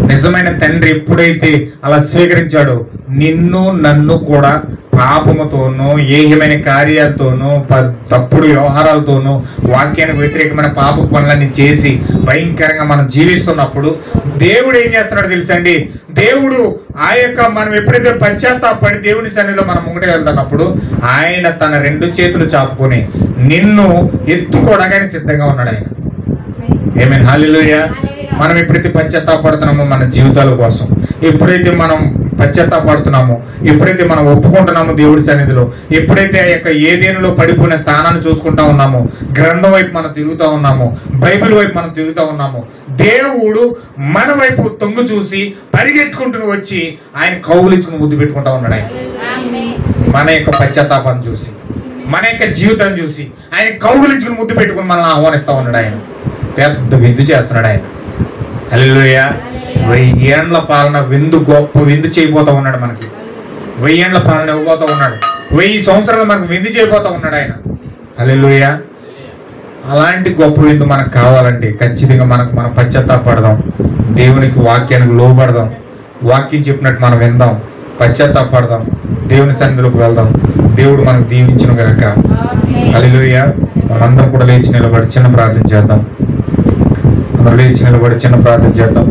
నిజమైన తండ్రి ఎప్పుడైతే అలా స్వీకరించాడో, నిన్ను నన్ను కూడా పాపముతోనూ, ఏహమైన కార్యాలతోనూ, తప్పుడు వ్యవహారాలతోనూ, వాక్యానికి వ్యతిరేకమైన పాప పనులన్నీ చేసి భయంకరంగా మనం జీవిస్తున్నప్పుడు దేవుడు ఏం చేస్తున్నాడు తెలుసండి? దేవుడు మనం ఎప్పుడైతే పశ్చాత్తాపడి దేవుని సన్నిధిలో మనం ముంగట వెళ్తున్నప్పుడు ఆయన తన 2 చేతులు చాపుకొని నిన్ను ఎత్తుకోవడానికి సిద్ధంగా ఉన్నాడు ఆయన. ఆమేన్. హల్లెలూయా. మనం ఎప్పుడైతే పశ్చాత్తాపడుతున్నామో మన జీవితాల కోసం, ఎప్పుడైతే మనం పశ్చాత్తాపడుతున్నామో, ఎప్పుడైతే మనం ఒప్పుకుంటున్నామో దేవుడి సన్నిధిలో, ఎప్పుడైతే ఆ యొక్క ఏదేనులో పడిపోయిన స్థానాన్ని చూసుకుంటా ఉన్నామో, గ్రంథం వైపు మనం తిరుగుతూ ఉన్నామో, బైబిల్ వైపు మనం తిరుగుతూ ఉన్నామో, దేవుడు మన వైపు తొంగు చూసి పరిగెత్తుకుంటూ వచ్చి ఆయన కౌగులించుకుని ముద్దు పెట్టుకుంటా ఉన్నాడు. ఆయన మన యొక్క పశ్చాత్తాపాన్ని చూసి, మన యొక్క జీవితాన్ని చూసి ఆయన కౌగులించుకుని ముద్దు పెట్టుకుని మనల్ని ఆహ్వానిస్తూ ఉన్నాడు. ఆయన పెద్ద విందు చేస్తున్నాడు ఆయన. హల్లెలూయా. 1000 ఏండ్ల పాలన విందు, గొప్ప విందు చేయబోతా ఉన్నాడు మనకి. 1000 ఏండ్ల పాలన ఇవ్వబోతా ఉన్నాడు. 1000 సంవత్సరాలు మనకు విందు చేయబోతా ఉన్నాడు ఆయన. హల్లెలూయా. అలాంటి గొప్ప విందు మనకు కావాలంటే ఖచ్చితంగా మనం పశ్చాత్తాపడదాం, దేవునికి వాక్యానికి లోబడదాం, వాక్యం చెప్పినట్టు మనం విందాం, పశ్చాత్తాపడదాం, దేవుని సన్నిధిలోకి వెళ్దాం. దేవుడు మనకు దీవించును గనుక. హల్లెలూయా. మనందరం కూడా లేచి నిలబడి చిన్న ప్రార్థన చేద్దాం. అందరూ లేచి నిలబడి చిన్న ప్రార్థన చేద్దాం.